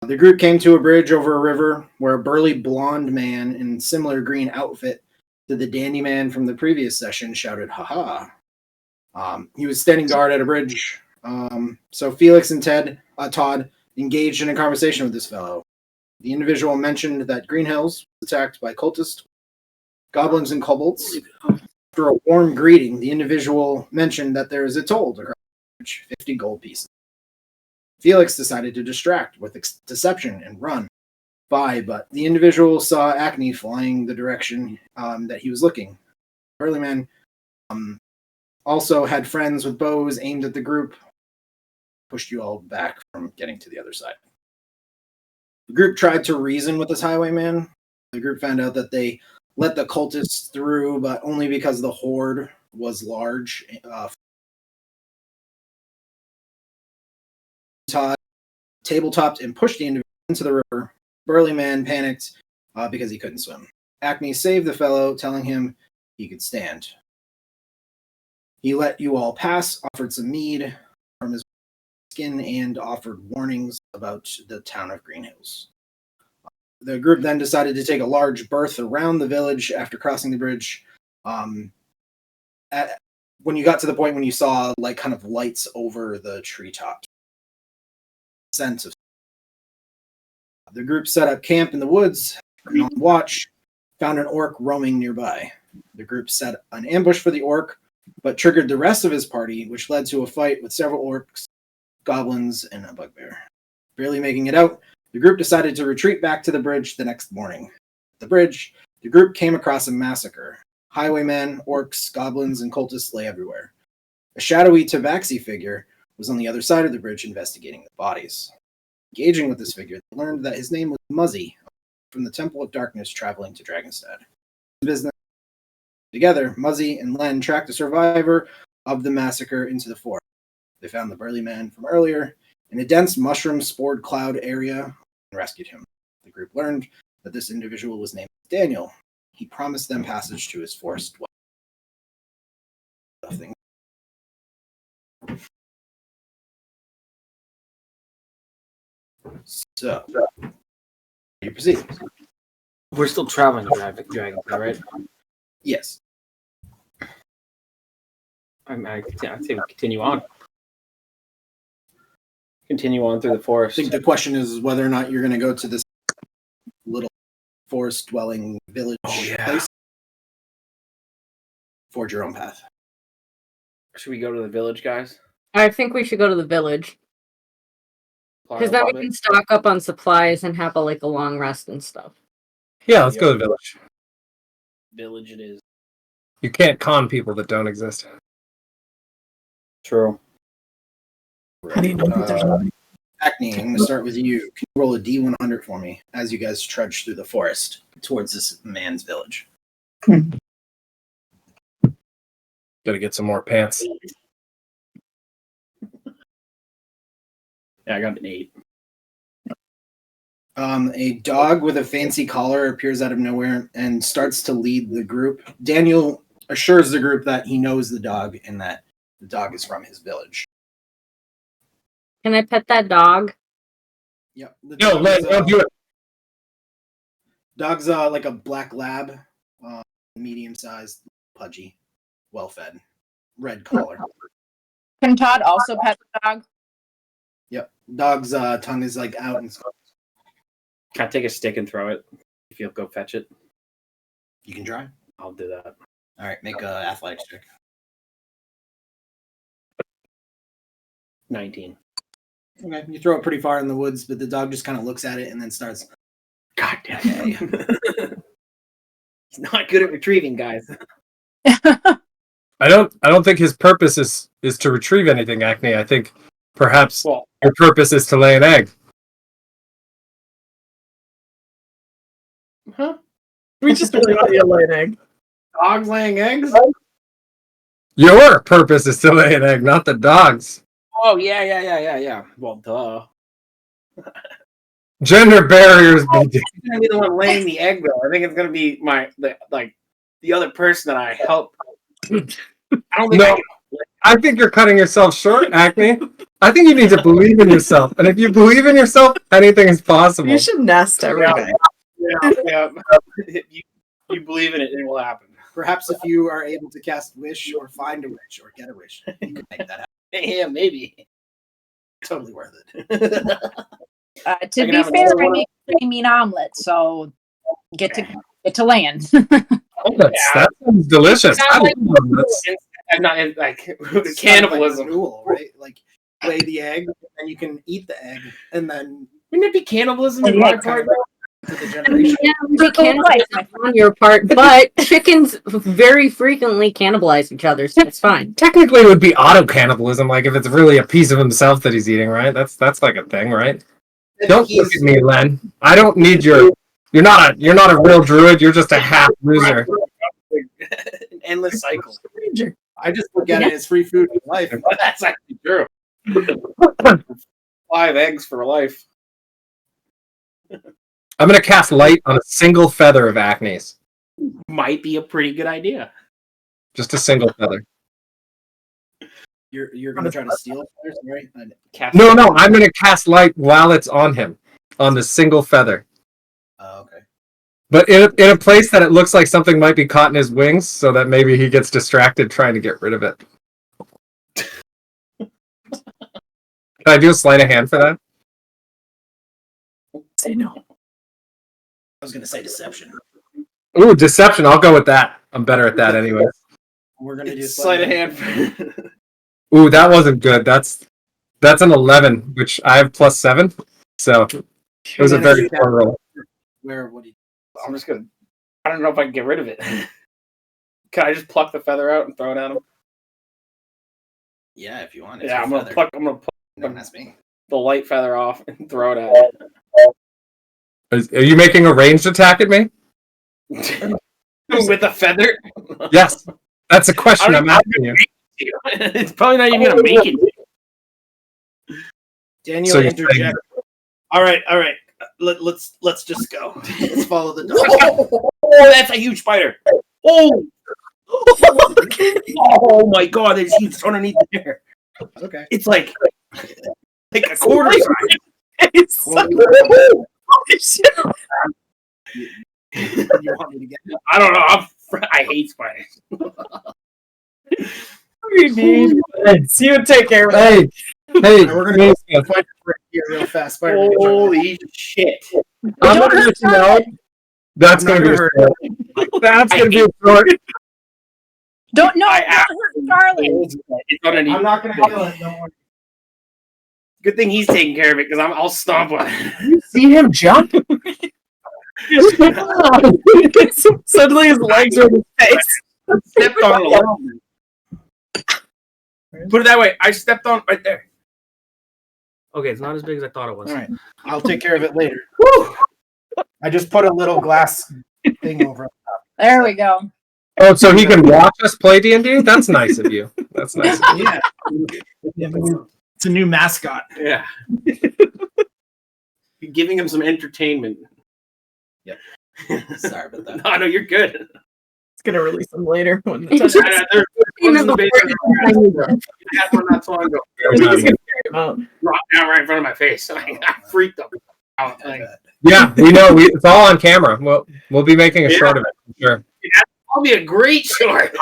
The group came to a bridge over a river where a burly blonde man in similar green outfit to the dandy man from the previous session shouted, "Ha ha." He was standing guard at a bridge. So Felix and Todd engaged in a conversation with this fellow. The individual mentioned that Green Hills was attacked by cultists, goblins, and kobolds. After a warm greeting, the individual mentioned that there is a toll across the bridge, 50 gold pieces. Felix decided to distract with deception and run by, but the individual saw Acne flying the direction that he was looking. Burly man also had friends with bows aimed at the group, pushed you all back from getting to the other side. The group tried to reason with this highwayman. The group found out that they let the cultists through, but only because the horde was large. Todd tabletopped and pushed the individual into the river. Burly man panicked because he couldn't swim. Acne saved the fellow, telling him he could stand. He let you all pass, offered some mead from his skin, and offered warnings about the town of Green Hills. The group then decided to take a large berth around the village after crossing the bridge. When you got to the point when you saw like kind of lights over the treetops, sense of the group set up camp in the woods and on watch, found an orc roaming nearby. The group set an ambush for the orc, but triggered the rest of his party, which led to a fight with several orcs, goblins, and a bugbear. Barely making it out, the group decided to retreat back to the bridge the next morning. At the bridge, the group came across a massacre. Highwaymen, orcs, goblins, and cultists lay everywhere. A shadowy tabaxi figure was on the other side of the bridge investigating the bodies. Engaging with this figure, they learned that his name was Muzzie, from the Temple of Darkness traveling to Dragostad. Business. Together, Muzzie and Len tracked a survivor of the massacre into the forest. They found the burly man from earlier in a dense mushroom-spored cloud area and rescued him. The group learned that this individual was named Daniel. He promised them passage to his forest dwelling. So, you proceed. We're still traveling to Dragon, right? Yes. I say we continue on. Continue on through the forest. I think the question is whether or not you're going to go to this little forest-dwelling village place. Forge your own path. Should we go to the village, guys? I think we should go to the village. Because then we can stock up on supplies and have a long rest and stuff. Yeah, let's go to the village. Village it is. You can't con people that don't exist. True. How do you know that there's nobody? Acne, I'm going to start with you. Can you roll a D100 for me as you guys trudge through the forest towards this man's village? Gotta get some more pants. Yeah, I got an 8. A dog with a fancy collar appears out of nowhere and starts to lead the group. Daniel assures the group that he knows the dog and that the dog is from his village. Can I pet that dog? Yep. No, don't do it. Dog's like a black lab, medium-sized, pudgy, well-fed, red collar. Can Todd also pet the dog? Yep. Dog's tongue is like out and Can I take a stick and throw it? If you'll go fetch it. You can try. I'll do that. All right, make a athletics check. 19. Okay, you throw it pretty far in the woods, but the dog just kind of looks at it and then starts. God damn it! He's not good at retrieving, guys. I don't think his purpose is to retrieve anything, Acne. I think perhaps your purpose is to lay an egg. Huh? We just really want you to lay an egg. Dogs laying eggs? Your purpose is to lay an egg, not the dog's. Oh, yeah. Well, duh. Gender barriers. I'm going to be the one laying the egg, though. I think it's going to be the other person that I help. I don't think I think you're cutting yourself short, Acme. I think you need to believe in yourself. And if you believe in yourself, anything is possible. You should nest every day. Yeah. You believe in it, it will happen. Perhaps if you are able to cast wish or find a wish or get a wish, you can make that happen. Yeah, maybe. Totally worth it. To be fair, I make a mean omelet, so get to land. That sounds delicious. Sounds like- I'm not like cannibalism, right? Like lay the egg, and you can eat the egg, and then wouldn't it be cannibalism in my part? to the generation. Yeah, we cannibalize on your part, but chickens very frequently cannibalize each other, so it's fine. Technically, it would be auto cannibalism, like if it's really a piece of himself that he's eating, right? That's like a thing, right? Don't look at me, Len. I don't need your. You're not a real druid. You're just a half loser. An endless cycle. I just look at it as free food for life. That's actually true. 5 eggs for life. I'm gonna cast light on a single feather of Acne's. Might be a pretty good idea. Just a single feather. You're gonna try to steal feathers, right? No, I'm gonna cast light while it's on him, on the single feather. Oh, okay. But in a place that it looks like something might be caught in his wings, so that maybe he gets distracted trying to get rid of it. Can I do a sleight of hand for that? Say no. I was gonna say deception. Ooh, deception. I'll go with that. I'm better at that anyway. We're gonna do Sleight of hand. Ooh, that wasn't good. That's an 11, which I have +7. So it was a very poor roll. What do you? I'm just gonna. I don't know if I can get rid of it. Can I just pluck the feather out and throw it at him? Yeah, if you want. Yeah, I'm gonna pluck. Don't ask me. The light feather off and throw it at him. Are you making a ranged attack at me? With a feather? Yes. That's a question I'm asking you. It's probably not even gonna make it. Daniel So you're interject. All right. Let's just go. Let's follow the dog. Oh, that's a huge spider. Oh. Oh my god, there's huge underneath there. Okay. It's like a quarter size. It's You want me to get? I don't know. I hate spiders. you take care of Hey, it. We're gonna go fight for here real fast. Spider-Man. Holy shit. I'm gonna let you know. That's gonna be a story. That's gonna be a story. Don't hurt Scarlet. It's underneath. I'm not gonna kill it. Don't worry. Good thing he's taking care of it because I'll stomp on it. See him jump? Suddenly his legs are in his face. Stepped on it a little bit. Put it that way. I stepped on it right there. Okay, it's not as big as I thought it was. All right. I'll take care of it later. Woo! I just put a little glass thing over. There we go. Oh, so he can watch us play D&D? That's nice of you. That's nice of you. Yeah. It's a new mascot. Yeah. You're giving him some entertainment. Yep. Sorry about that. No, you're good. It's gonna release them later. When There's one in the basement. I had one not so long ago. Dropped down right in front of my face. I freaked them out. Yeah, we know. It's all on camera. We'll be making a short of it, for sure. That'll be a great short.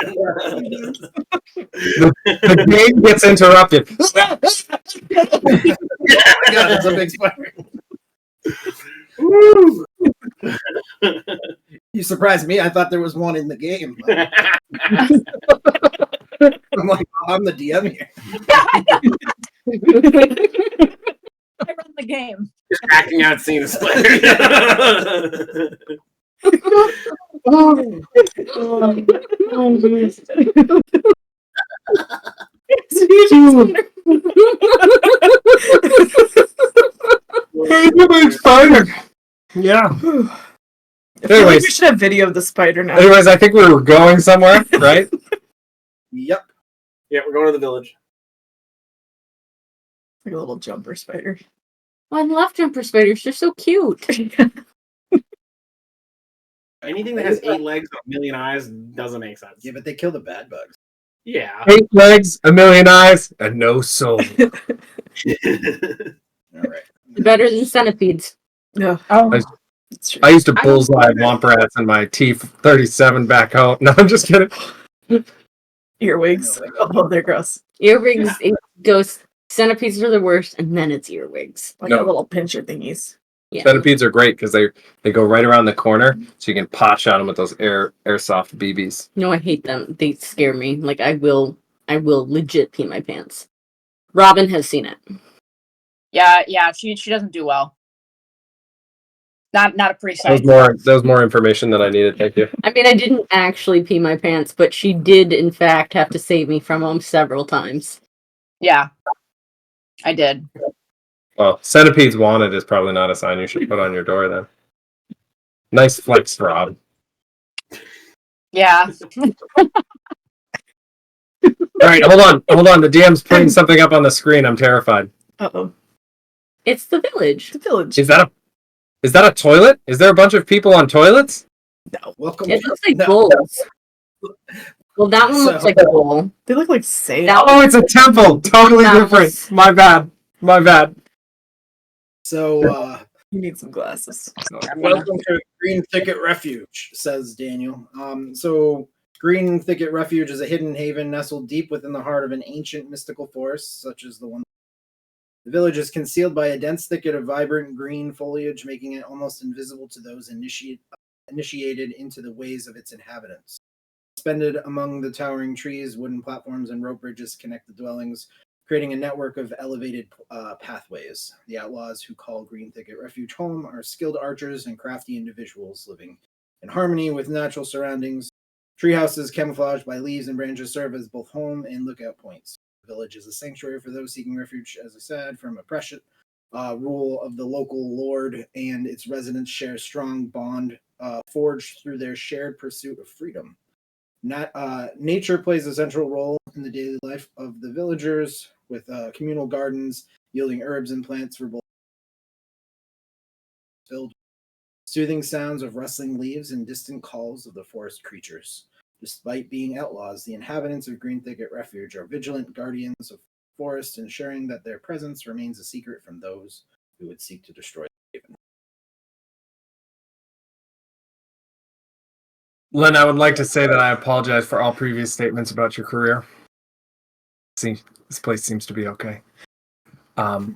The game gets interrupted. Yeah, that's a big spider. You surprised me. I thought there was one in the game. I'm like, I'm the DM here. I run the game. Just acting out seeing a spider. Spider. Yeah. We should have video of the spider now. Anyways, I think we were going somewhere, right? Yep. Yeah, we're going to the village. Like a little jumper spider. Oh, I love jumper spiders. They're so cute. Anything that has 8 legs and 1 million eyes doesn't make sense. Yeah, but they kill the bad bugs. Yeah. 8 legs, a million eyes, and no soul. All right. Better than centipedes. Oh, I used to bullseye womp rats in my T-37 back home. No, I'm just kidding. Earwigs. Oh, they're gross. Earwigs, it goes. Centipedes are the worst, and then it's earwigs. Like No. a little pincher thingies. Yeah. Centipedes are great because they go right around the corner, so you can pot shot them with those airsoft BBs. No, I hate them. They scare me. Like I will legit pee my pants. Robin has seen it. yeah. She doesn't do well. Not a pretty sight. That was more information than I needed. Thank you. I mean, I didn't actually pee my pants, but she did, in fact, have to save me from them several times. Yeah, I did. Well, centipedes wanted is probably not a sign you should put on your door then. Nice flex, Rob. Yeah. All right, hold on. The DM's putting something up on the screen. I'm terrified. Uh-oh. It's the village. The village. Is that a toilet? Is there a bunch of people on toilets? No. Welcome. It looks like No. bowls. Well, that one looks like a bowl. They look like sails. That Oh, it's a temple. Totally That different. was- My bad. So, You need some glasses. welcome to Green Thicket Refuge, says Daniel. So Green Thicket Refuge is a hidden haven nestled deep within the heart of an ancient mystical forest, such as the one. The village is concealed by a dense thicket of vibrant green foliage, making it almost invisible to those initiated into the ways of its inhabitants. Suspended among the towering trees, wooden platforms and rope bridges connect the dwellings, creating a network of elevated pathways. The outlaws who call Green Thicket Refuge home are skilled archers and crafty individuals living in harmony with natural surroundings. Treehouses camouflaged by leaves and branches serve as both home and lookout points. The village is a sanctuary for those seeking refuge, as I said, from oppression, rule of the local lord, and its residents share a strong bond forged through their shared pursuit of freedom. Nature plays a central role in the daily life of the villagers, with communal gardens yielding herbs and plants for both filled soothing sounds of rustling leaves and distant calls of the forest creatures. Despite being outlaws, the inhabitants of Green Thicket Refuge are vigilant guardians of the forest, ensuring that their presence remains a secret from those who would seek to destroy the haven. Len, I would like to say that I apologize for all previous statements about your career. See, this place seems to be okay. Do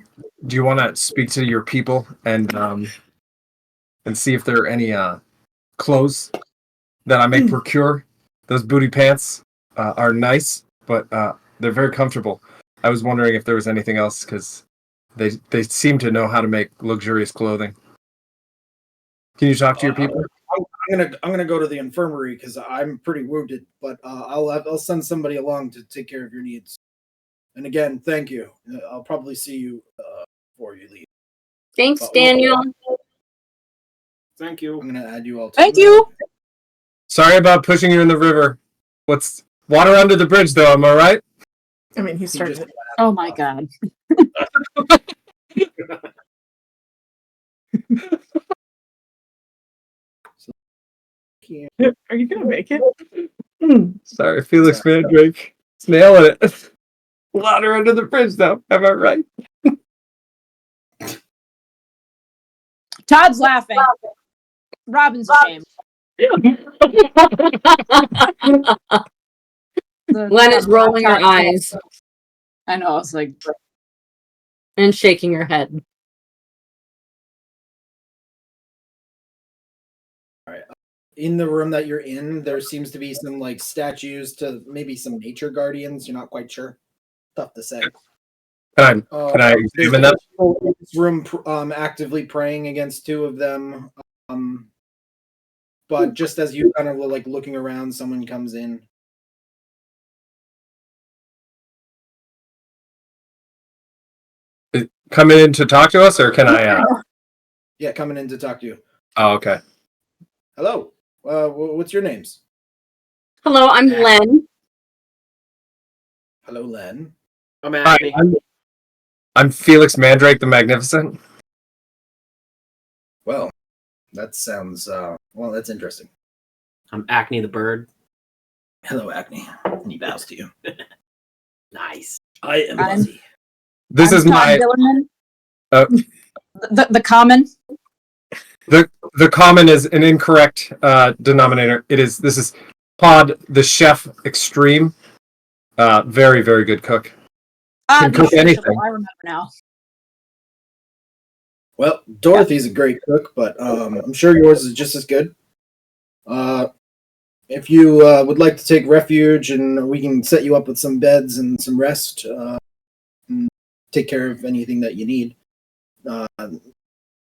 you want to speak to your people and see if there are any clothes that I may procure? Those booty pants are nice, but they're very comfortable. I was wondering if there was anything else because they seem to know how to make luxurious clothing. Can you talk to your people? I'm gonna go to the infirmary because I'm pretty wounded, but I'll send somebody along to take care of your needs. And again, thank you. I'll probably see you before you leave. Thanks, Daniel. Thank you. I'm gonna add you all. Thank you. Sorry about pushing you in the river. What's water under the bridge, though? Am I right? I mean, he's starting to... Oh my god. Are you gonna make it? Sorry, Felix Mandrake. It's nailing it. Water under the bridge, though. Am I right? Todd's laughing. Robin's ashamed. Len is rolling her eyes I know. It's like and shaking her head. In the room that you're in, there seems to be some like statues to maybe some nature guardians. You're not quite sure. Tough to say. Can I examine them? This room actively praying against two of them. But just as you kind of were like looking around, someone comes in. Coming in to talk to us, or can I? Yeah, coming in to talk to you. Oh, okay. Hello. What's your names? Hello, I'm Len. Hello, Len. I'm Hi, Acme. I'm Felix Mandrake the Magnificent. Well, that sounds that's interesting. I'm Acne the bird. Hello, Acne. And he bows to you. Nice. I am I'm- Muzzie. This I'm is Todd my Dillerman. Oh. The common. the common is an incorrect denominator. This is Pod the Chef Extreme. Very, very good cook. Can The cook official, anything. I remember now. Well, Dorothy's a great cook, but I'm sure yours is just as good. If you would like to take refuge, and we can set you up with some beds and some rest, and take care of anything that you need.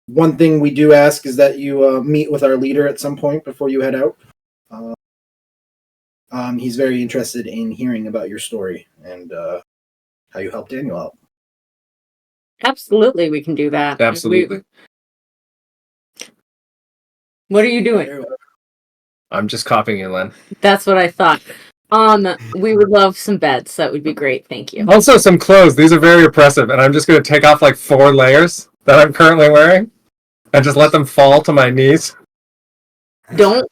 One thing we do ask is that you meet with our leader at some point before you head out. He's very interested in hearing about your story and how you helped Daniel out. Absolutely, we can do that. Absolutely. What are you doing? Very well. I'm just copying you, Len. That's what I thought. We would love some beds. That would be great. Thank you. Also, some clothes. These are very oppressive, and I'm just going to take off like 4 layers that I'm currently wearing and just let them fall to my knees. Don't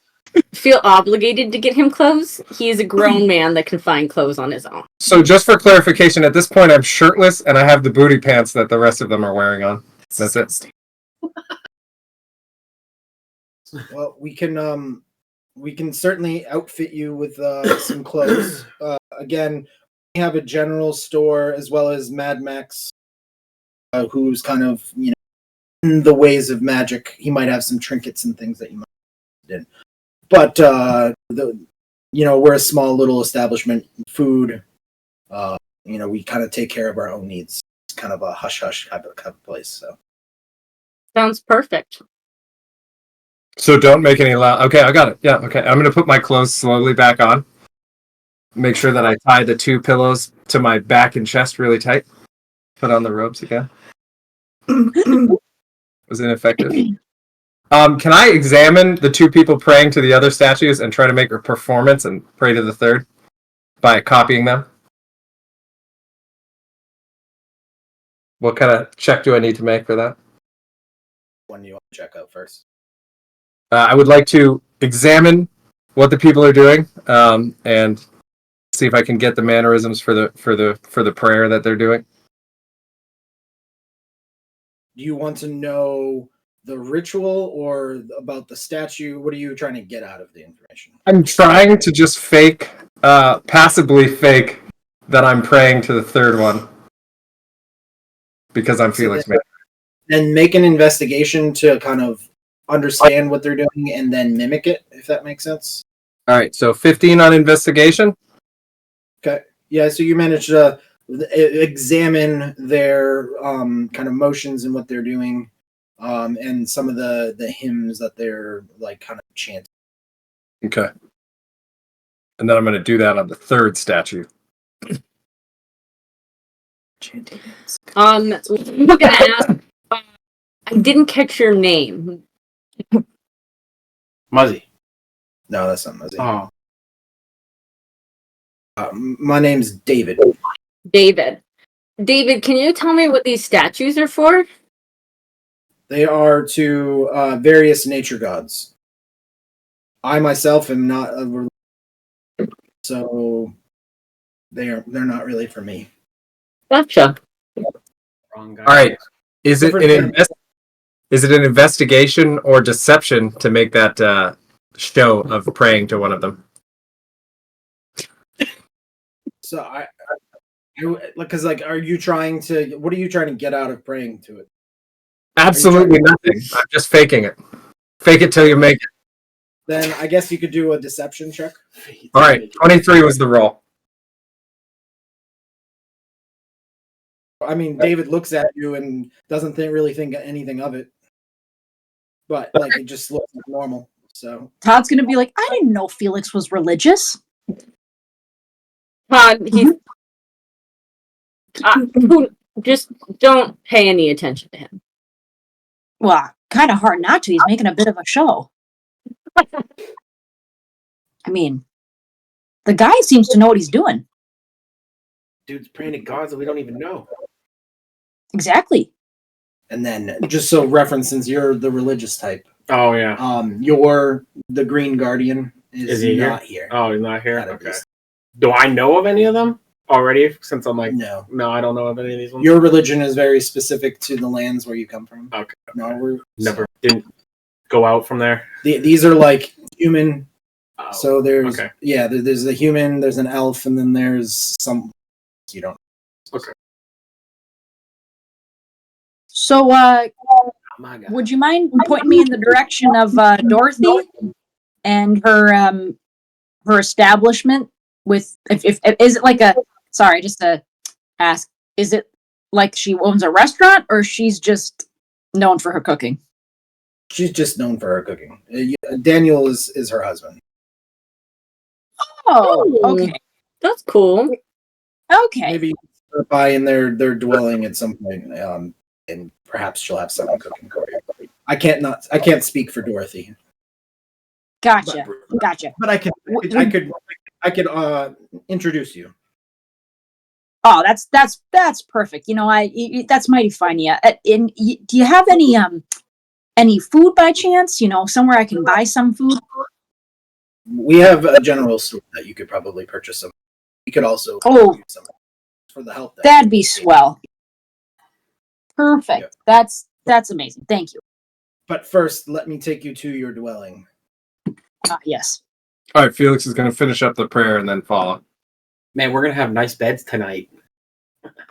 feel obligated to get him clothes. He is a grown man that can find clothes on his own. So, just for clarification, at this point, I'm shirtless and I have the booty pants that the rest of them are wearing on. That's it. Well, we can certainly outfit you with some clothes. Again, we have a general store as well as Mad Max, who's kind of in the ways of magic. He might have some trinkets and things that you might be interested in. But we're a small little establishment. Food, we kind of take care of our own needs. It's kind of a hush hush type of place. So Sounds perfect. So, don't make any loud. Okay, I got it. Yeah, okay. I'm going to put my clothes slowly back on. Make sure that I tie the 2 pillows to my back and chest really tight. Put on the robes again. Was ineffective. Can I examine the 2 people praying to the other statues and try to make a performance and pray to the third by copying them? What kind of check do I need to make for that? when you want to check out first. I would like to examine what the people are doing and see if I can get the mannerisms for the prayer that they're doing. Do you want to know the ritual or about the statue? What are you trying to get out of the information? I'm trying to just passively fake that I'm praying to the third one because I'm Felix. Then make an investigation to kind of understand what they're doing and then mimic it, if that makes sense. All right, so 15 on investigation. Okay. Yeah, so you managed to examine their kind of motions and what they're doing, and some of the hymns that they're like kind of chanting. Okay. And then I'm going to do that on the third statue. I'm gonna ask. I didn't catch your name. Muzzie. No, that's not Muzzie. Oh. My name's David. David. David, can you tell me what these statues are for? They are to various nature gods. I myself am not so they're not really for me. Gotcha. Wrong guy. All right. Is it an investigation or deception to make that show of praying to one of them? So because are you trying to? What are you trying to get out of praying to it? Absolutely nothing. I'm just faking it. Fake it till you make it. Then I guess you could do a deception check. All right. 23 was the roll. I mean, David looks at you and doesn't really think anything of it, but like it just looks like normal. So Todd's gonna be like, I didn't know Felix was religious. Todd, just don't pay any attention to him. Well, kind of hard not to. He's making a bit of a show. I mean, the guy seems to know what he's doing. Dude's praying to gods that we don't even know. Exactly. and then just so reference, since you're the religious type, Oh yeah. you're the Green Guardian Is he not here? here. Oh, he's not here. Out of Okay. these. Do I know of any of them already? Since I'm like, No. no, I don't know of any of these ones. Your religion is very specific to the lands where you come from. Okay. No, we're Didn't go out from there. These are like human. Oh, So there's okay. there's a human, there's an elf, and then there's some you don't. Okay. So, Oh my God. would you mind pointing me in the direction of Dorothy and her establishment? With if is it like a sorry, just to ask, is it like she owns a restaurant or she's just known for her cooking? She's just known for her cooking. Daniel is her husband. Oh, okay, That's cool. okay. Maybe stop by in their dwelling at some point, and perhaps she'll have someone cooking for you. I can't speak for Dorothy. Gotcha. But I could introduce you. Oh, that's perfect. You know, that's mighty fine. Yeah. Do you have any food by chance? You know, somewhere I can buy some food. We have a general store that you could probably purchase some. You could also use some for the help. That'd be swell. Perfect. Yeah. That's amazing. Thank you. But first, let me take you to your dwelling. Yes. All right, Felix is going to finish up the prayer and then follow. Man, we're gonna have nice beds tonight.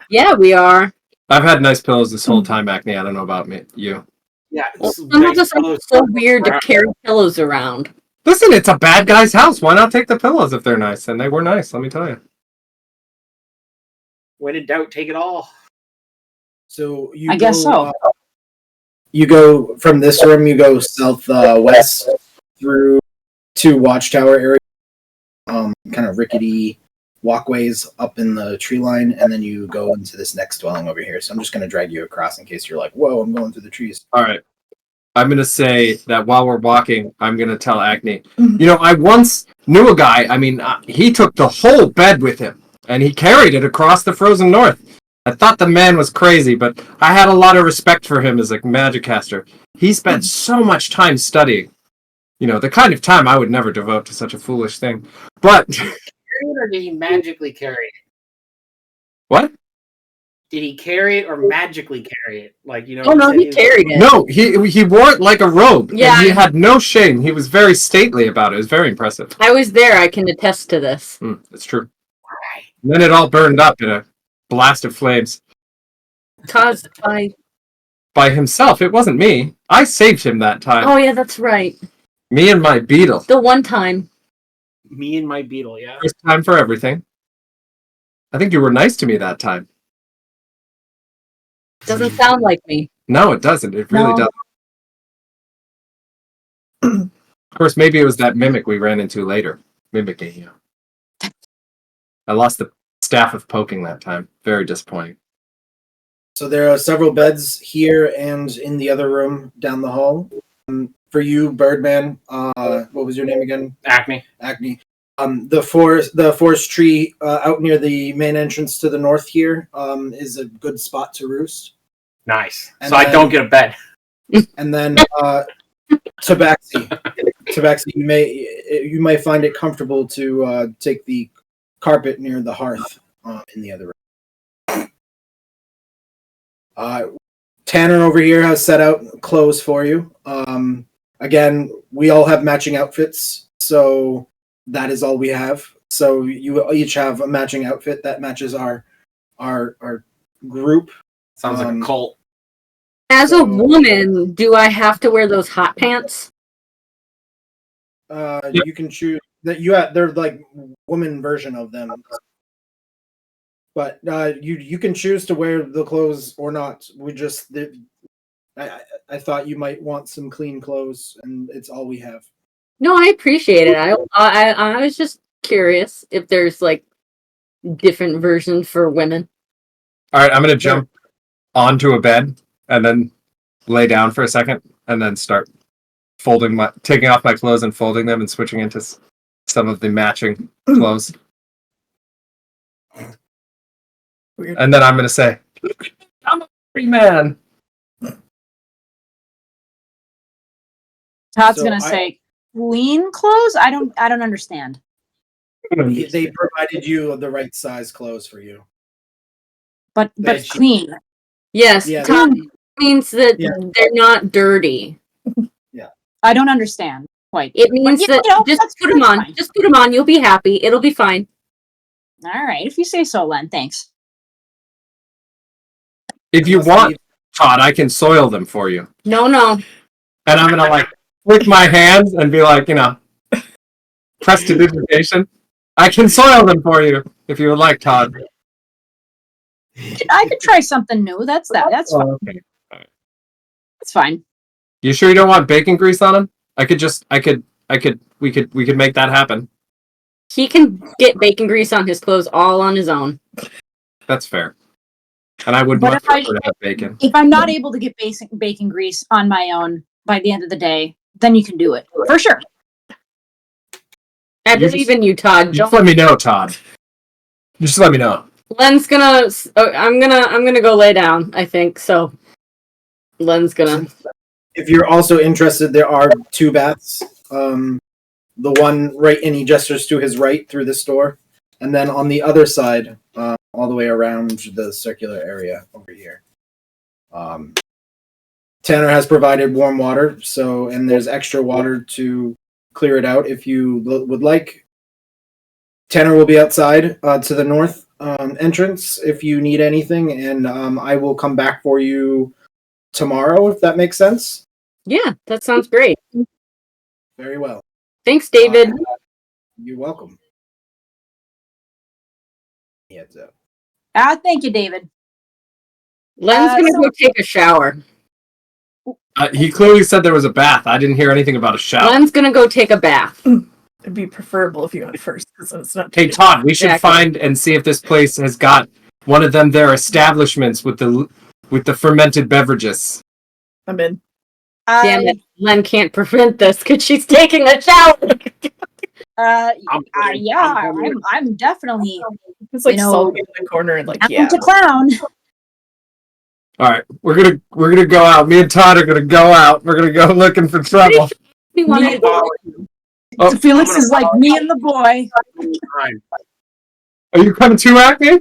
Yeah, we are. I've had nice pillows this whole time, Acne. I don't know about you. Yeah. Some of us are so weird to carry pillows around. Listen, it's a bad guy's house. Why not take the pillows if they're nice? And they were nice, let me tell you. When in doubt, take it all. So I guess so. You go from this room. You go southwest through to Watchtower area. Kind of rickety walkways up in the tree line, and then you go into this next dwelling over here. So I'm just going to drag you across in case you're like, "Whoa, I'm going through the trees." All right. I'm going to say that while we're walking, I'm going to tell Acne. You know, I once knew a guy. I mean, he took the whole bed with him, and he carried it across the frozen north. I thought the man was crazy, but I had a lot of respect for him as a magic caster. He spent so much time studying. You know, the kind of time I would never devote to such a foolish thing. But... Or did he magically carry it? What? Did he carry it or magically carry it? Like, you know. Oh no, he carried it. No, he wore it like a robe. Yeah. And he had no shame. He was very stately about it. It was very impressive. I was there. I can attest to this. It's true. And then it all burned up in a blast of flames. Caused by himself. It wasn't me. I saved him that time. Oh yeah, that's right. Me and my beetle. The one time. Me and my beetle, yeah. First time for everything. I think you were nice to me that time. Doesn't sound like me. No, it doesn't. It really doesn't. Of course, maybe it was that mimic we ran into later. Mimicking you. I lost the staff of poking that time. Very disappointing. So there are several beds here and in the other room down the hall. For you, Birdman, what was your name again? Acne. The forest tree out near the main entrance to the north here is a good spot to roost. Nice. And so I don't get a bed. And then Tabaxi, you may find it comfortable to take the carpet near the hearth in the other room. Tanner over here has set out clothes for you. Again, we all have matching outfits, so that is all we have. So you each have a matching outfit that matches our group. Sounds like a cult. As a woman, do I have to wear those hot pants? You can choose that. They're like woman version of them, but you can choose to wear the clothes or not. I thought you might want some clean clothes, and it's all we have. No, I appreciate it. I was just curious if there's like different versions for women. All right, I'm going to jump onto a bed and then lay down for a second and then start taking off my clothes and folding them and switching into some of the matching clothes. Weird. And then I'm going to say, I'm a free man. Todd's gonna say clean clothes. I don't understand. They provided you the right size clothes for you. but Bed sheet. clean. Yes, Yeah, Todd means that Yeah. they're not dirty. I don't understand quite. It means you that know, just that's- put them that's on. fine. Just put them on. You'll be happy. It'll be fine. All right, if you say so, Len. Thanks. If you want, Todd, I can soil them for you. No, no. And I'm gonna like with my hands and be like, prestidigitation. I can soil them for you if you would like, Todd. I could try something new. That's fine. Oh, okay. That's fine. You sure you don't want bacon grease on them? We could make that happen. He can get bacon grease on his clothes all on his own. That's fair. And I would But much if I- prefer to have bacon. If I'm not able to get bacon grease on my own by the end of the day, then you can do it for sure. I You believe in you, Todd. Just let me know, Todd. Just let me know. Len's gonna. I'm gonna go lay down. I think so. Len's gonna. If you're also interested, there are 2 baths. The one right, and he gestures to his right through this door, and then on the other side, all the way around the circular area over here. Tanner has provided warm water, and there's extra water to clear it out if you would like. Tanner will be outside to the north entrance if you need anything, and I will come back for you tomorrow, if that makes sense. Yeah, that sounds great. Very well. Thanks, David. You're welcome. Heads up. Thank you, David. Len's gonna so- go take a shower. He clearly said there was a bath. I didn't hear anything about a shower. Len's gonna go take a bath. It'd be preferable if you went first, because it's not. Hey, Todd, we should Exactly. find and see if this place has got one of their establishments with the fermented beverages. I'm in. Damn it, Len can't prevent this because she's taking a shower. Yeah, I'm definitely It's like You know, sulking in the corner and like, down yeah. to clown. All right, we're gonna go out. Me and Todd are gonna go out. We're gonna go looking for trouble. We wanted to go. Oh, Felix is like me and the boy. Fine. Are you coming to Acme?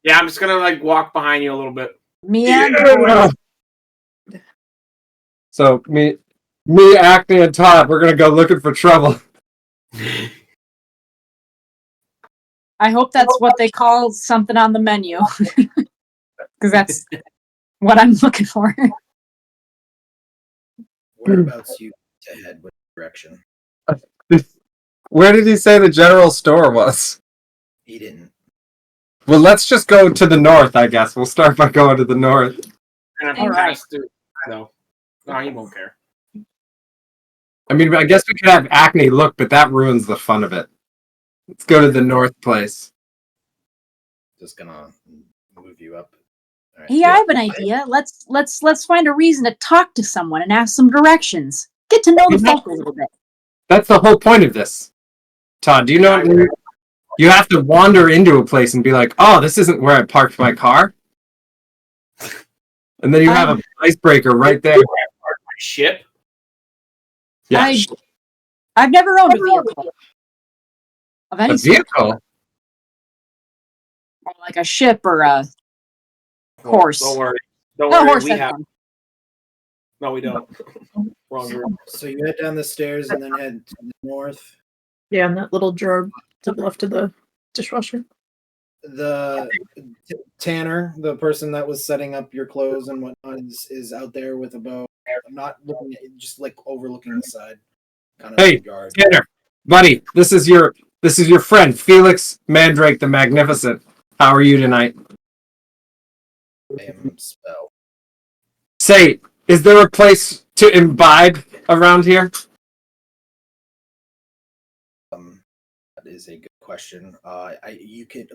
Yeah, I'm just gonna like walk behind you a little bit. Me and the boy. Yeah. So me, Acme, and Todd, we're gonna go looking for trouble. I hope that's what they call something on the menu. Because that's what I'm looking for. Whereabouts you to head? What direction? Where did he say the general store was? He didn't. Well, let's just go to the north, I guess. We'll start by going to the north. And All I'm right. past it. No, he won't care. I mean, I guess we could have Acme look, but that ruins the fun of it. Let's go to the north place. Just gonna move you up. All right. Hey, I have an idea. Let's find a reason to talk to someone and ask some directions. Get to know the folk a little bit. That's the whole point of this. Todd, do you know you have to wander into a place and be like, oh, this isn't where I parked my car? And then you have an icebreaker right there. My ship. Yeah, I've never owned a vehicle of any a sort, vehicle. or like a ship or a horse. Don't worry. Don't No worry. horse. We that's have. fine. No, we don't. Wrong word. So you head down the stairs and then head to the north. Yeah, and that little drawer to the left of the dishwasher. The Tanner, the person that was setting up your clothes and whatnot, is out there with a bow, not looking at, just like overlooking the side, kind of Hey, guard. Tanner, buddy, this is your friend Felix Mandrake the Magnificent. How are you tonight? I am spell. Say, is there a place to imbibe around here? That is a good question.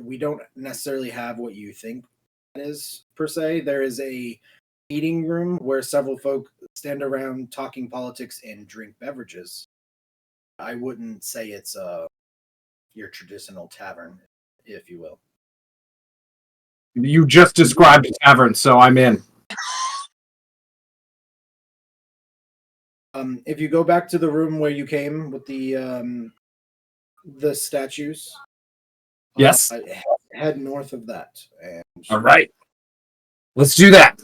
We don't necessarily have what you think it is per se. There is a meeting room where several folk stand around talking politics and drink beverages. I wouldn't say it's your traditional tavern, if you will. You just described a tavern, so I'm in. If you go back to the room where you came with the the statues. Yes. Head north of that. And All right. Let's do that.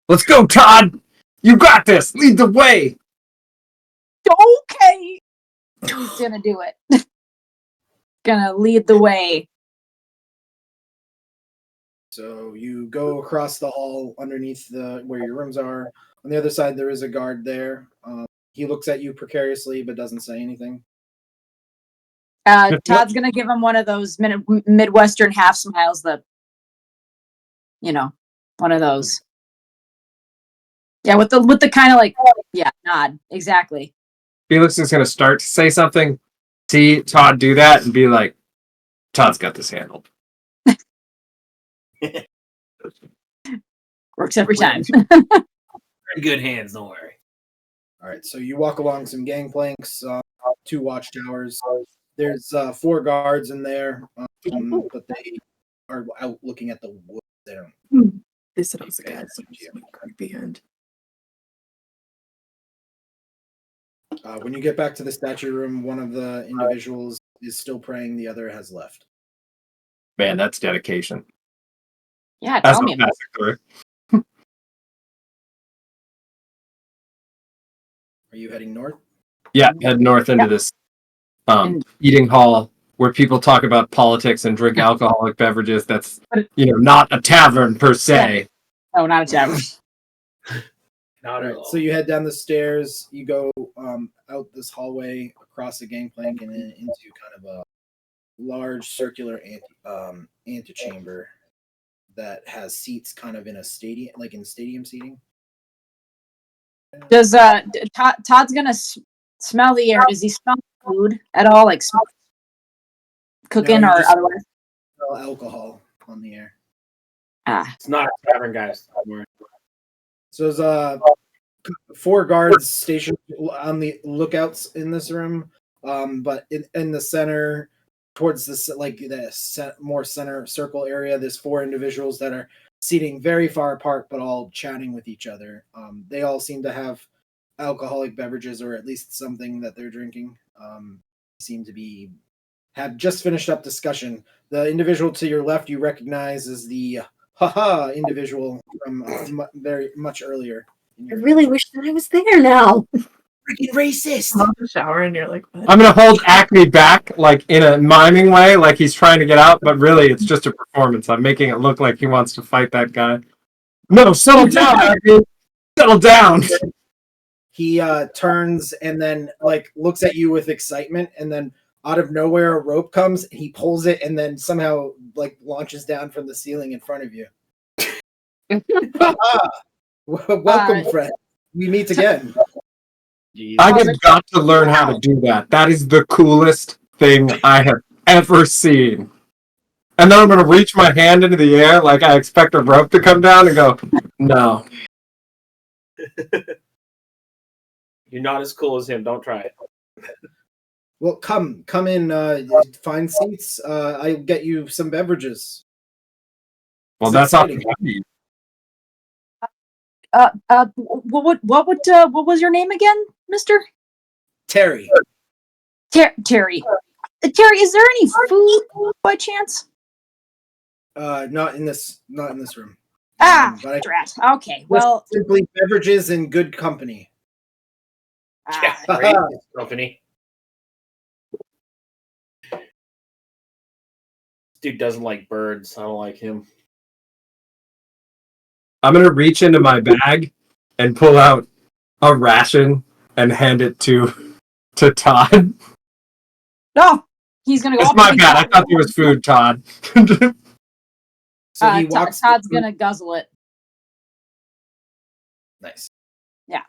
Let's go, Todd. You got this. Lead the way. Okay. He's gonna do it. Gonna lead the way. So you go across the hall underneath where your rooms are. On the other side, there is a guard there. He looks at you precariously, but doesn't say anything. Todd's gonna give him one of those Midwestern half smiles. One of those. Yeah, with the kind of nod. Exactly. Felix is going to start to say something, see Todd do that, and be like, Todd's got this handled. Works every time. Pretty good hands, don't worry. All right, so you walk along some gangplanks, 2 watchtowers. There's 4 guards in there, but they are out looking at the woods. They don't. They said I was a guy, so I'm just behind. When you get back to the statue room, one of the individuals is still praying, the other has left. Man, that's dedication. Yeah, That's tell me about it. Are you heading north? Yeah, head north into this eating hall where people talk about politics and drink alcoholic beverages. That's not a tavern per se. No, not a tavern. Not at all. So you head down the stairs. You go out this hallway, across the gangplank, and then into kind of a large circular antechamber that has seats, kind of in a stadium, like in stadium seating. Does Todd's gonna smell the air? Does he smell food at all, like cooking No, you or just otherwise? smell alcohol on the air. It's not a tavern, guys. Don't worry. So there's 4 guards stationed on the lookouts in this room, but in the center, towards the more center circle area, there's 4 individuals that are seating very far apart, but all chatting with each other. They all seem to have alcoholic beverages, or at least something that they're drinking. Seem to have just finished up discussion. The individual to your left you recognize as the individual from very much earlier. I really wish that I was there now. Freaking racist! I'm in the shower and you're like, what? I'm going to hold Acme back, like in a miming way, like he's trying to get out, but really it's just a performance. I'm making it look like he wants to fight that guy. No, settle down, Acme! Settle down! He turns and then looks at you with excitement, and then out of nowhere a rope comes and he pulls it and then somehow launches down from the ceiling in front of you. Welcome, friend. We meet again. I have got to learn how to do that. That is the coolest thing I have ever seen. And then I'm going to reach my hand into the air like I expect a rope to come down and go, no. You're not as cool as him. Don't try it. Well, come in, find seats. I'll get you some beverages. Well, It's that's all. exciting. What was your name again, Mister? Terry. Terry. Terry, is there any food by chance? Not in this room. But drat. Okay, well, simply beverages in good company. Great company. Dude doesn't like birds. I don't like him. I'm going to reach into my bag and pull out a ration and hand it to Todd. no, he's gonna go. It's my bad. I thought there was food, Todd. So he walks. Todd's gonna guzzle it. Nice. Yeah.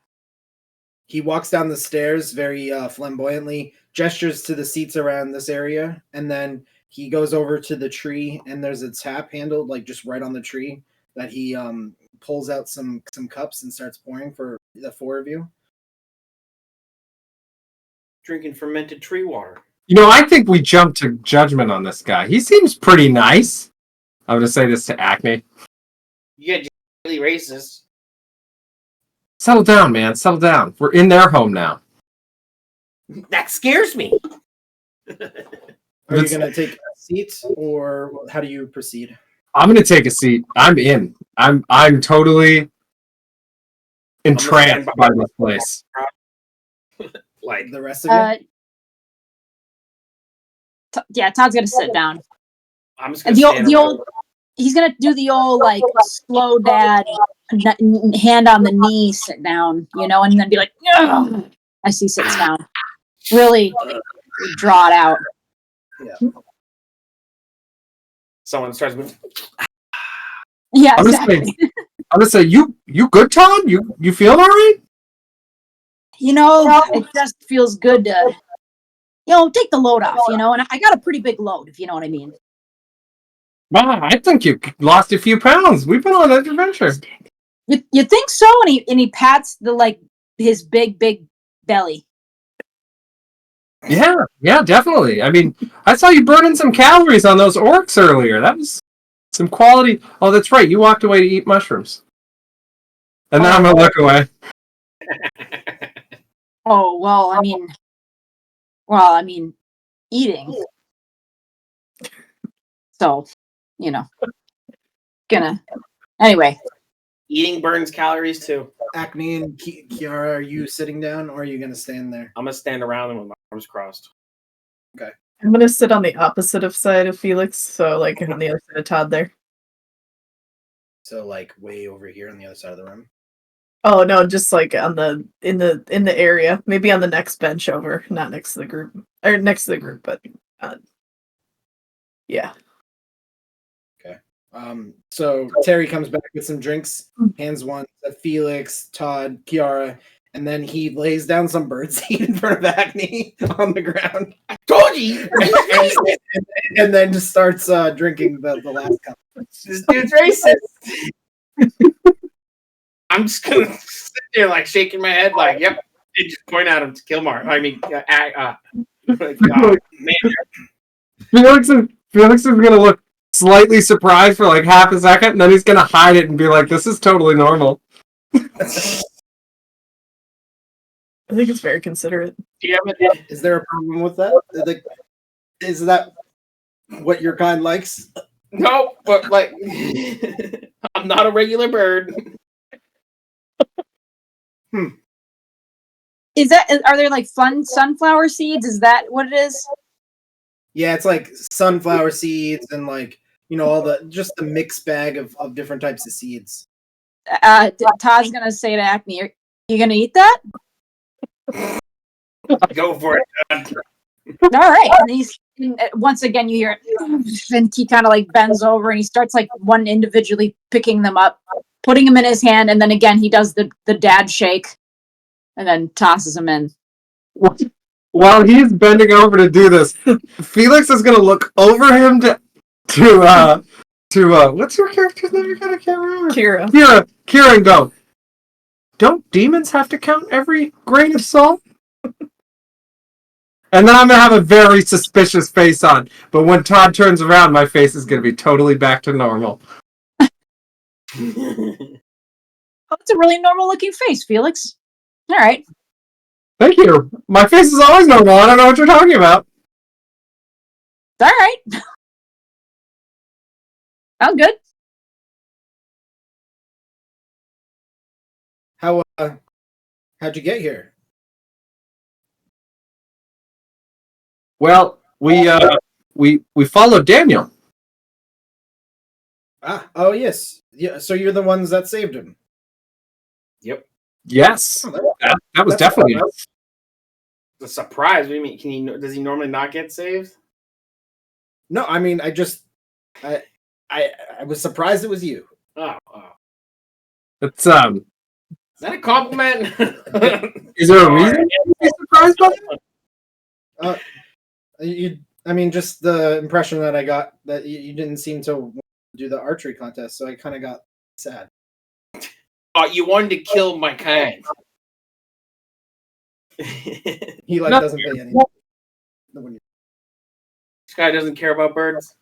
He walks down the stairs very flamboyantly, gestures to the seats around this area, and then he goes over to the tree, and there's a tap handle, just right on the tree, that he pulls out some cups and starts pouring for the 4 of you. Drinking fermented tree water. I think we jumped to judgment on this guy. He seems pretty nice. I'm going to say this to Acme. You get really racist. Settle down, man. Settle down. We're in their home now. That scares me. Are you going to take a seat, or how do you proceed? I'm gonna take a seat. I'm in. I'm totally entranced by this place. Like The rest of you? Yeah, Todd's gonna sit down. I'm just gonna The old he's gonna do the old like slow dad hand on the knee, sit down, and then be like, ugh, as he sits down. Really draw it out. Yeah. Someone starts moving. Yeah, I'm exactly. gonna say, you good, Todd? You feel all right? It just feels good to, take the load off, and I got a pretty big load, if you know what I mean. Wow, I think you lost a few pounds. We've been on an adventure. You think so? And he pats his big belly. Yeah, definitely. I mean, I saw you burning some calories on those orcs earlier. That was some quality. Oh, that's right. You walked away to eat mushrooms. And then I'm gonna look away. Oh, well, I mean, eating. So, anyway. Eating burns calories too. Acne and Kiara, are you sitting down, or are you going to stand there? I'm gonna stand around them with my arms crossed. Okay. I'm gonna sit on the opposite side of Felix, so like on the other side of Todd there. So, like, way over here on the other side of the room? Oh no, just like on the in the area, maybe on the next bench over, not next to the group, or next to the group, but yeah. So Terry comes back with some drinks, hands one to Felix, Todd, Kiara, and then he lays down some birdseed in front of Acne on the ground. I told you! and then just starts drinking the last cup. This dude's racist. I'm just gonna sit there like shaking my head, like, yep, and just point at him to kill Mark. I mean, man. Felix is gonna look slightly surprised for like half a second, and then he's gonna hide it and be like, "This is totally normal." I think it's very considerate. Is there a problem with that? Is that what your kind likes? No, but like, I'm not a regular bird. Are there like fun sunflower seeds? Is that what it is? Yeah, it's like sunflower seeds and like, all just the mixed bag of different types of seeds. Todd's gonna say to Acne, "Are you gonna eat that?" Go for it. All right. And once again, you hear it, and he kind of like bends over and he starts like one individually picking them up, putting them in his hand, and then again he does the dad shake, and then tosses them in. While he's bending over to do this, Felix is gonna look over him to what's your character's name again? I can't remember. Kira, and go, don't demons have to count every grain of salt? And then I'm gonna have a very suspicious face on. But when Todd turns around, my face is gonna be totally back to normal. Oh, it's a really normal looking face, Felix. All right. Thank you. My face is always normal. I don't know what you're talking about. All right. Sounds good. How'd you get here? Well, we followed Daniel. Oh yes. Yeah, so you're the ones that saved him. Yep. Yes. That was definitely The surprise. What do you mean? Does he normally not get saved? No, I mean, I was surprised it was you. Oh. It's Is that a compliment? Is there a reason to be surprised by that? Just the impression that I got that you didn't seem to do the archery contest, so I kind of got sad. You wanted to kill my kind. He doesn't pay any. This guy doesn't care about birds.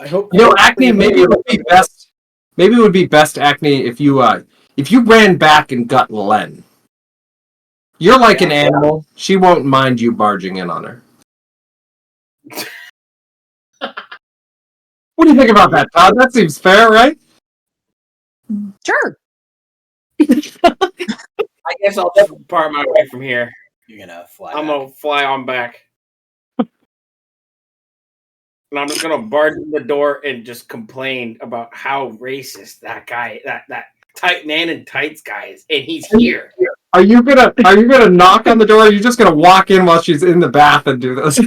I hope Acne. Maybe it would be best, Acne, if you If you ran back and got Len, you're like an animal. She won't mind you barging in on her. What do you think about that, Todd? That seems fair, right? Sure. I guess I'll just part my way from here. You're gonna fly. I'm gonna fly on back. And I'm just gonna barge in the door and just complain about how racist that guy, that tight man in tights guy is, and he's here. Are you gonna knock on the door? Or are you just gonna walk in while she's in the bath and do this?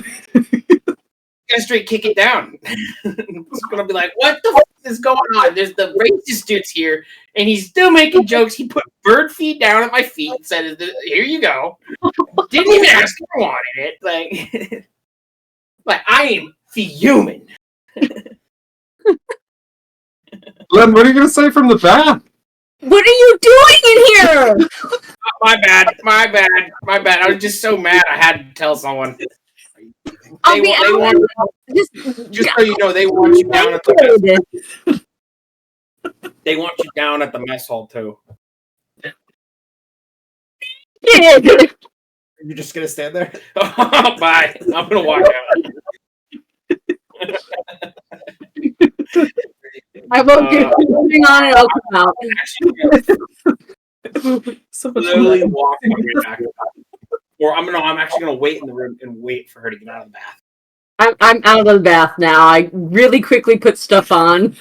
Gonna straight kick it down. It's gonna be like, what the f is going on? There's the racist dude's here, and he's still making jokes. He put bird feed down at my feet and said, "Here you go." Didn't even ask if I wanted it. Like I am fuming. Len, what are you gonna say from the bath? What are you doing in here? My bad. I was just so mad I had to tell someone. Just so you know, they want you down at the mess. They want you down at the mess hall too. You're just gonna stand there? Bye. I'm gonna walk out. I won't do something on it. I'll come out. Slowly walk my way back. Or I'm actually gonna wait in the room and wait for her to get out of the bath. I'm out of the bath now. I really quickly put stuff on.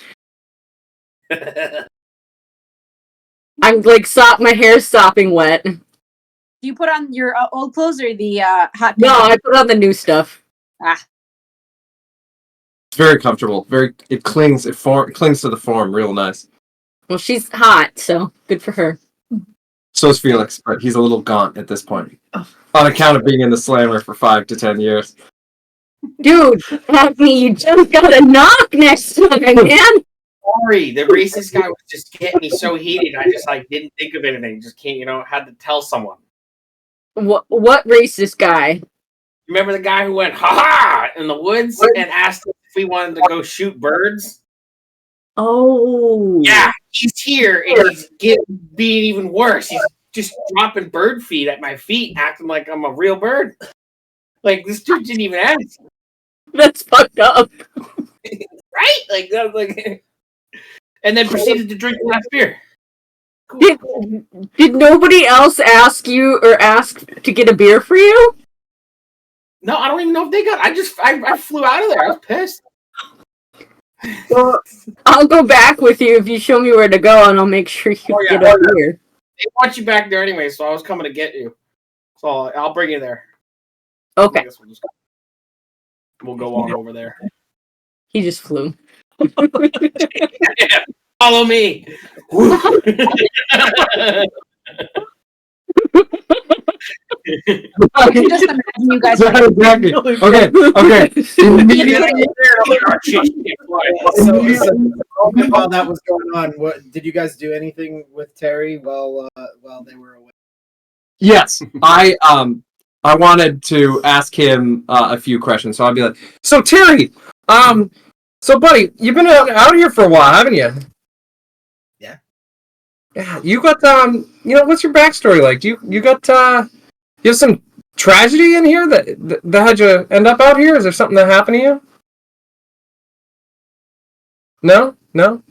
I'm like my hair's sopping wet. Do you put on your old clothes or the hot? No, I put on the new stuff. Ah. It's very comfortable. It clings. It clings to the form real nice. Well, she's hot, so good for her. So is Felix, but he's a little gaunt at this point. On account of being in the slammer for 5 to 10 years. Dude, Hackney, you just gotta knock next time, man. Sorry, the racist guy was just getting me so heated. I just didn't think of anything. Just can't, had to tell someone. What racist guy? Remember the guy who went ha in the woods and asked us if we wanted to go shoot birds? Oh, yeah, he's here and he's being even worse. He's just dropping bird feed at my feet, acting like I'm a real bird. Like this dude didn't even ask. That's fucked up, right? And then proceeded to drink the last beer. Cool. Did nobody else ask you or ask to get a beer for you? No, I don't even know if they got. I flew out of there. I was pissed. Well, I'll go back with you if you show me where to go, and I'll make sure you get a beer. They want you back there anyway, so I was coming to get you. So I'll bring you there. Okay. We'll go on over there. He just flew. Yeah, follow me. I can just imagine you guys. Exactly. Okay. While that was going on, what did you guys do anything with Terry while they were away? Yes, I wanted to ask him a few questions. So I'd be like, "So Terry, so buddy, you've been out here for a while, haven't you?" Yeah. Yeah. You got what's your backstory like? Do you got you have some tragedy in here that had you end up out here? Is there something that happened to you? No. You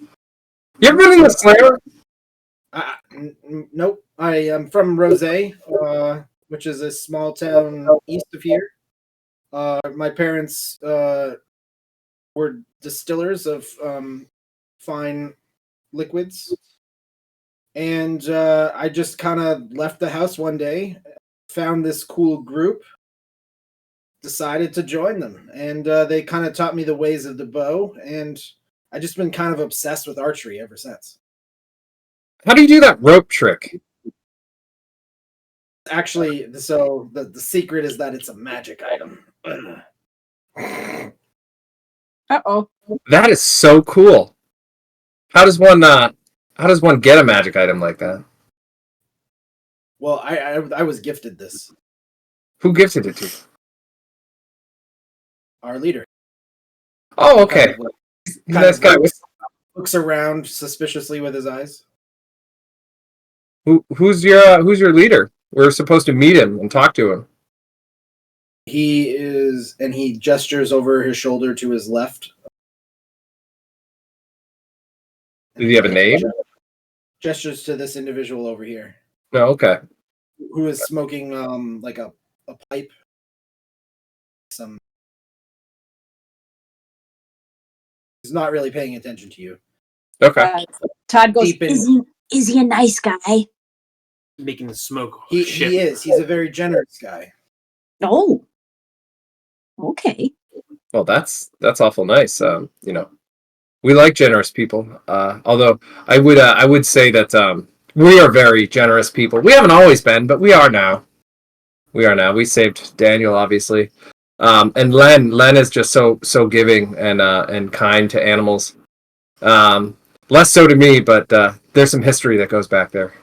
ever been in the Slayer? Nope. I am from Rose, which is a small town east of here. My parents were distillers of fine liquids, and I just kind of left the house one day, found this cool group, decided to join them, and they kind of taught me the ways of the bow, and I've just been kind of obsessed with archery ever since. How do you do that rope trick? Actually, so the secret is that it's a magic item. Uh-oh. That is so cool. How does one get a magic item like that? Well, I was gifted this. Who gifted it to you? Our leader. Oh, okay. Kind of looks around suspiciously with his eyes. Who's your leader? We're supposed to meet him and talk to him. He is, and he gestures over his shoulder to his left. Does he have a name? Gestures to this individual over here, No, okay. who is smoking like a pipe. He's not really paying attention to you. Okay. Todd goes, Deep in- is he a nice guy? Making the smoke. He shit. is. He's a very generous guy. Oh. Okay. Well, that's awful nice. We like generous people. Although I would say that we are very generous people. We haven't always been, but we are now. We saved Daniel, obviously, and Len is just so giving and kind to animals. Less so to me, but there's some history that goes back there.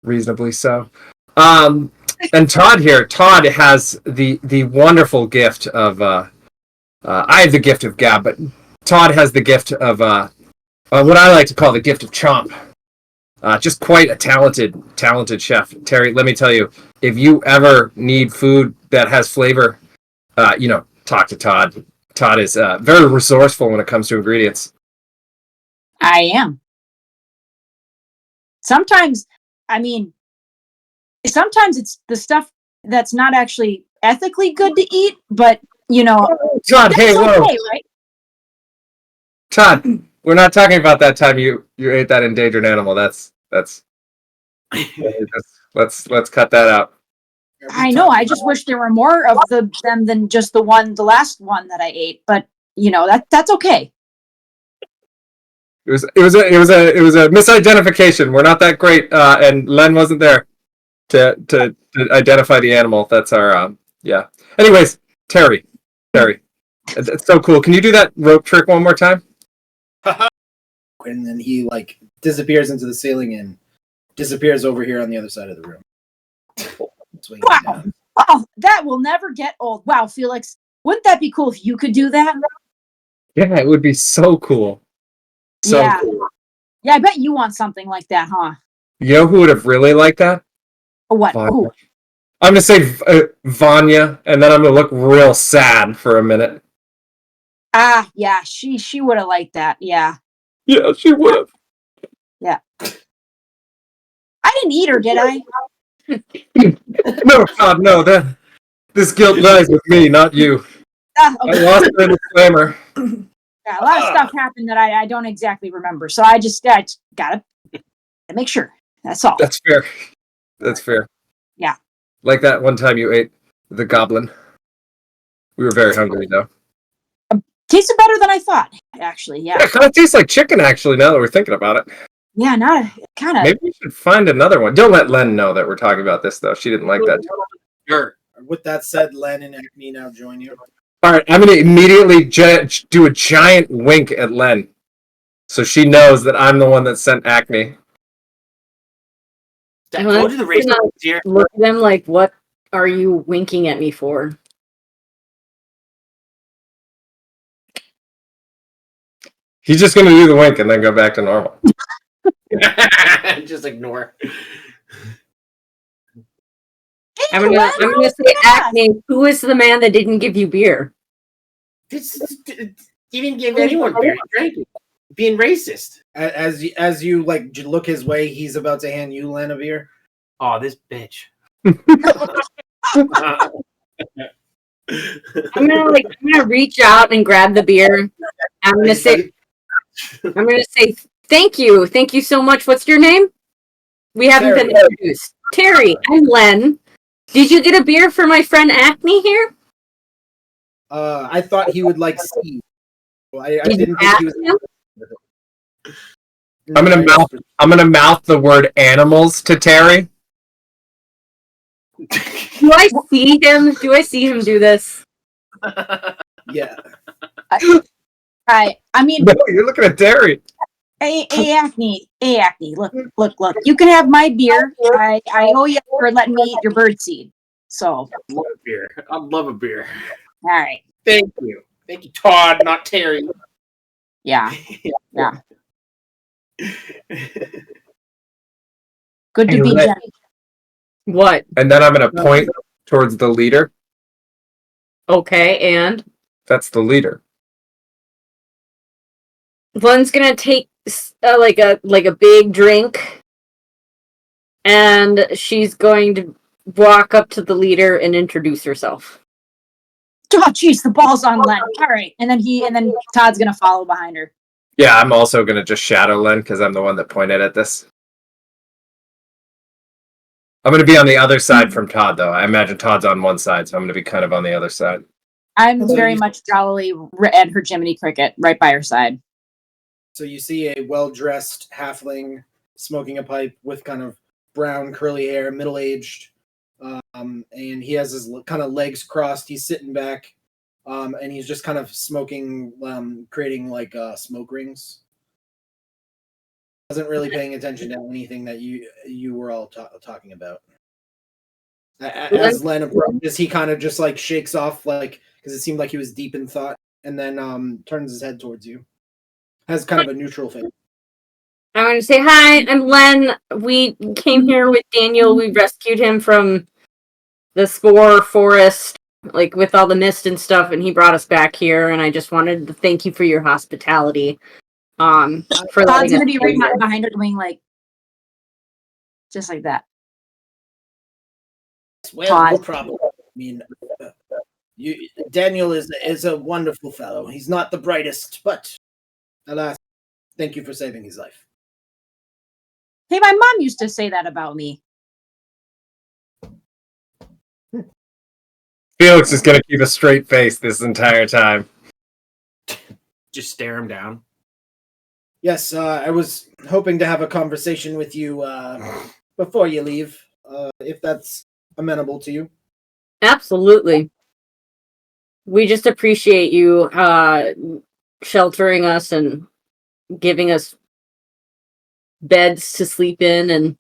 Reasonably so. And Todd has the wonderful gift of I have the gift of gab, but Todd has the gift of what I like to call the gift of chomp. Just quite a talented chef. Terry, let me tell you, if you ever need food that has flavor, talk to Todd. Todd is very resourceful when it comes to ingredients. I am. Sometimes it's the stuff that's not actually ethically good to eat, but Todd, hey, whoa. okay, right? Todd, we're not talking about that time you ate that endangered animal. That's let's cut that out. I know. I just wish there were more of them than just the last one that I ate. But that's okay. It was a misidentification. We're not that great, and Len wasn't there to identify the animal. That's our yeah. Anyways, Terry, it's so cool. Can you do that rope trick one more time? And then he disappears into the ceiling and disappears over here on the other side of the room. Wow. Oh, that will never get old. Wow, Felix, wouldn't that be cool if you could do that? Yeah, it would be so cool. Cool. Yeah, I bet you want something like that, huh? You know who would have really liked that? What? Vanya. I'm gonna say Vanya, and then I'm gonna look real sad for a minute. Yeah, she would have liked that. Yeah. Yeah, she would have. Yeah. I didn't eat her, did I? No, God, no. This guilt lies with me, not you. Okay. I lost her in the slammer. Yeah, a lot of stuff happened that I don't exactly remember, so I just gotta make sure. That's all. That's fair. Yeah. Like that one time you ate the goblin. We were very hungry though. Tasted better than I thought, actually. Yeah. Yeah, it kind of tastes like chicken, actually. Now that we're thinking about it. Yeah, not kind of. Maybe we should find another one. Don't let Len know that we're talking about this, though. She didn't like that. Sure. With that said, Len and Acme now join you. All right, I'm going to immediately do a giant wink at Len, so she knows that I'm the one that sent Acme. Go to the race here. Look at them like, what are you winking at me for? He's just going to do the wink and then go back to normal. Just ignore. I'm gonna say, Acme, who is the man that didn't give you beer? He didn't give anyone beer. He drank it. Being racist. As you look his way, he's about to hand you Len a beer. Oh, this bitch. I'm gonna reach out and grab the beer. I'm gonna say, thank you so much. What's your name? We haven't been introduced. Terry, I'm Len. Did you get a beer for my friend Acme here? I thought he would like Steve. I Did didn't you think he ask was. him? I'm gonna mouth the word animals to Terry. Do I see him? Do I see him do this? Yeah. I mean, No, you're looking at Terry. hey, Acme, look. You can have my beer. I owe you for letting me eat your birdseed. So. Love a beer. I love a beer. All right. Thank you, Todd, not Terry. Yeah. Good to Hey, be Len. Jen. What? And then I'm going to point towards the leader. Okay, and That's the leader. Len's gonna take like a big drink, and she's going to walk up to the leader and introduce herself. Oh, jeez, the ball's on Len. All right, and then Todd's gonna follow behind her. Yeah, I'm also going to just shadow Len because I'm the one that pointed at this. I'm going to be on the other side from Todd, though. I imagine Todd's on one side, so I'm going to be kind of on the other side. I'm So very you- much jolly at her Jiminy Cricket, right by her side. So you see a well-dressed halfling smoking a pipe with kind of brown curly hair, middle-aged, and he has his kind of legs crossed. He's sitting back, and he's just kind of smoking, creating like smoke rings. Wasn't really paying attention to anything that you were all talking about. As Len approaches, he kind of just like shakes off, like, because it seemed like he was deep in thought, and then turns his head towards you. Has kind of a neutral face. I want to say hi. I'm Len. We came here with Daniel. We rescued him from the spore forest, like with all the mist and stuff, and he brought us back here. And I just wanted to thank you for your hospitality. For Todd's letting gonna us be right stay here. behind her, doing like just like that. Well, Todd. no problem. I mean, Daniel is a wonderful fellow. He's not the brightest, but alas, thank you for saving his life. Hey, my mom used to say that about me. Felix is going to keep a straight face this entire time. Just stare him down. Yes, I was hoping to have a conversation with you before you leave, if that's amenable to you. Absolutely. We just appreciate you sheltering us and giving us beds to sleep in, and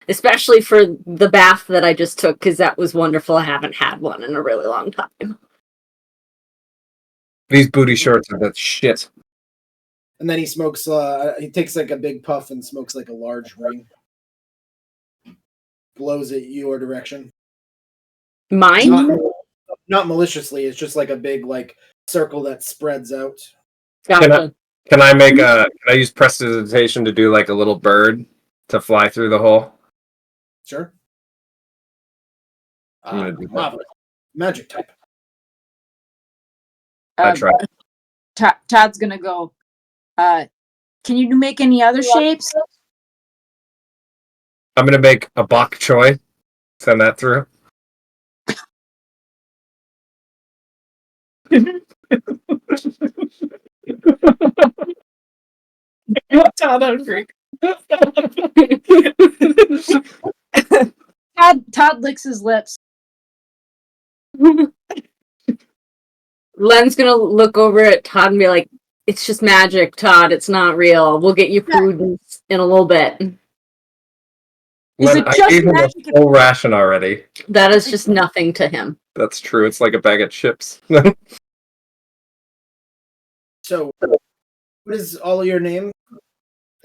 especially for the bath that I just took, because that was wonderful. I haven't had one in a really long time. These booty shorts are that shit. And then he smokes, he takes like a big puff and smokes like a large ring. Blows it your direction. Mine? Not maliciously, it's just like a big like circle that spreads out. Gotcha. Can I use prestidigitation to do like a little bird to fly through the hole? Sure. I'm gonna do that. Marvelous. Magic type. I try. Todd's gonna go. Can you make any other shapes? I'm gonna make a bok choy. Send that through. Todd hungry. Todd licks his lips. Len's gonna look over at Todd and be like, "It's just magic, Todd. It's not real. We'll get you food in a little bit." Is it I just gave him a magic? full ration already. That is just nothing to him. That's true. It's like a bag of chips. So, what is all your name?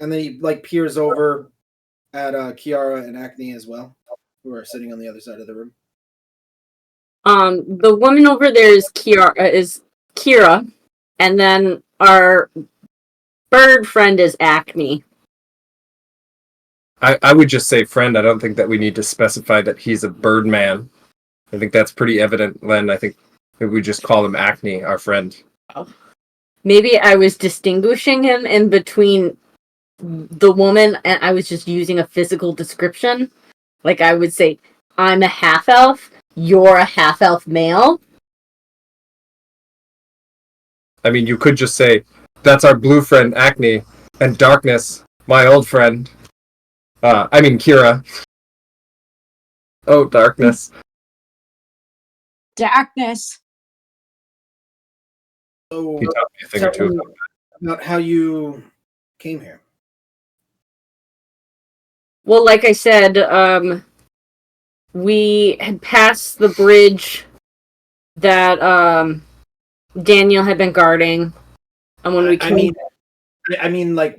And then he like peers over at Kiara and Acne as well, who are sitting on the other side of the room. The woman over there is Kira, and then our bird friend is Acme. I would just say friend. I don't think that we need to specify that he's a bird man. I think that's pretty evident, Len. I think if we just call him Acne, our friend. Maybe I was distinguishing him in between the woman, and I was just using a physical description. Like I would say, I'm a half elf, you're a half elf male. I mean, you could just say, that's our blue friend, Acne, and Darkness, my old friend. Kira. Oh, Darkness. Darkness. So, He taught me a thing or two. about how you came here. Well, like I said, we had passed the bridge that Daniel had been guarding, and when we came, I mean, like,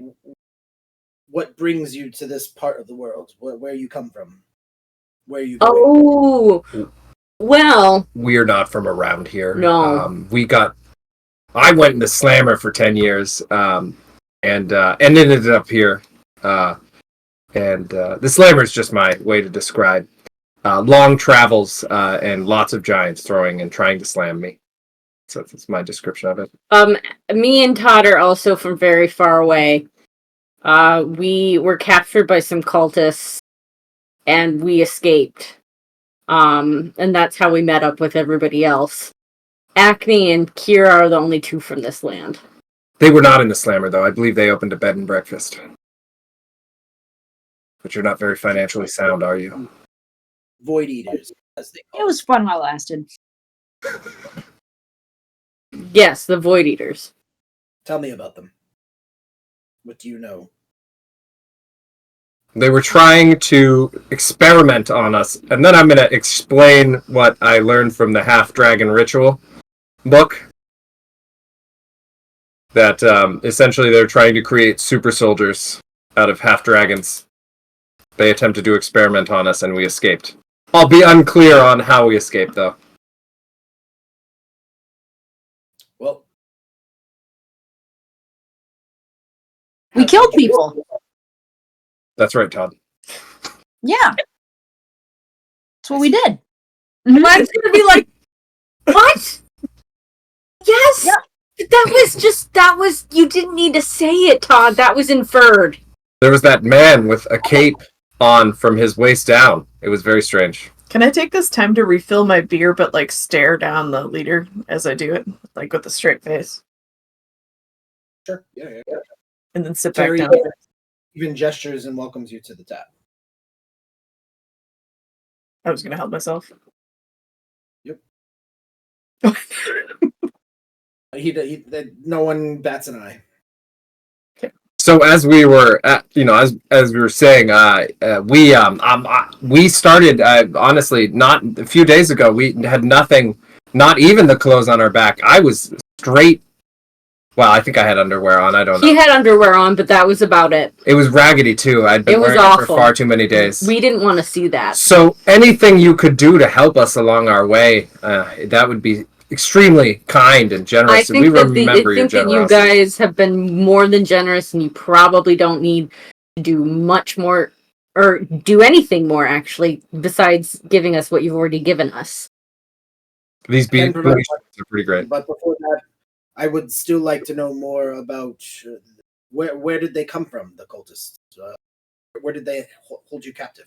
what brings you to this part of the world? Where you come from? Where you going? Oh, well, We're not from around here. No. I went into Slammer for 10 years, and ended up here. The Slammer is just my way to describe long travels and lots of giants throwing and trying to slam me. So that's my description of it. me and Todd are also from very far away. We were captured by some cultists, and we escaped. And that's how we met up with everybody else. Acne and Kira are the only two from this land. They were not in the Slammer, though. I believe they opened a bed and breakfast. But you're not very financially sound, are you? Voideaters, as they call It was fun while it lasted. Yes, the Voideaters. Tell me about them. What do you know? They were trying to experiment on us, and then I'm going to explain what I learned from the Half-Dragon Ritual book. That essentially they're trying to create super soldiers out of half-dragons. They attempted to experiment on us, and we escaped. I'll be unclear on how we escaped, though. Well, We killed people. That's right, Todd. Yeah. That's what we did. Mine's gonna be like, what? Yes! Yeah. That was, you didn't need to say it, Todd. That was inferred. There was that man with a cape on from his waist down. It was very strange. Can I take this time to refill my beer, but like stare down the leader as I do it, like with a straight face, sure. Yeah. and then sit Terry back down? even gestures and welcomes you to the tap. I was gonna help myself. Yep. No one bats an eye. So as we were, as we were saying, we started honestly not a few days ago. We had nothing, not even the clothes on our back. I was straight. Well, I think I had underwear on. I don't know. He had underwear on, but that was about it. It was raggedy too. I'd been wearing it for far too many days. We didn't want to see that. So anything you could do to help us along our way, that would be extremely kind and generous. I think that you guys have been more than generous, and you probably don't need to do much more or do anything more, actually, besides giving us what you've already given us. These beans are pretty great. But before that, I would still like to know more about where did they come from, the cultists? Where did they hold you captive?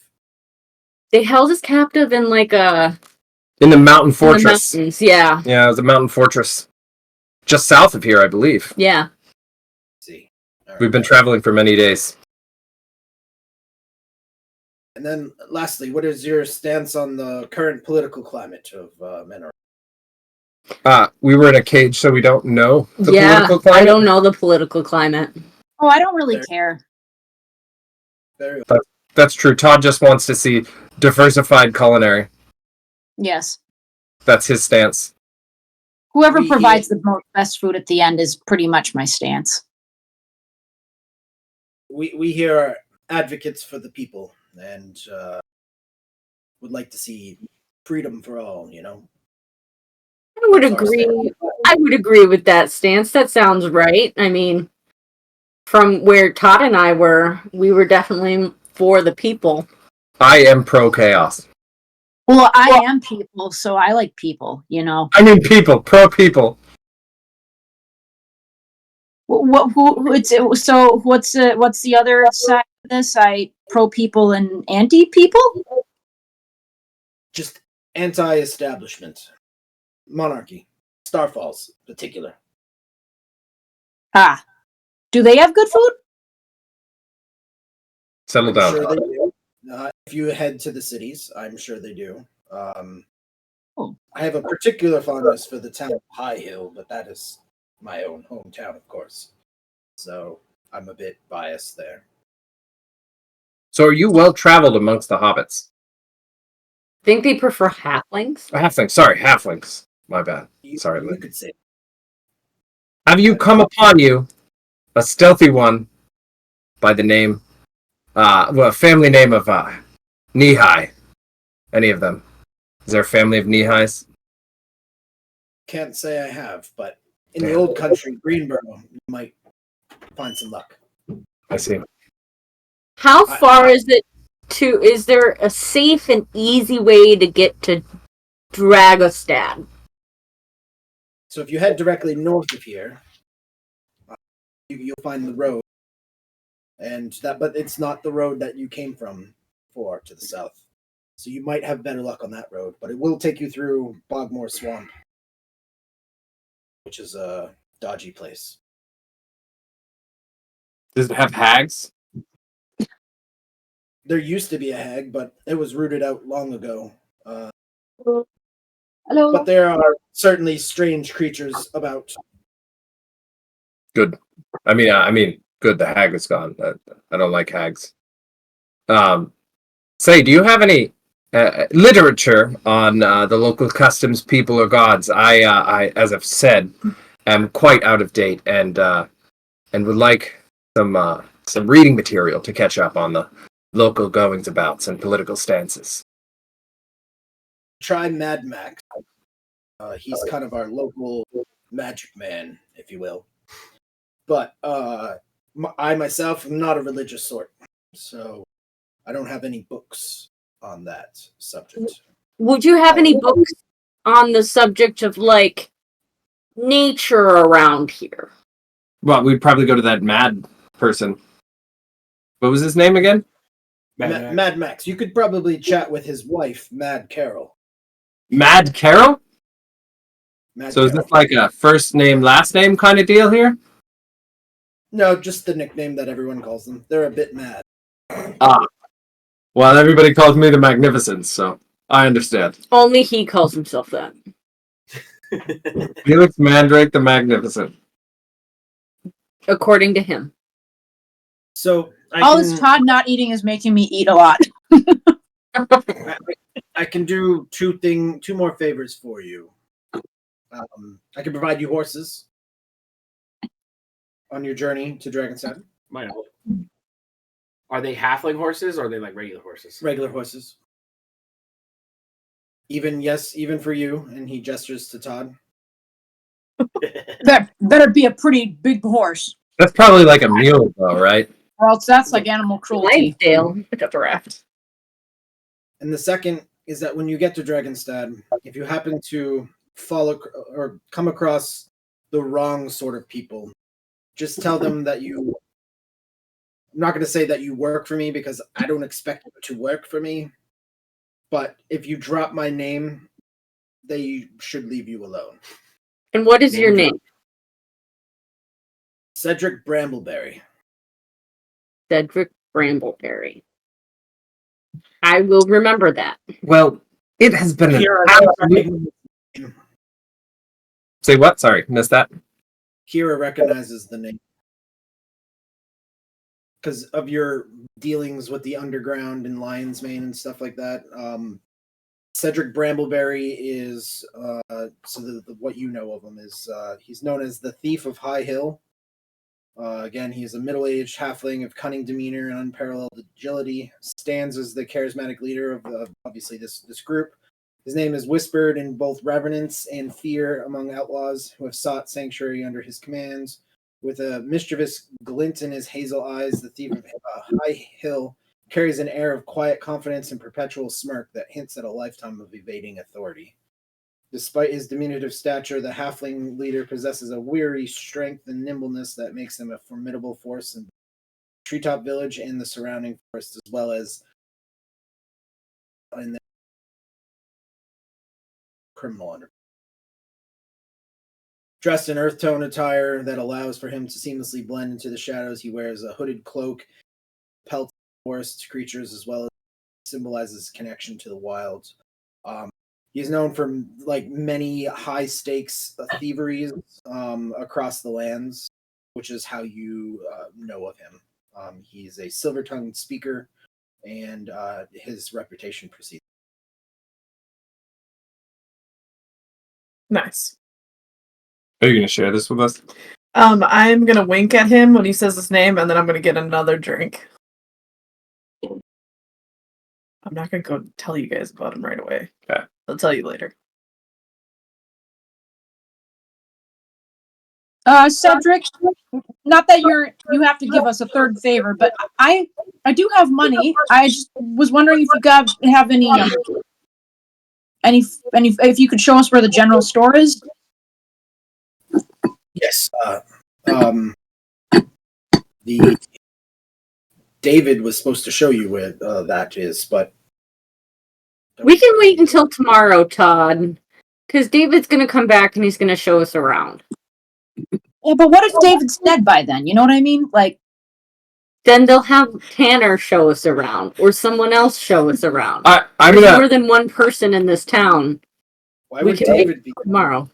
They held us captive in like in the mountain fortress. In the mountains, yeah. Yeah, it was a mountain fortress just south of here, I believe. Yeah. See, right. We've been traveling for many days. And then, lastly, what is your stance on the current political climate of Menor? We were in a cage, so we don't know the political climate. I don't know the political climate. Oh, I don't really care. Very well. That's true. Todd just wants to see diversified culinary. Yes. That's his stance. Whoever provides the best food at the end is pretty much my stance. We here are advocates for the people and would like to see freedom for all, you know? I would agree. I would agree with that stance. That sounds right. I mean, from where Todd and I were, we were definitely for the people. I am pro chaos. Well, I am people, so I like people, you know. I mean people, pro people. What's the other side of this? I pro people and anti people? Just anti-establishment. Monarchy. Starfalls, particular. Ah. Do they have good food? Settle down. Sure they do. If you head to the cities, I'm sure they do. I have a particular fondness for the town of High Hill, but that is my own hometown, of course. So I'm a bit biased there. So are you well traveled amongst the hobbits? Think they prefer halflings? Halflings. Sorry, halflings. My bad. Sorry, you Lynn. could say. Have you come upon you a stealthy one by the name well, family name of Knee-High. Any of them? Is there a family of Knee-Highs? Can't say I have, but in the Damn. old country, Greenboro, you might find some luck. I see. How far is it to? Is there a safe and easy way to get to Dragostad? So if you head directly north of here, you'll find the road, but it's not the road that you came from to the south. So you might have better luck on that road, but it will take you through Bogmore Swamp, which is a dodgy place. Does it have hags? There used to be a hag, but it was rooted out long ago. Hello. But there are certainly strange creatures about. Good. I mean, good. The hag is gone. I don't like hags. Say, do you have any literature on the local customs, people, or gods? I, as I've said, am quite out of date and would like some reading material to catch up on the local goings abouts and political stances. Try Mad Max. He's kind of our local magic man, if you will. But I myself am not a religious sort, so I don't have any books on that subject. Would you have any books on the subject of like nature around here? Well, we'd probably go to that mad person. What was his name again? Mad Max. You could probably chat with his wife, Mad Carol. Mad Carol? Mad So is Carol. this like a first name, last name kind of deal here? No, just the nickname that everyone calls them. They're a bit mad. Ah. Well, everybody calls me the Magnificent, so I understand. Only he calls himself that. Felix Mandrake the Magnificent. According to him. So All this Todd not eating is making me eat a lot. I can do two more favors for you. I can provide you horses on your journey to Dragostad. Might help. Are they halfling horses or are they like regular horses? Regular horses. Even for you, and he gestures to Todd. That better be a pretty big horse, That's probably like a mule, though, right? or else that's like animal cruelty. Dale. Pick up the raft. And the second is that when you get to Dragostad, if you happen to follow or come across the wrong sort of people, just tell them that you. I'm not going to say that you work for me because I don't expect you to work for me. But if you drop my name, they should leave you alone. And what is your name? Cedric Brambleberry. Cedric Brambleberry. I will remember that. Well, it has been an absolute... Say what? Sorry, missed that. Kira recognizes the name. Because of your dealings with the underground and Lion's Mane and stuff like that. Cedric Brambleberry is, what you know of him is, he's known as the Thief of High Hill. Again, he is a middle-aged halfling of cunning demeanor and unparalleled agility, stands as the charismatic leader of obviously this group. His name is whispered in both reverence and fear among outlaws who have sought sanctuary under his commands. With a mischievous glint in his hazel eyes, the Thief of High Hill carries an air of quiet confidence and perpetual smirk that hints at a lifetime of evading authority. Despite his diminutive stature, the halfling leader possesses a weary strength and nimbleness that makes him a formidable force in Treetop Village and the surrounding forest, as well as in the criminal underworld. Dressed in earth tone attire that allows for him to seamlessly blend into the shadows, he wears a hooded cloak, pelts forest creatures, as well as symbolizes connection to the wilds. He's known for like many high stakes thieveries across the lands, which is how you know of him. He's a silver-tongued speaker, and his reputation precedes. Nice. Are you going to share this with us? I'm gonna wink at him when he says his name, and then I'm gonna get another drink. I'm not gonna go tell you guys about him right away. Okay. I'll tell you later. Cedric, not that you have to give us a third favor, but I do have money. I just was wondering if you have any if you could show us where the general store is. Yes. The David was supposed to show you where that is, but We can wait until tomorrow, Todd, because David's gonna come back and he's gonna show us around. Yeah, but what if David's dead by then? You know what I mean? Like, Then they'll have Tanner show us around, or someone else show us around. I'm There's gonna. more than one person in this town. why We would can David be? Tomorrow.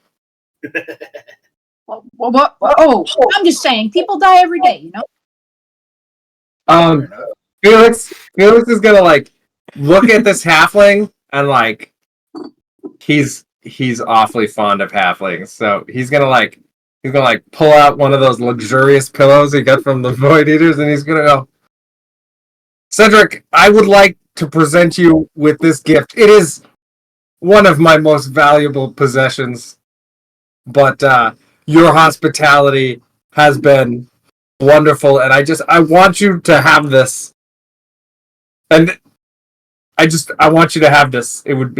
what? Oh, I'm just saying, people die every day. You know. Um, Felix is gonna like look at this halfling and like he's awfully fond of halflings, so he's gonna pull out one of those luxurious pillows he got from the Voideaters, and he's gonna go, Cedric, I would like to present you with this gift. It is one of my most valuable possessions, but your hospitality has been wonderful, and I want you to have this. And I want you to have this. It would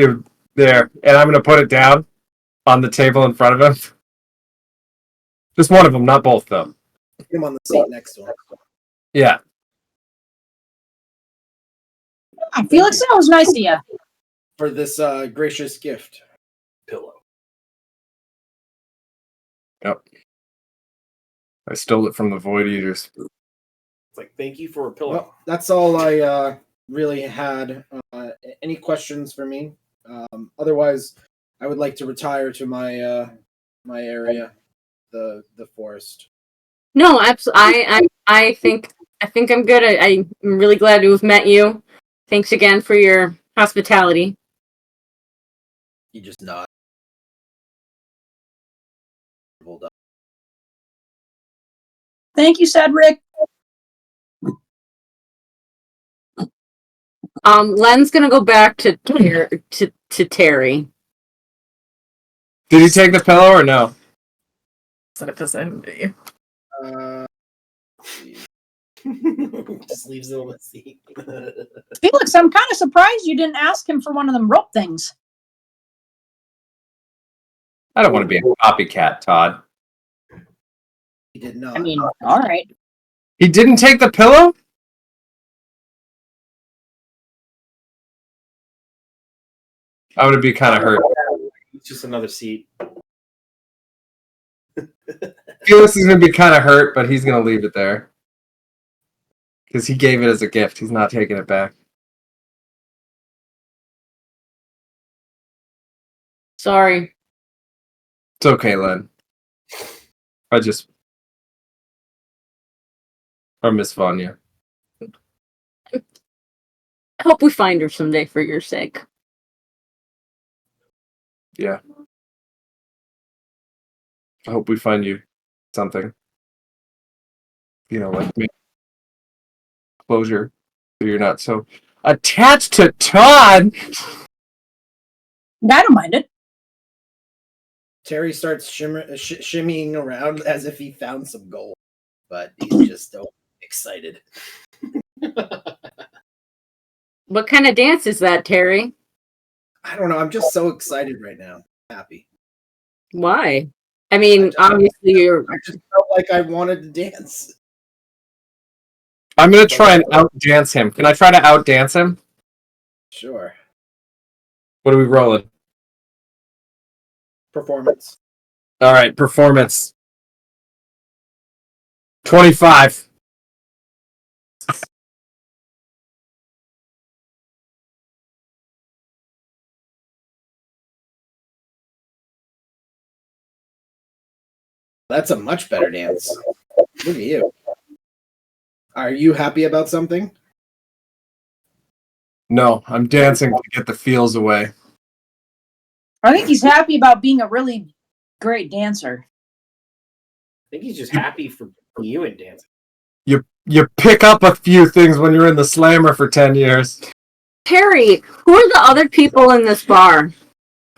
there, and I'm gonna put it down on the table in front of him. Just one of them, not both, though. Put him on the seat next to him. Yeah. Felix, that was nice of you. For this gracious gift. Pillow. Yep. I stole it from the Voideaters. It's like, thank you for a pillow. Well, that's all I really had. Any questions for me? Otherwise, I would like to retire to my my area, the forest. No, absolutely. I think I'm good. I'm really glad to have met you. Thanks again for your hospitality. You just nod. Hold up. Thank you, Cedric. Len's gonna go back to Terry. Did he take the pillow or no? Set it beside me. Just leaves it on the seat. Felix, I'm kind of surprised you didn't ask him for one of them rope things. I don't want to be a copycat, Todd. He did not. I mean, all right. He didn't take the pillow? I would be kind of hurt. It's just another seat. Felix is going to be kind of hurt, but he's going to leave it there. Because he gave it as a gift. He's not taking it back. Sorry. It's okay, Len. I miss Vanya. I hope we find her someday for your sake. Yeah. I hope we find you something. You know, like me. Closure. So you're not so attached to Todd. I don't mind it. Terry starts shimmying around as if he found some gold, but he's just so excited. What kind of dance is that, Terry? I don't know. I'm just so excited right now. Happy. Why? I mean, obviously you're. I just felt like I wanted to dance. I'm going to try and outdance him. Can I try to outdance him? Sure. What are we rolling? Performance. All right, performance. 25. That's a much better dance. Look at you. Are you happy about something? No, I'm dancing to get the feels away. I think he's happy about being a really great dancer. I think he's just happy for you and dancing. You pick up a few things when you're in the slammer for 10 years. Terry, who are the other people in this bar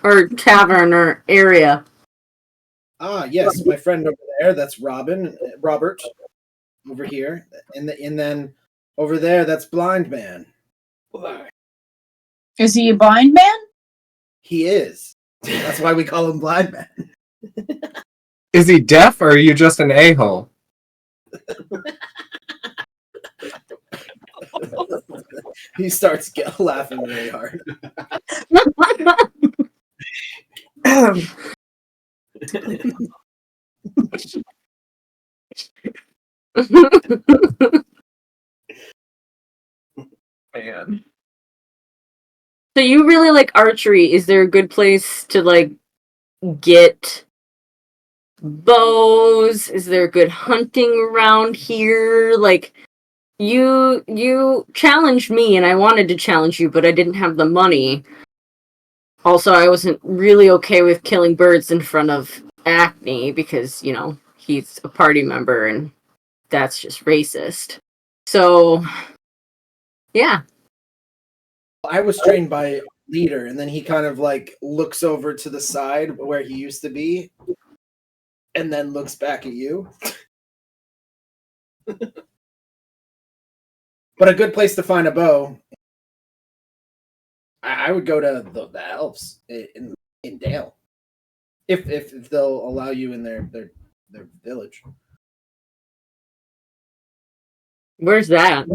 or tavern or area? Yes, my friend over there. That's Robert, over here, and then over there, that's Blind Man. Is he a blind man? He is. That's why we call him Blind Man. Is he deaf or are you just an a-hole? He starts laughing really hard. Man. So you really like archery. Is there a good place to like get bows? Is there good hunting around here? Like you challenged me and I wanted to challenge you, but I didn't have the money. Also, I wasn't really okay with killing birds in front of Acne because, you know, he's a party member and that's just racist. So yeah. I was trained by a leader, and then he kind of like looks over to the side where he used to be, and then looks back at you. But a good place to find a bow, I would go to the elves in Dale, if they'll allow you in their village. Where's that?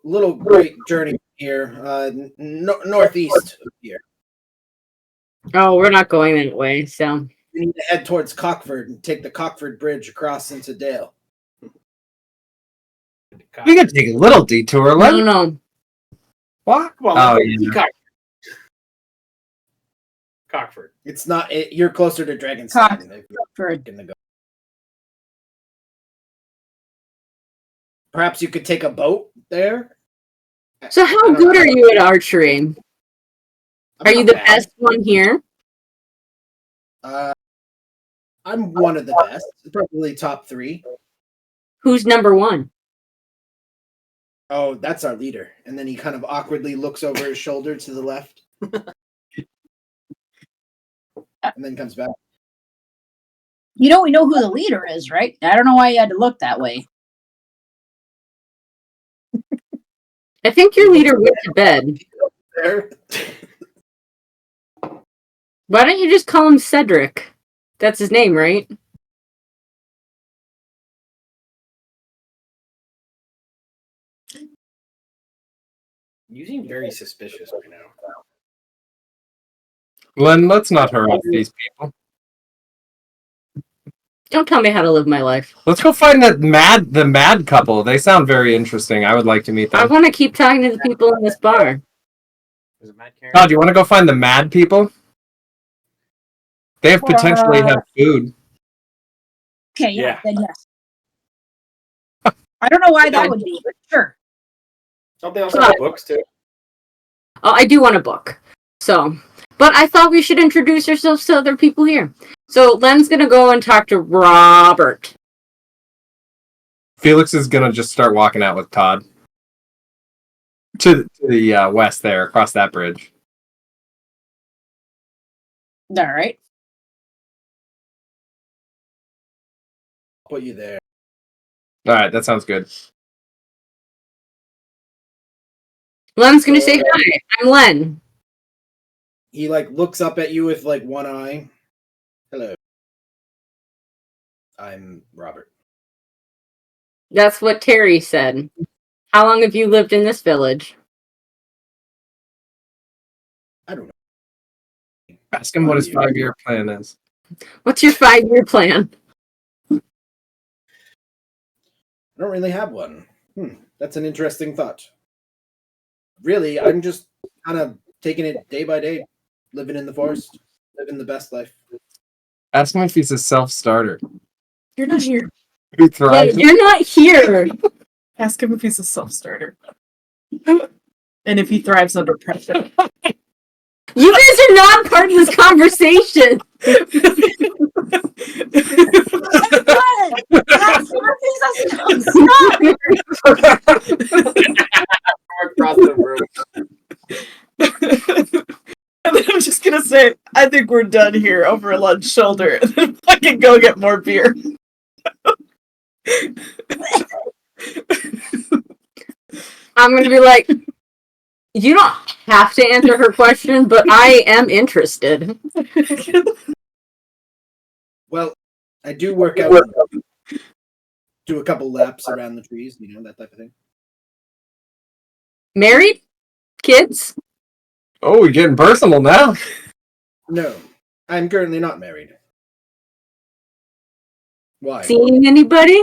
Little great journey here, northeast of here. Oh, we're not going that way, so You need to head towards Cockford and take the Cockford Bridge across into Dale. We could take a little detour. no. What? Well, Oh, it's yeah. Cockford. It's not. You're closer to Dragostad. if you're Cockford. gonna go. Perhaps you could take a boat there. So I how don't good know. are you at archery? I'm Are you not the bad. best one here? I'm one of the best, probably top 3. Who's number 1? Oh, that's our leader. And then he kind of awkwardly looks over his shoulder to the left, and then comes back. We know who the leader is, right? I don't know why you had to look that way. I think your leader went to bed. There. Why don't you just call him Cedric? That's his name, right? You seem very suspicious right now. Len, let's not harass these people. Don't tell me how to live my life. Let's go find the mad couple. They sound very interesting. I would like to meet I them. want to keep talking to the people in this bar. Is it Matt Karen? Oh, do you want to go find the mad people? They have potentially have food. Okay, Yeah. then yes. I don't know why that would be, but sure. Don't they also have books too? Oh, I do want a book. So, but I thought we should introduce ourselves to other people here. So Len's gonna go and talk to Robert. Felix is gonna just start walking out with Todd to the west there, across that bridge. All right. Put you there. All right, that sounds good. Len's gonna say hi. I'm Len. He like looks up at you with like one eye. Hello. I'm Robert. That's what Terry said. How long have you lived in this village? I don't know. Ask him what his 5-year plan is. What's your 5-year plan? I don't really have one. That's an interesting thought. Really, I'm just kind of taking it day by day, living in the forest, living the best life. Ask him if he's a self-starter. You're not here. He Yeah, thrives. you're not here. Ask him if he's a self-starter. And if he thrives under pressure. You guys are not part of this conversation. Across the room. And then I'm just gonna say, I think we're done here over lunch shoulder, and then fucking go get more beer. I'm gonna be like, you don't have to answer her question, but I am interested. Well, I do work out, do a couple laps around the trees, that type of thing. Married? Kids? Oh, we're getting personal now. No, I'm currently not married. Why? Seeing anybody?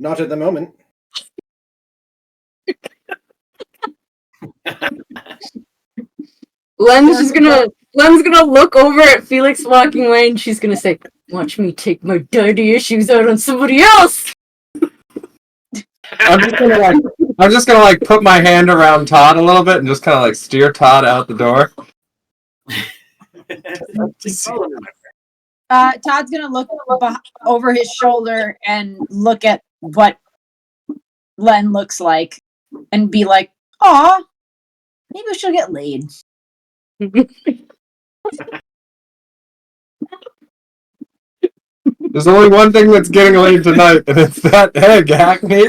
Not at the moment. Len's gonna look over at Felix walking away, and she's gonna say, "Watch me take my daddy issues out on somebody else." I'm just gonna like put my hand around Todd a little bit and just kind of like steer Todd out the door. Todd's gonna look over his shoulder and look at what Len looks like and be like, "Aw, maybe we should get laid." There's only one thing that's getting laid tonight, and it's that egg, Hackney.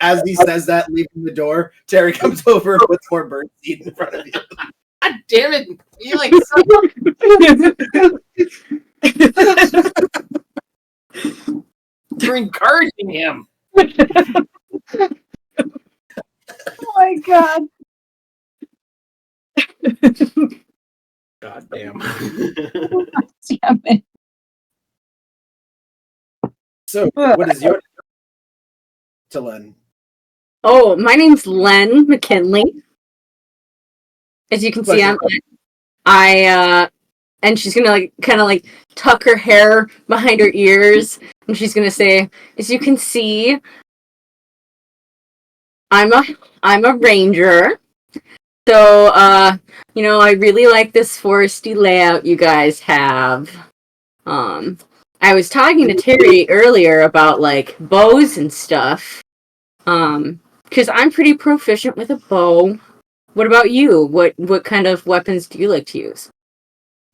As he says that, leaving the door, Terry comes over and puts more bird seed in front of you. God damn it! You like you're encouraging him. Oh my god! God damn. Damn it! So, what is your to Len? Oh, my name's Len McKinley. As you can see, and she's gonna like kind of like tuck her hair behind her ears, and she's gonna say, "As you can see, I'm a ranger. So, I really like this foresty layout you guys have. I was talking to Terry earlier about like bows and stuff. Because I'm pretty proficient with a bow. What about you? What kind of weapons do you like to use?"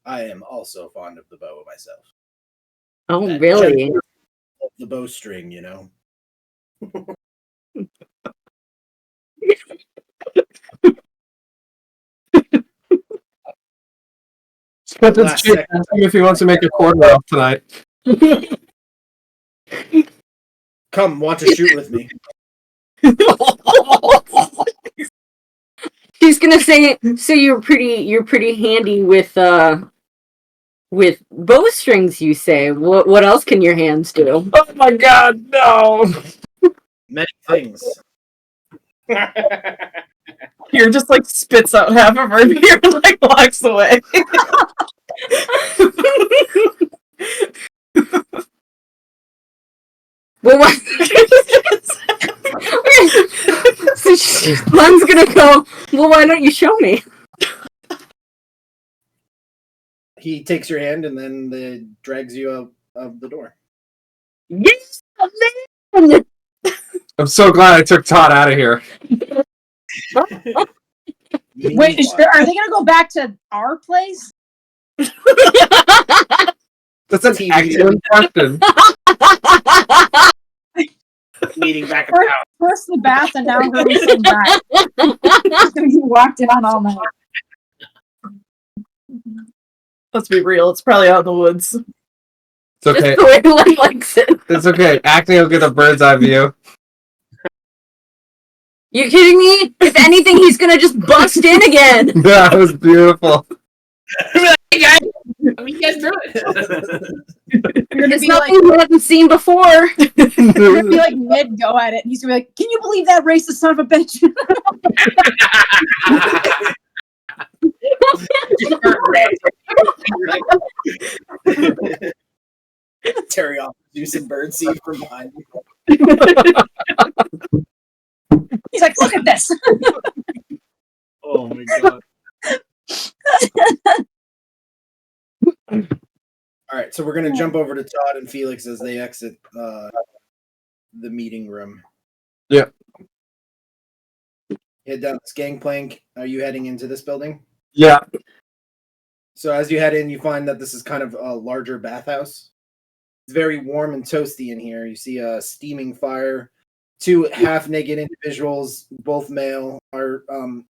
I am also fond of the bow myself. Oh, That really? The bowstring, But this chick asking if he wants to make a quarter off tonight. Come, want to shoot with me? She's gonna say, "So you're pretty handy with bowstrings, you say? What else can your hands do?" Oh my god, no! Many things. Here just like spits out half of her beer and like walks away. Well, what? So Len's gonna go, "Well, why don't you show me?" He takes your hand and then drags you out of the door. Yes, man! I'm so glad I took Todd out of here. Wait, are they gonna go back to our place? That's an excellent question. Meeting back in town. First the bath and now hurry some back. You walked down all night. Let's be real, it's probably out in the woods. It's okay. Just the way Len likes it. It's okay. Acne will get a bird's eye view. You kidding me? If anything, he's gonna just bust in again. That was beautiful. Hey guys, what you guys doing? It's nothing you haven't seen before. You're gonna be like mid go at it, and he's gonna be like, "Can you believe that racist son of a bitch?" just burnt red. Terry offers you some birdseed from behind you. He's like, look at this. Oh my god. All right, so we're gonna jump over to Todd and Felix as they exit the meeting room. Yeah. Head down this gangplank. Are you heading into this building? Yeah. So as you head in, you find that this is kind of a larger bathhouse. It's very warm and toasty in here. You see a steaming fire. Two half-naked individuals, both male, are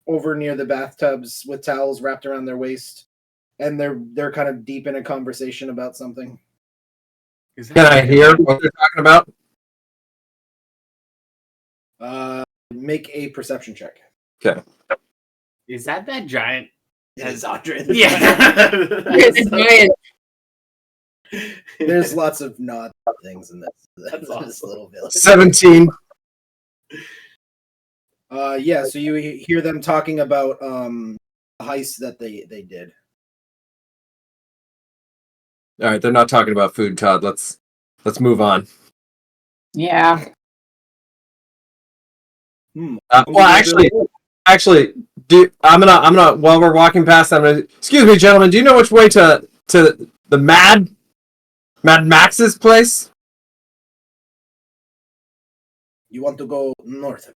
over near the bathtubs with towels wrapped around their waist, and they're kind of deep in a conversation about something. Can I hear what they're talking about? Make a perception check. Okay. Is that giant? It is Andre. It's giant. There's lots of nod things in this awesome. little village. 17. Yeah, so you hear them talking about a heist that they did. All right, they're not talking about food, Todd. Let's move on. Yeah. Well, actually, I'm gonna while we're walking past, excuse me, gentlemen. Do you know which way to the Mad Max's place? You want to go north?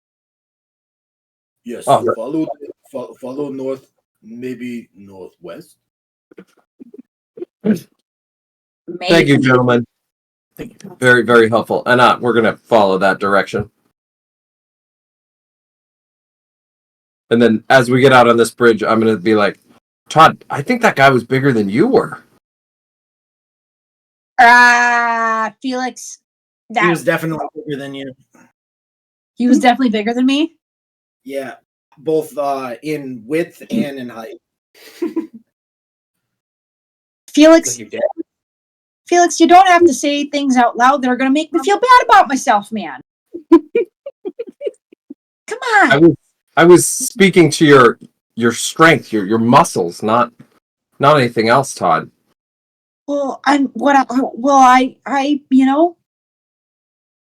Yes. Oh. Follow north, maybe northwest. Maybe. Thank you, gentlemen. Very, very helpful. And we're gonna follow that direction. And then as we get out on this bridge, I'm gonna be like, Todd, I think that guy was bigger than you were. Felix. He was definitely bigger than you. He was definitely bigger than me. Yeah, both in width and in height. Felix, you don't have to say things out loud that are going to make me feel bad about myself, man. Come on. I was speaking to your strength, your muscles, not anything else, Todd. Well,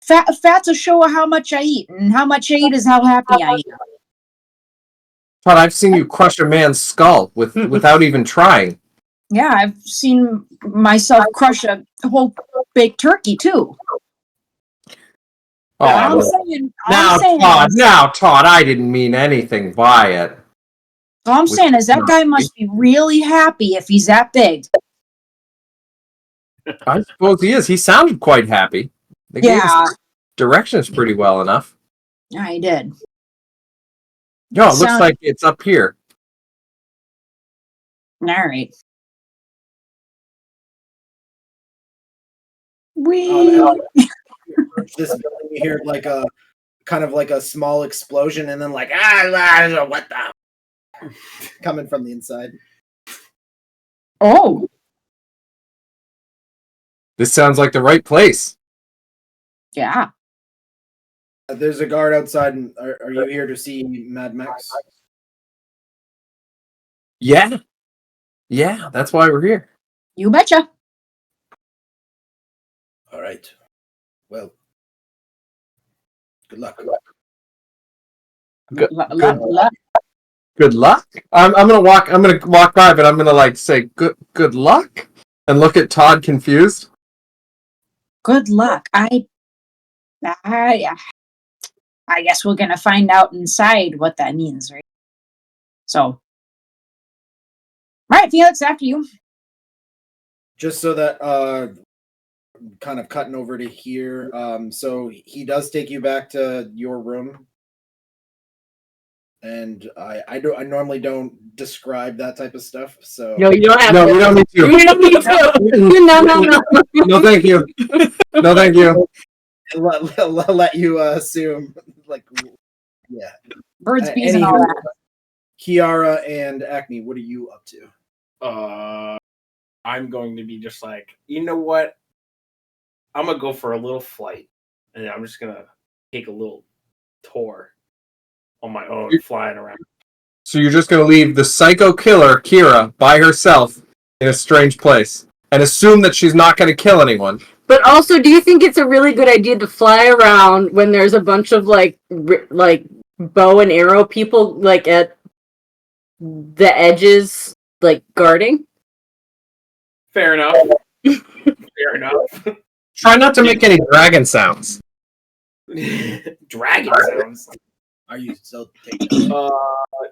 fat's a show of how much I eat, and how much I eat is how happy I am. Todd, I've seen you crush a man's skull without even trying. Yeah, I've seen myself crush a whole baked turkey too. Oh, I'm saying, Todd, I didn't mean anything by it. all I'm saying is that guy must be really happy if he's that big. I suppose he is. He sounded quite happy. They gave us directions pretty well enough. Yeah, he did. No, it looks like it's up here. All right. This building, you hear like a kind of like a small explosion, and then like what the coming from the inside. Oh, This sounds like the right place. yeah. There's a guard outside. And are you here to see Mad Max? Yeah, that's why we're here. You betcha. All right. Well, good luck. Good luck. I'm gonna walk by, but I'm gonna like say good luck and look at Todd confused. Good luck. I guess we're gonna find out inside what that means, right? So, all right, Felix, after you. Just so that kind of cutting over to here. So he does take you back to your room. And I normally don't describe that type of stuff. So No, you don't have No, to. we don't need to. You don't need to. No. No, thank you. No, thank you. let you assume, like, yeah. Birds, bees, and all that. Kiara and Acme, what are you up to? I'm going to be just like, you know what? I'm gonna go for a little flight, and I'm just gonna take a little tour on my own, flying around. So So you're just going to leave the psycho killer, Kira, by herself in a strange place and assume that she's not going to kill anyone. But also, do you think it's a really good idea to fly around when there's a bunch of like bow and arrow people like at the edges, like guarding? Fair enough. Fair enough. Try not to make any dragon sounds. Dragon sounds. Are you still taking?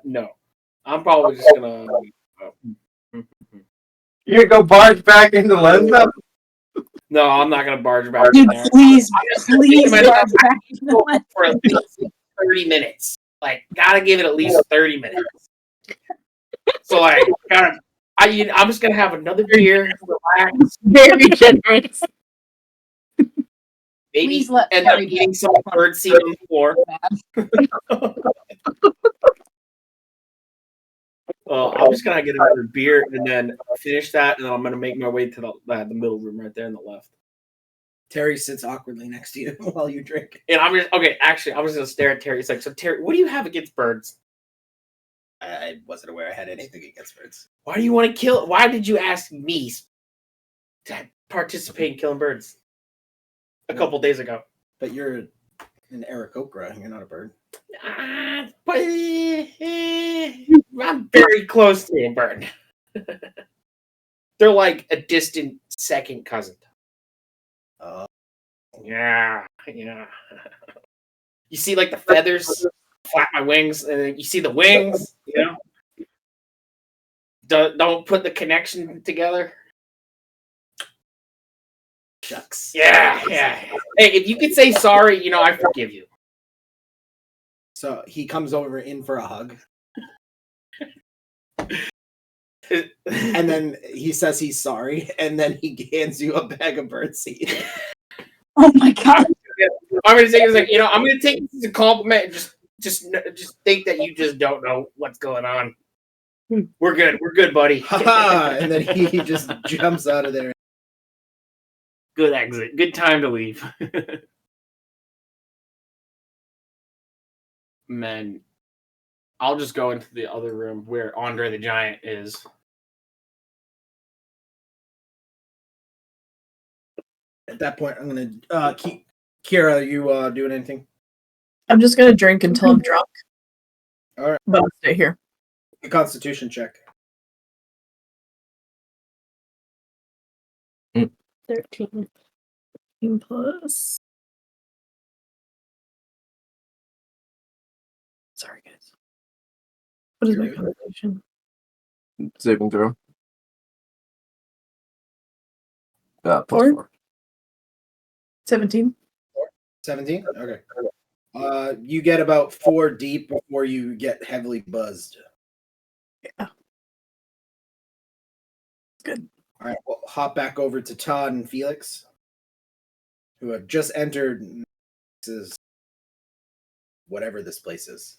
No. I'm probably just gonna. You gonna go barge back into Lesnar? No, I'm not gonna barge back in Dude, there. please, I'm just please gonna barge back in the land. for at least 30 minutes. Like, gotta give it at least 30 minutes. So, like, I'm just gonna have another beer, relax, Very generous. maybe Please let end up Terry eating some bird seed on the floor. I'm just gonna get another beer and then finish that, and then I'm gonna make my way to the middle room right there on the left. Terry sits awkwardly next to you while you drink. And I'm just actually, I was gonna stare at Terry. It's like, so Terry, what do you have against birds? I wasn't aware I had anything against birds. Why do you want to kill? Why did you ask me to participate in killing birds a couple days ago? But you're an Aarakocra. You're not a bird. But I'm very close to a bird. They're like a distant second cousin. Yeah. You see, like the feathers flap my wings, and then you see the wings. You know, don't put the connection together. Shucks. Yeah. Hey, if you could say sorry, I forgive you. So he comes over in for a hug. And then he says he's sorry, and then he hands you a bag of birdseed. Oh my god. I'm gonna say it's like, I'm gonna take this as a compliment and just think that you just don't know what's going on. We're good, buddy. Haha! And then he just jumps out of there. Good exit. Good time to leave. Man, I'll just go into the other room where Andre the Giant is. At that point, I'm gonna keep Kira. You doing anything? I'm just gonna drink until I'm drunk. All right. But I'll stay here. A Constitution check. 13. 15 plus. Sorry, guys. What is my conversation? Saving throw. Plus 4. 17. 17? Okay. You get about 4 deep before you get heavily buzzed. Yeah. Good. All right, we'll hop back over to Todd and Felix, who have just entered whatever this place is.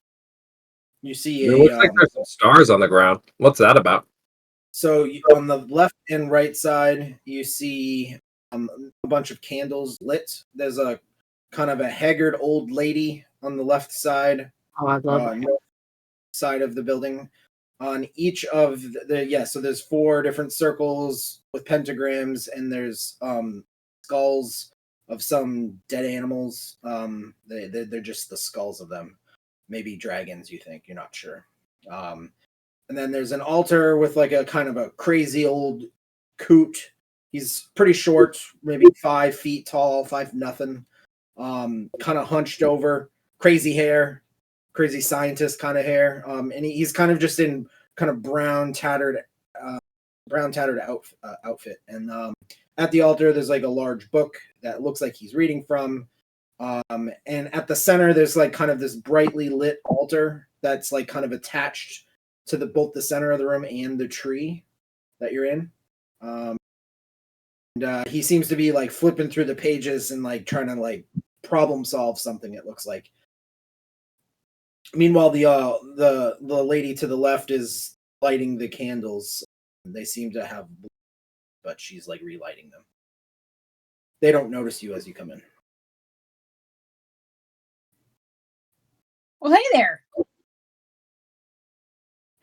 You see It looks like there's some stars on the ground. What's that about? So on the left and right side, you see a bunch of candles lit. There's a kind of a haggard old lady on the left side. Oh, I love it. North side of the building. On each of so there's 4 different circles with pentagrams, and there's skulls of some dead animals. They're just the skulls of them. Maybe dragons, you think. You're not sure. And then there's an altar with like a kind of a crazy old coot. He's pretty short, maybe 5 feet tall, 5 nothing. Kind of hunched over, crazy hair, crazy scientist kind of hair. And he's kind of just in kind of brown tattered outfit. And at the altar, there's like a large book that looks like he's reading from. And at the center, there's like kind of this brightly lit altar that's like kind of attached to both the center of the room and the tree that you're in. And he seems to be like flipping through the pages and like trying to like problem solve something, it looks like. Meanwhile, the lady to the left is lighting the candles. They seem to have, but she's like relighting them. They don't notice you as you come in. Well, hey there.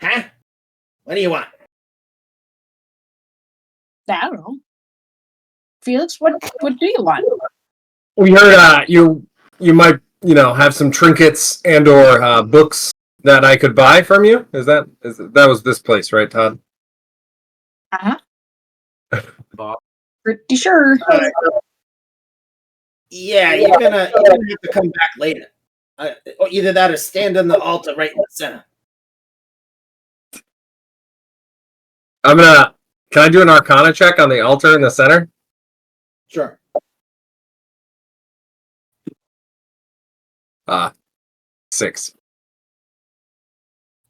Huh? What do you want? I don't know. Felix, what do you want? We heard you might have some trinkets and or books that I could buy from you. That was this place, right, Todd? Pretty sure. Yeah, you're gonna have to come back later. Or either that or stand on the altar right in the center. Can I do an Arcana check on the altar in the center? Sure. 6.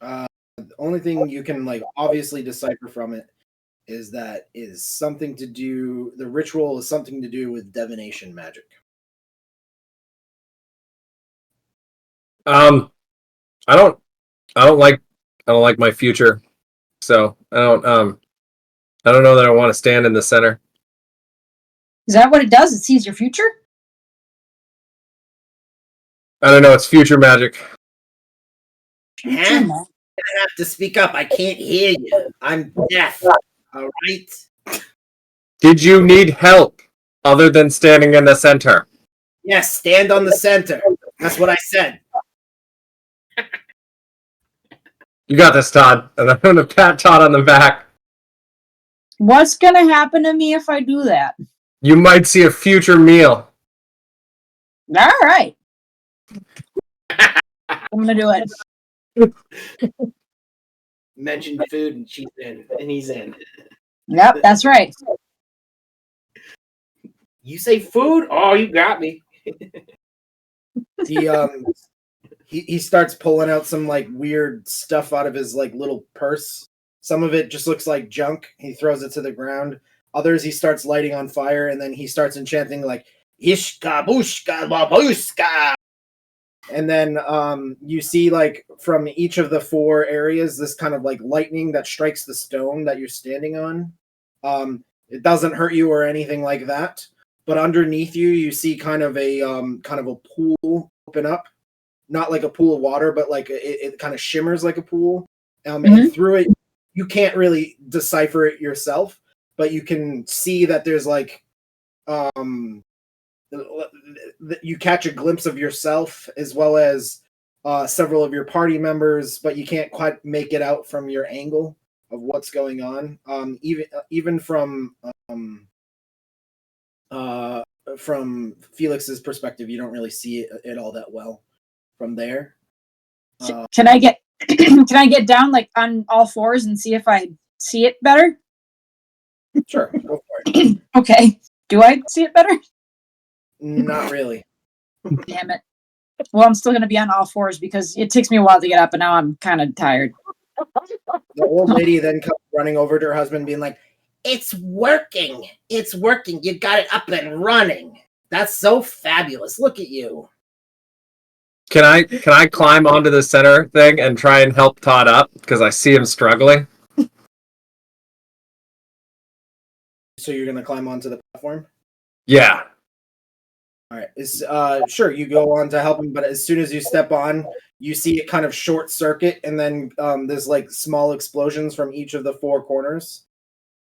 The only thing you can obviously decipher from it is that is something to do. The ritual is something to do with divination magic. I don't like my future, so I don't know that I want to stand in the center. Is that what it does? It sees your future? I don't know. It's future magic. Huh? I have to speak up. I can't hear you. I'm deaf. All right. Did you need help other than standing in the center? Yes, stand on the center. That's what I said. You got this, Todd. And I'm going to pat Todd on the back. What's gonna happen to me if I do that? You might see a future meal. All right. I'm gonna do it. Mention food and she's in, and he's in. Yep, that's right. You say food? Oh, you got me. He starts pulling out some weird stuff out of his little purse. Some of it just looks like junk. He throws it to the ground. Others he starts lighting on fire, and then he starts enchanting Ishka Bushka Babushka. And then you see from each of the 4 areas this kind of lightning that strikes the stone that you're standing on. It doesn't hurt you or anything like that, but underneath you see kind of a pool open up. Not like a pool of water, but it kind of shimmers like a pool. And through it, you can't really decipher it yourself, but you can see that there's you catch a glimpse of yourself as well as several of your party members, but you can't quite make it out from your angle of what's going on. Even from Felix's perspective, you don't really see it all that well from there. Can I get can I get down on all 4s and see if I see it better? Sure, go for it. Okay. Do I see it better? Not really. Damn it. Well, I'm still going to be on all 4s because it takes me a while to get up, and now I'm kind of tired. The old lady then comes running over to her husband, being like, "It's working! It's working! You got it up and running! That's so fabulous! Look at you!" Can I climb onto the center thing and try and help Todd up because I see him struggling? So you're gonna climb onto the platform? Yeah. All right. Sure, you go on to help him, but as soon as you step on, you see it kind of short circuit, and then there's small explosions from each of the 4 corners.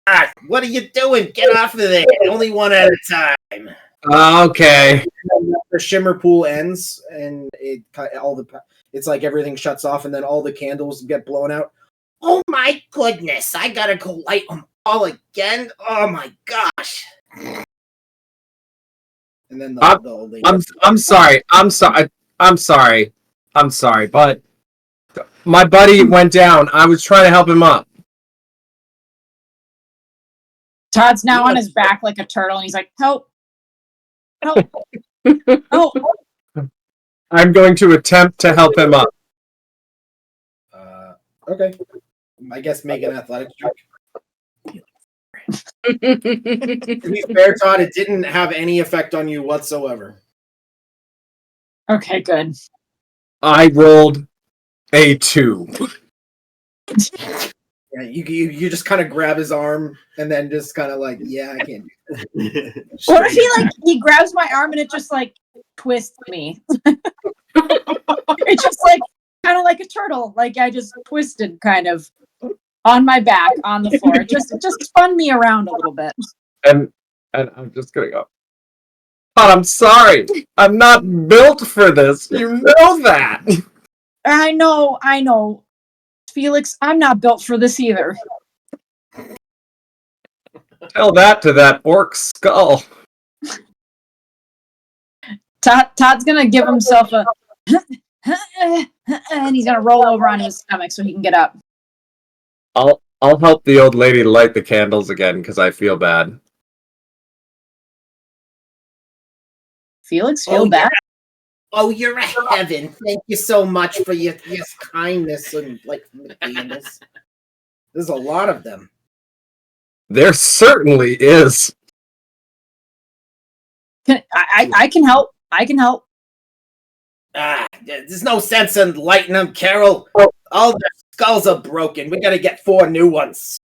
Ah, what are you doing? Get off of there! Only one at a time. Okay. The shimmer pool ends, and it's everything shuts off, and then all the candles get blown out. Oh my goodness! I gotta go light them all again. Oh my gosh! And then the old lady. I'm sorry, but my buddy went down. I was trying to help him up. Todd's now on his back like a turtle, and he's like, "Help! Help! Help!" I'm going to attempt to help him up. Okay. I guess make an athletics check. To be fair, Todd, it didn't have any effect on you whatsoever. Okay, good. I rolled a 2. Yeah, you just kind of grab his arm and then just kind of yeah, I can't do that. What if he grabs my arm and it just twists me? It's just kind of like a turtle. turtle. Like I just twisted kind of on my back on the floor. It just spun me around a little bit. And I'm just gonna go. But I'm sorry. I'm not built for this. You know that. I know. Felix, I'm not built for this either. Tell that to that orc skull. Todd's gonna give himself a and he's gonna roll over on his stomach so he can get up. I'll help the old lady light the candles again because I feel bad. Felix, feel bad? Oh, you're a heaven. Thank you so much for your kindness and this. There's a lot of them. There certainly is. I can help. I can help. There's no sense in lighting them, Carol. All their skulls are broken. We gotta get 4 new ones.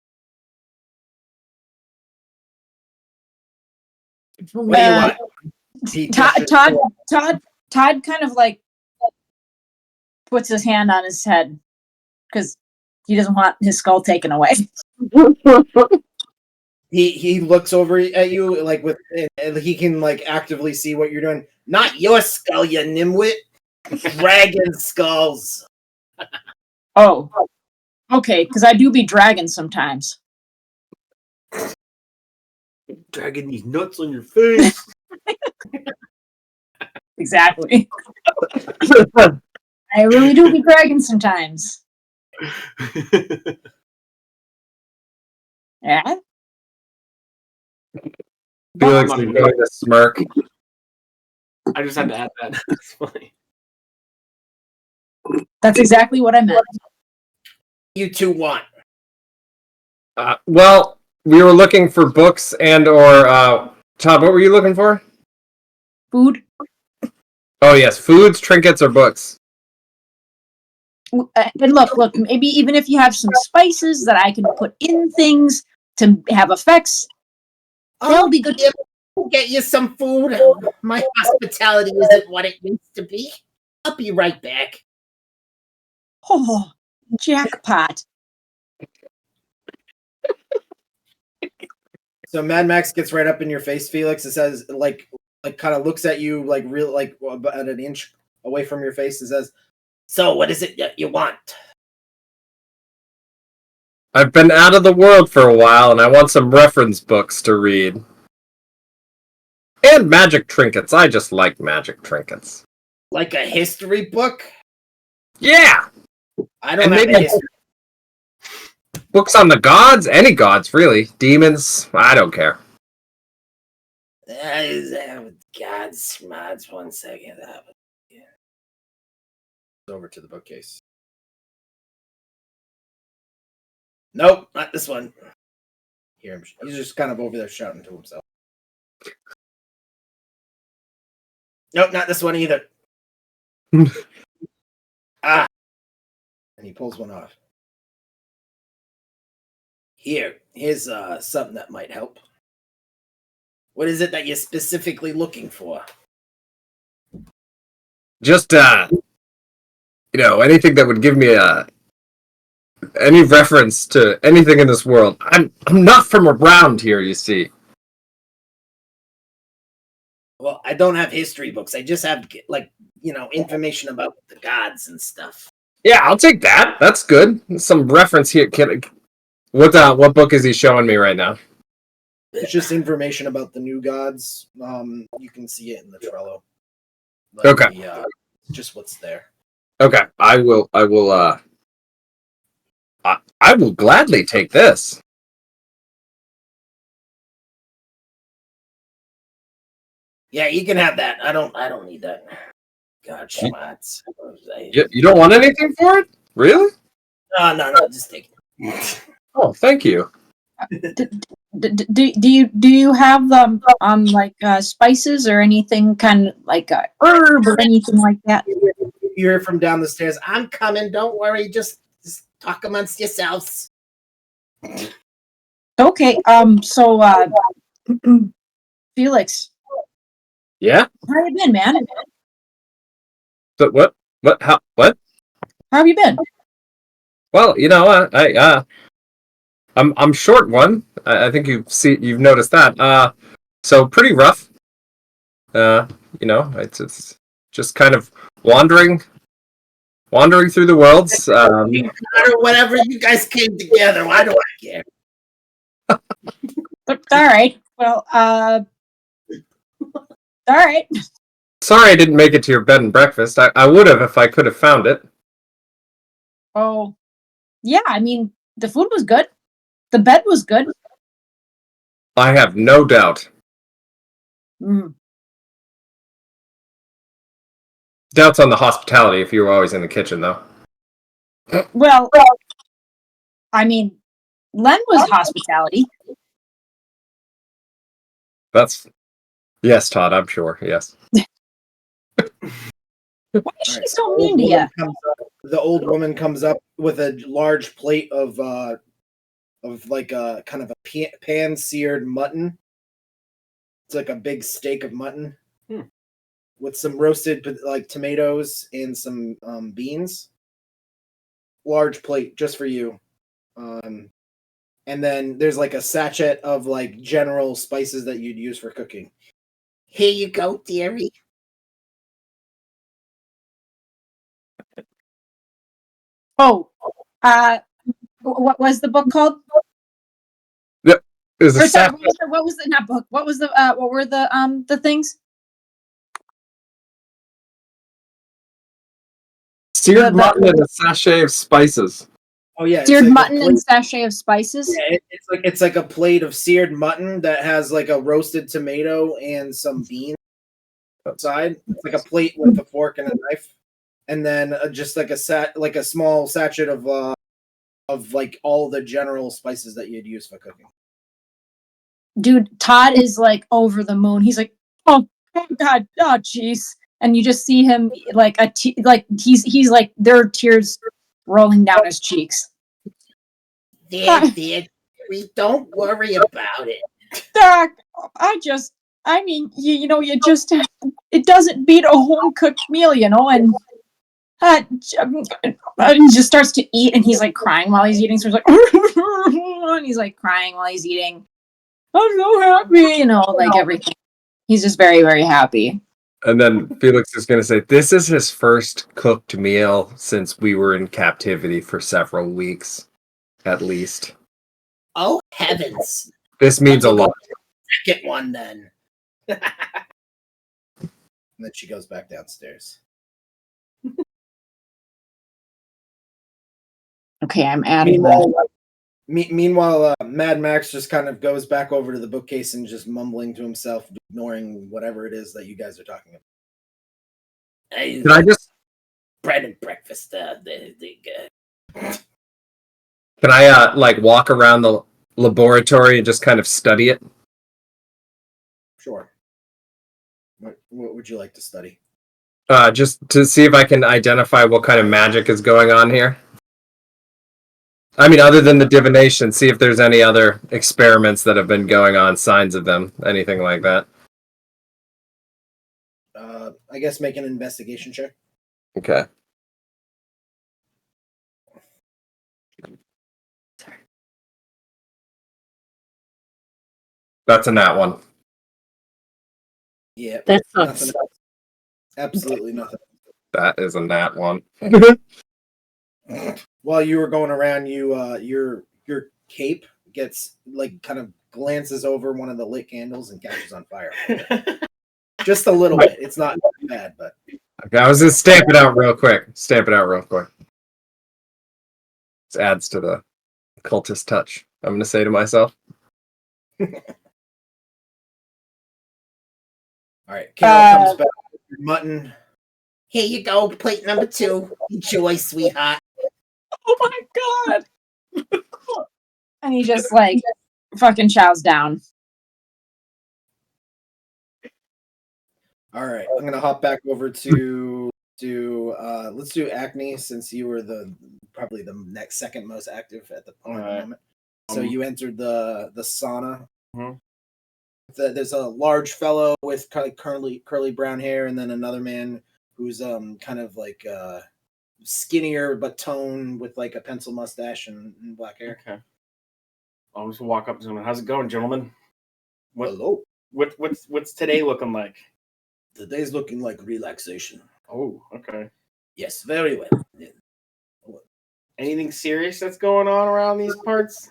What do you want? Todd kind of like puts his hand on his head because he doesn't want his skull taken away. He looks over at you like with he can like actively see what you're doing. Not your skull, you nimwit. Dragon skulls. Oh, okay. Because I do be dragging sometimes. Dragging these nuts on your face. Exactly. I really do be dragging sometimes. Yeah. Felix is going to smirk. I just had to add that. That's funny. That's exactly what I meant. You two want? Well, we were looking for books and or Todd, what were you looking for? Food. Oh yes, foods, trinkets, or books. And look, maybe even if you have some spices that I can put in things to have effects, they'll be good. Get you some food. My hospitality isn't what it used to be. I'll be right back. Oh, jackpot. So Mad Max gets right up in your face, Felix. It says, like kind of looks at you, like real, like about an inch away from your face. It says, "So, what is it that you want?" I've been out of the world for a while, and I want some reference books to read. And magic trinkets. I just like magic trinkets. Like a history book? Yeah! I don't And have maybe a history. books on the gods? Any gods, really. Demons? I don't care. God's mods. 1 second. Yeah. Over to the bookcase. Nope, not this one. Hear him. He's just kind of over there shouting to himself. Nope, not this one either. And he pulls one off. Here's something that might help. What is it that you're specifically looking for? Just, anything that would give me any reference to anything in this world. I'm not from around here, you see. Well, I don't have history books. I just have, information about the gods and stuff. Yeah, I'll take that. That's good. Some reference here. What book is he showing me right now? It's just information about the new gods. You can see it in the Trello. Okay. Just what's there. Okay. I will gladly take this. Yeah, you can have that. I don't need that. God, schmats. You don't want anything for it? Really? No, just take it. Oh, thank you. Do you have like spices or anything kind of like a herb or anything like that? You hear from down the stairs. I'm coming. Don't worry. Just talk amongst yourselves. Okay. So Felix. Yeah. How you been, man? But what? What? How? What? How have you been? Well, I'm short one. I think you've noticed that. So pretty rough. It's just kind of wandering through the worlds. Or whatever you guys came together. Why do I care? All right. Well, all right. Sorry I didn't make it to your bed and breakfast. I would have if I could have found it. Oh, yeah. I mean, the food was good. The bed was good. I have no doubt. Mm. Doubts on the hospitality if you were always in the kitchen, though. Well, I mean, Len was hospitality. Yes, Todd, I'm sure. Yes. Why is she so mean to you? The old woman comes up with a large plate of like a kind of a pan seared mutton. It's like a big steak of mutton with some roasted like tomatoes and some beans. Large plate just for you. And then there's like a sachet of like general spices that you'd use for cooking. Here you go, dearie. Oh, what was the book called? Yep. It Or sorry, what was the not book? What was the what were the things? Seared mutton and a sachet of spices. Oh yeah, Seared mutton and sachet of spices. Yeah, it's like a plate of seared mutton that has like a roasted tomato and some beans outside. It's like a plate with a fork and a knife, and then just like a small sachet of like all the general spices that you'd use for cooking. Dude, Todd is like over the moon. He's like, oh God, oh jeez, and you just see him like he's like there are tears rolling down his cheeks. There, we don't worry about it. Doc, I mean, you just, it doesn't beat a home cooked meal, and he just starts to eat, and he's like crying while he's eating. So he's like, and he's like crying while he's eating. I'm so happy, like everything. He's just very, very happy. And then Felix is going to say, this is his first cooked meal since we were in captivity for several weeks, at least. Oh, heavens. This means a lot. Second one, then. And then she goes back downstairs. Okay, I'm adding that. Meanwhile, Mad Max just kind of goes back over to the bookcase and just mumbling to himself, ignoring whatever it is that you guys are talking about. Can I just... Bread and breakfast. Can I, walk around the laboratory and just kind of study it? Sure. What would you like to study? Just to see if I can identify what kind of magic is going on here. I mean, other than the divination, see if there's any other experiments that have been going on, signs of them, anything like that. I guess make an investigation check. Okay. That's a nat one. Yeah. That sucks. Nothing. Absolutely nothing. That is a nat one. While you were going around, your cape gets like kind of glances over one of the lit candles and catches on fire. Just a little bit. It's not bad, but Okay, I was just stamp it out real quick. This adds to the cultist touch, I'm going to say to myself. all right. Carol comes back with your mutton. Here you go, plate number 2. Enjoy, sweetheart. Oh my God. And he just like fucking chows down. All right, I'm gonna hop back over to let's do Acne since you were probably the second most active at the moment. So you entered the sauna. Mm-hmm. There's a large fellow with kind of curly brown hair, and then another man who's kind of like skinnier but toned with like a pencil mustache and black hair. Okay. I'll just walk up to him. How's it going, gentlemen? Hello. What's today looking like? Today's looking like relaxation. Oh, okay. Yes, very well. Yeah. Anything serious that's going on around these parts?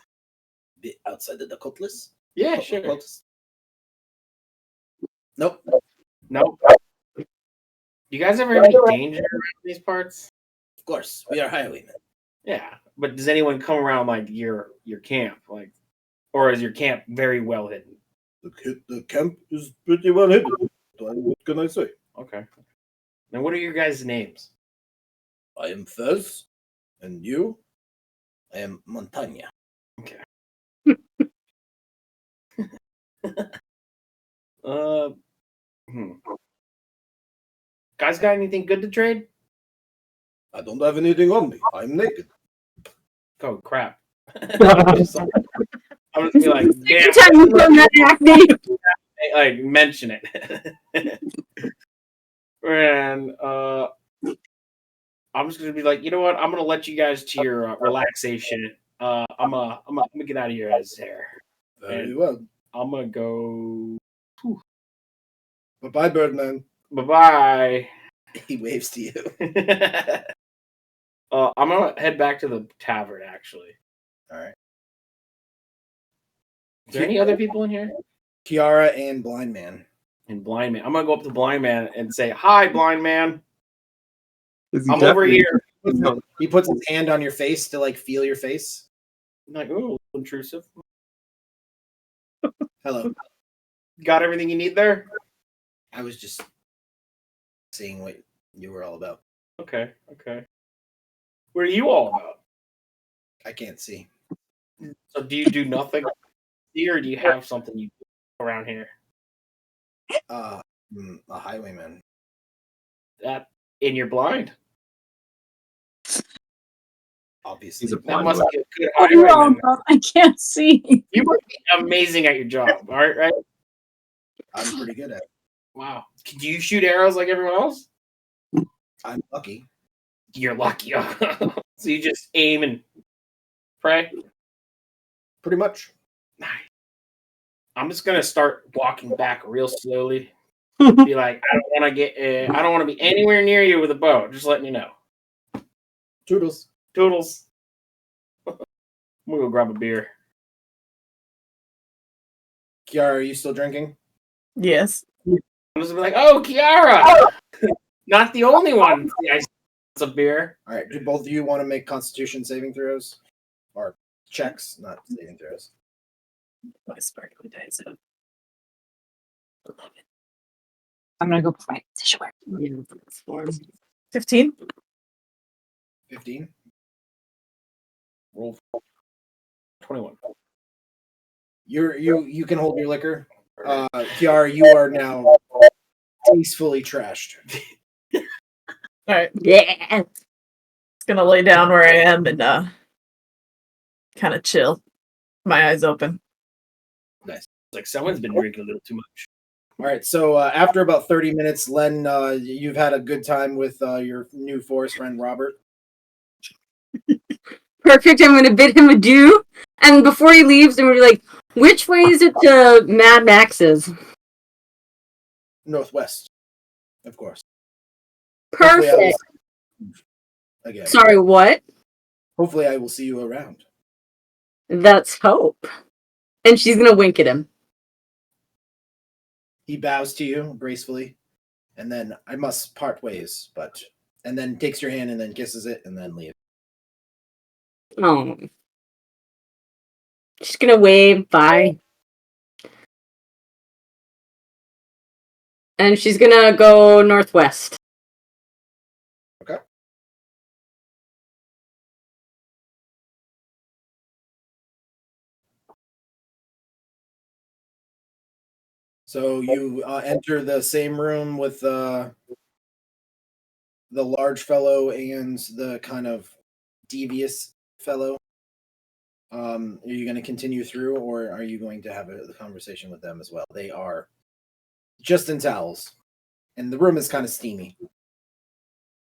Bit outside of the cultists? Yeah, sure. Cultists? Nope. Nope. You guys ever have any danger around these parts? Of course, we are highwaymen. Yeah, but does anyone come around like your camp, like, or is your camp very well hidden? The camp is pretty well hidden. What can I say? Okay. And what are your guys' names? I am Fez, and you? I am Montagna. Okay. Guys, got anything good to trade? I don't have anything on me. I'm naked. Oh crap! I'm just be like, damn, Time you from that acne. like mention it, and I'm just gonna be like, you know what? I'm gonna let you guys to your relaxation. I'm gonna get out of your guys' hair. Very well. I'm gonna go. Bye-bye, Birdman. Bye bye. He waves to you. I'm gonna head back to the tavern. Actually, All right. is there any other people in here? Kiara and Blind Man. And Blind Man. I'm gonna go up to Blind Man and say, "Hi, Blind Man. Is he I'm over definitely- here." He puts his hand on your face to like feel your face. I'm like, ooh, intrusive. Hello. Got everything you need there? I was just seeing what you were all about. Okay. What are you all about? I can't see. So do you do nothing here, or do you have something you do around here? A highwayman. That in your blind? Obviously. He's a That blind must man. be a good What are you all highwayman. about? I can't see. You must be amazing at your job, all right? I'm pretty good at it. Wow. Do you shoot arrows like everyone else? I'm lucky. You're lucky. So you just aim and pray? Pretty much. Nice. I'm just gonna start walking back real slowly. Be like, I don't want to be anywhere near you with a bow. Just letting you know. Toodles. Toodles. I'm gonna go grab a beer. Kiara, are you still drinking? Yes. I'm just gonna be like, oh, Kiara, not the only one. Yeah, a beer. All right. Do both of you want to make Constitution saving throws? Or checks, not saving throws. My sparkly dice out. 11. I'm gonna go put my dishware. 15. 15. Roll 21. You can hold your liquor. Kiara, you are now tastefully trashed. All right. Yeah. Just gonna lay down where I am and kind of chill. My eyes open. It's like someone's been drinking a little too much. All right, so after about 30 minutes, Len, you've had a good time with your new forest friend, Robert. Perfect. I'm going to bid him adieu. And before he leaves, and we're like, which way is it to Mad Max's? Northwest, of course. Hopefully I will Perfect. see you again. Sorry, what? Hopefully I will see you around. That's hope. And she's going to wink at him. He bows to you gracefully, and then I must part ways, and then takes your hand and then kisses it and then leaves. Oh. She's going to wave. Bye. And she's going to go northwest. Okay. So you enter the same room with the large fellow and the kind of devious fellow. Are you going to continue through, or are you going to have a conversation with them as well? They are just in towels, and the room is kind of steamy.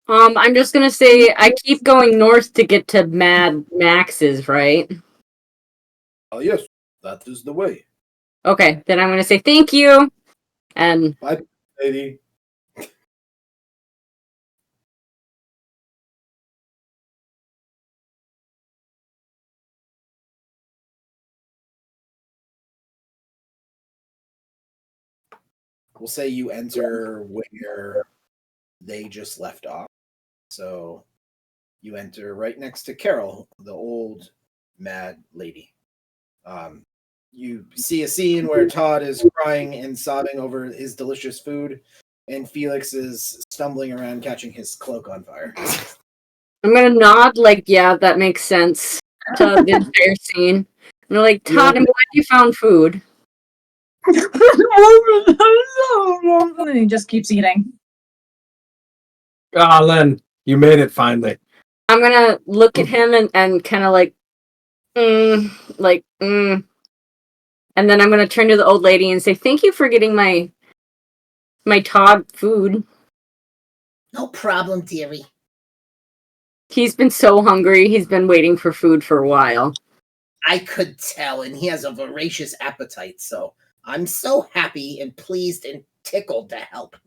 I'm just gonna say I keep going north to get to Mad Max's, right? Oh yes, that is the way. Okay, then I'm gonna say thank you, and Bye, lady. We'll say you enter where they just left off. So you enter right next to Carol, the old mad lady. You see a scene where Todd is crying and sobbing over his delicious food, and Felix is stumbling around catching his cloak on fire. I'm gonna nod like, yeah, that makes sense to the entire scene. And they're like, Todd, I'm glad you found food. And he just keeps eating. Ah, Len, you made it finally. I'm gonna look at him and kind of like, and then I'm gonna turn to the old lady and say, "Thank you for getting my Todd food. No problem, dearie. He's been so hungry. He's been waiting for food for a while." I could tell, and he has a voracious appetite, so I'm so happy and pleased and tickled to help.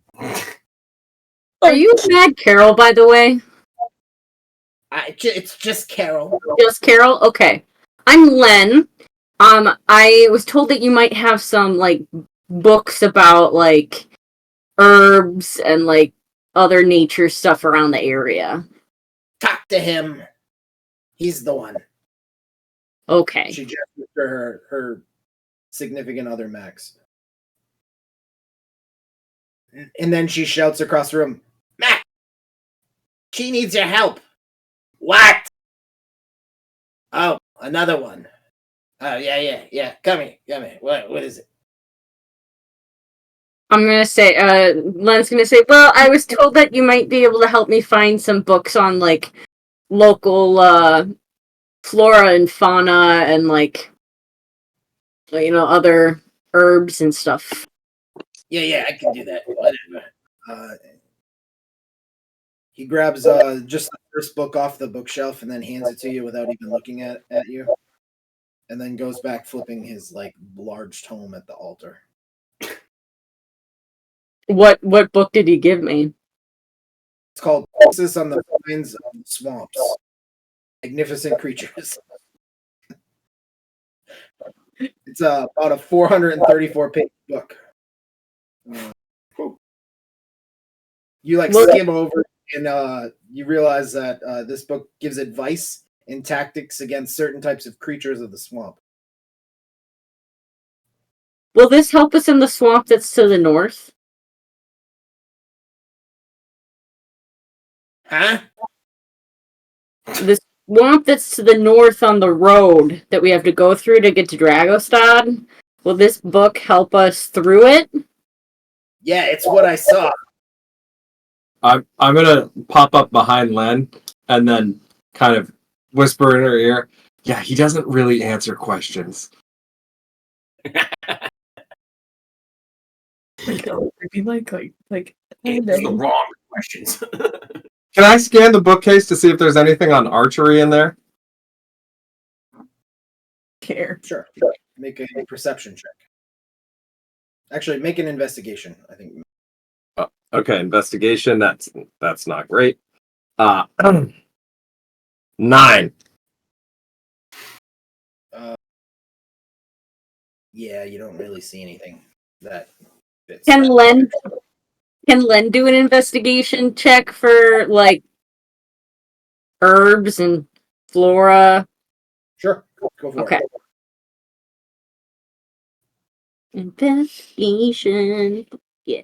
Are you Mad Carol, by the way? It's just Carol. Just Carol? Okay. I'm Len. I was told that you might have some, like, books about, like, herbs and, like, other nature stuff around the area. Talk to him. He's the one. Okay. She gestures to her significant other, Max. And then she shouts across the room, Max! She needs your help. What? Oh, another one. Oh, yeah. Come here. What is it? I'm gonna say, Len's gonna say, well, I was told that you might be able to help me find some books on, like, local, flora and fauna and, like, you know, other herbs and stuff. Yeah, I can do that. Whatever. he grabs just the first book off the bookshelf and then hands it to you without even looking at you. And then goes back flipping his like large tome at the altar. What book did he give me? It's called Crisis on the Plains of the Swamps. Magnificent Creatures. It's about a 434-page book. You like skim over and you realize that this book gives advice and tactics against certain types of creatures of the swamp. Will this help us in the swamp that's to the north? Huh? The swamp that's to the north on the road that we have to go through to get to Dragostad? Will this book help us through it? Yeah, it's what I saw. I'm gonna pop up behind Len and then kind of whisper in her ear. Yeah, he doesn't really answer questions. Be like It's the wrong questions. Can I scan the bookcase to see if there's anything on archery in there? care. Sure. Make a perception check. Actually, make an investigation, I think. Okay, investigation. That's not great. 9. Yeah, you don't really see anything that fits. Can Len do an investigation check for, like, herbs and flora? Sure. Go for it. Investigation. Yeah.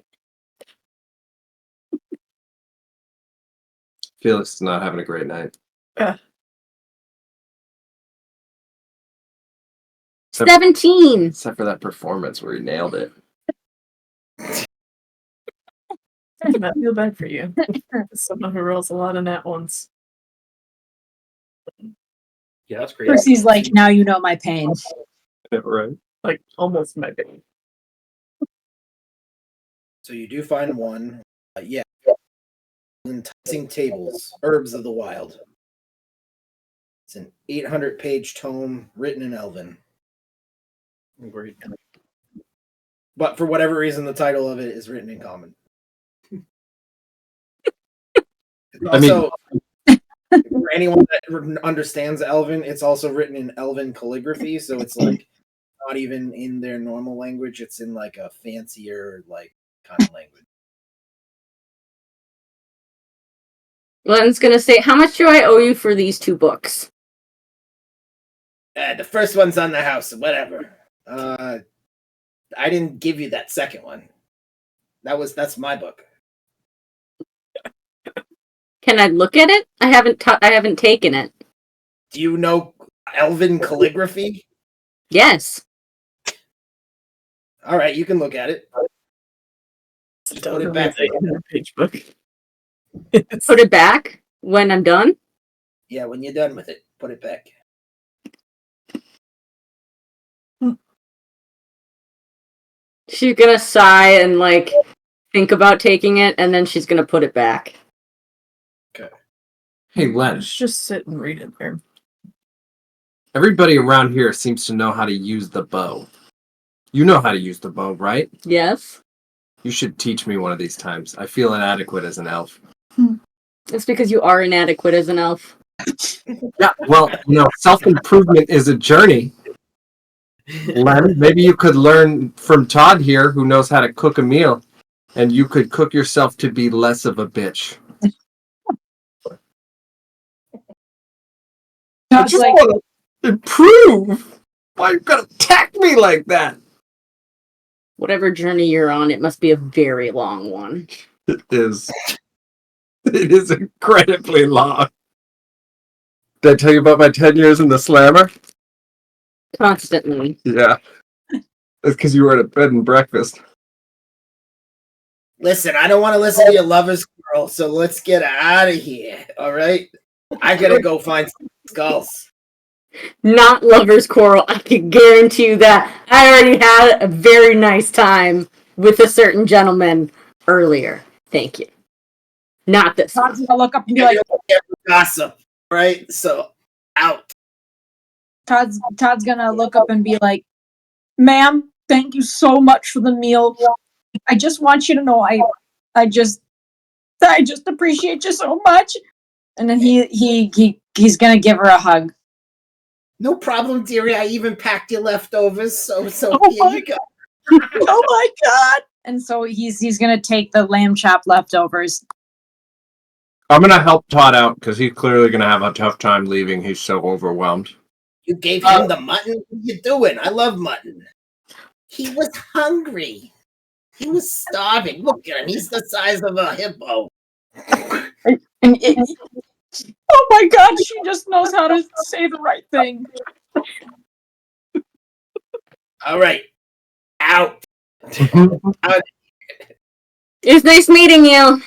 Felix is not having a great night. 17. Except for that performance where he nailed it. I feel bad for you. Someone who rolls a lot of nat ones. Yeah, that's great. Percy's like, now you know my pain. Right. Like almost my baby. So you do find one. Yeah. Enticing Tables, Herbs of the Wild. It's an 800-page tome written in Elven. Great. But for whatever reason, the title of it is written in Common. Also, for anyone that understands Elven, it's also written in Elven calligraphy, so it's like not even in their normal language. It's in like a fancier like kind of language. Len's gonna say, how much do I owe you for these 2 books? The first one's on the house, whatever. I didn't give you that second one. That's my book. Can I look at it? I haven't taken it. Do you know Elven calligraphy? Yes. All right, you can look at it. Put it back. Page book. Put it back when I'm done? Yeah, when you're done with it, put it back. She's gonna sigh and like think about taking it, and then she's gonna put it back. Okay. Hey, Len. Just sit and read it there. Everybody around here seems to know how to use the bow. You know how to use the bow, right? Yes. You should teach me one of these times. I feel inadequate as an elf. It's because you are inadequate as an elf. Yeah, well, self-improvement is a journey. Len, maybe you could learn from Todd here, who knows how to cook a meal, and you could cook yourself to be less of a bitch. I just want to improve. Why you gotta attack me like that? Whatever journey you're on, it must be a very long one. It is. It is incredibly long. Did I tell you about my 10 years in the slammer? Constantly. Yeah. That's because you were at a bed and breakfast. Listen, I don't want to listen to your lover's quarrel, so let's get out of here, all right? I gotta go find some skulls. Not lover's quarrel. I can guarantee you that. I already had a very nice time with a certain gentleman earlier. Thank you. Not this Todd's one. gonna look up and be like, Gossip, right? So, out. Todd's gonna look up and be like, "Ma'am, thank you so much for the meal. I just want you to know I just appreciate you so much." And then he's gonna give her a hug. No problem, dearie. I even packed your leftovers, so Oh here you go. Oh my god! And so he's gonna take the lamb chop leftovers. I'm going to help Todd out because he's clearly going to have a tough time leaving. He's so overwhelmed. You gave him the mutton? What are you doing? I love mutton. He was hungry. He was starving. Look at him. He's the size of a hippo. Oh my god, she just knows how to say the right thing. All right. Out. Out. It's nice meeting you.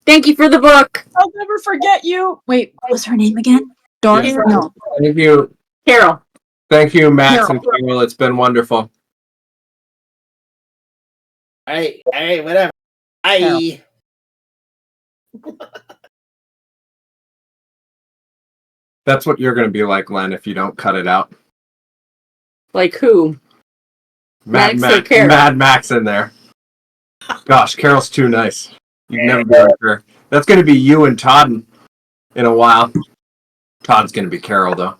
Thank you for the book. I'll never forget you. Wait, what was her name again? Doris? Yeah. No. Thank you. Carol. Thank you, Max and Carol. It's been wonderful. All right, whatever. Bye. That's what you're going to be like, Len, if you don't cut it out. Like who? Max or Carol? Mad Max in there. Gosh, Carol's too nice. You'd never be like her. That's going to be you and Todd in a while. Todd's going to be Carol, though.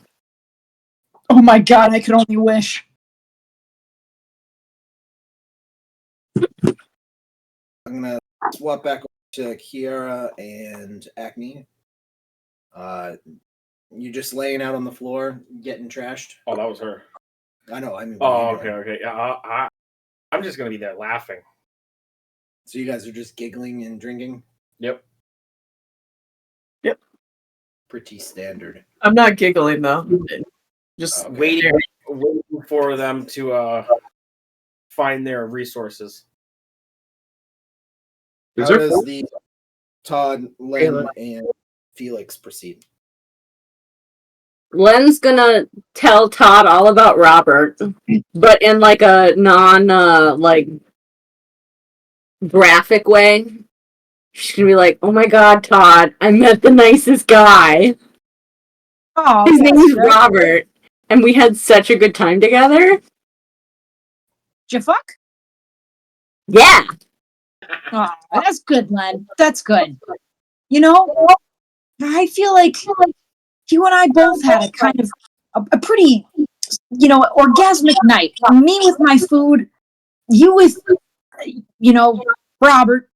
Oh my god, I could only wish. I'm gonna swap back to Kiara and Acme. You just laying out on the floor, getting trashed. Oh, that was her. I know. I mean. Oh, okay. Yeah, I'm just gonna be there laughing. So you guys are just giggling and drinking. Yep. Pretty standard. I'm not giggling though. Just Okay. Waiting for them to find their resources. How does the Todd, Len, and Felix proceed? Len's gonna tell Todd all about Robert, but in like a non like graphic way. She's gonna be like, "Oh my God, Todd, I met the nicest guy. Oh, His name that's is good. Robert, and we had such a good time together." Did you fuck? Yeah. Oh, that's good, Len. That's good. You know, I feel like you and I both had a kind of a pretty, orgasmic night. Me with my food, you with, Robert.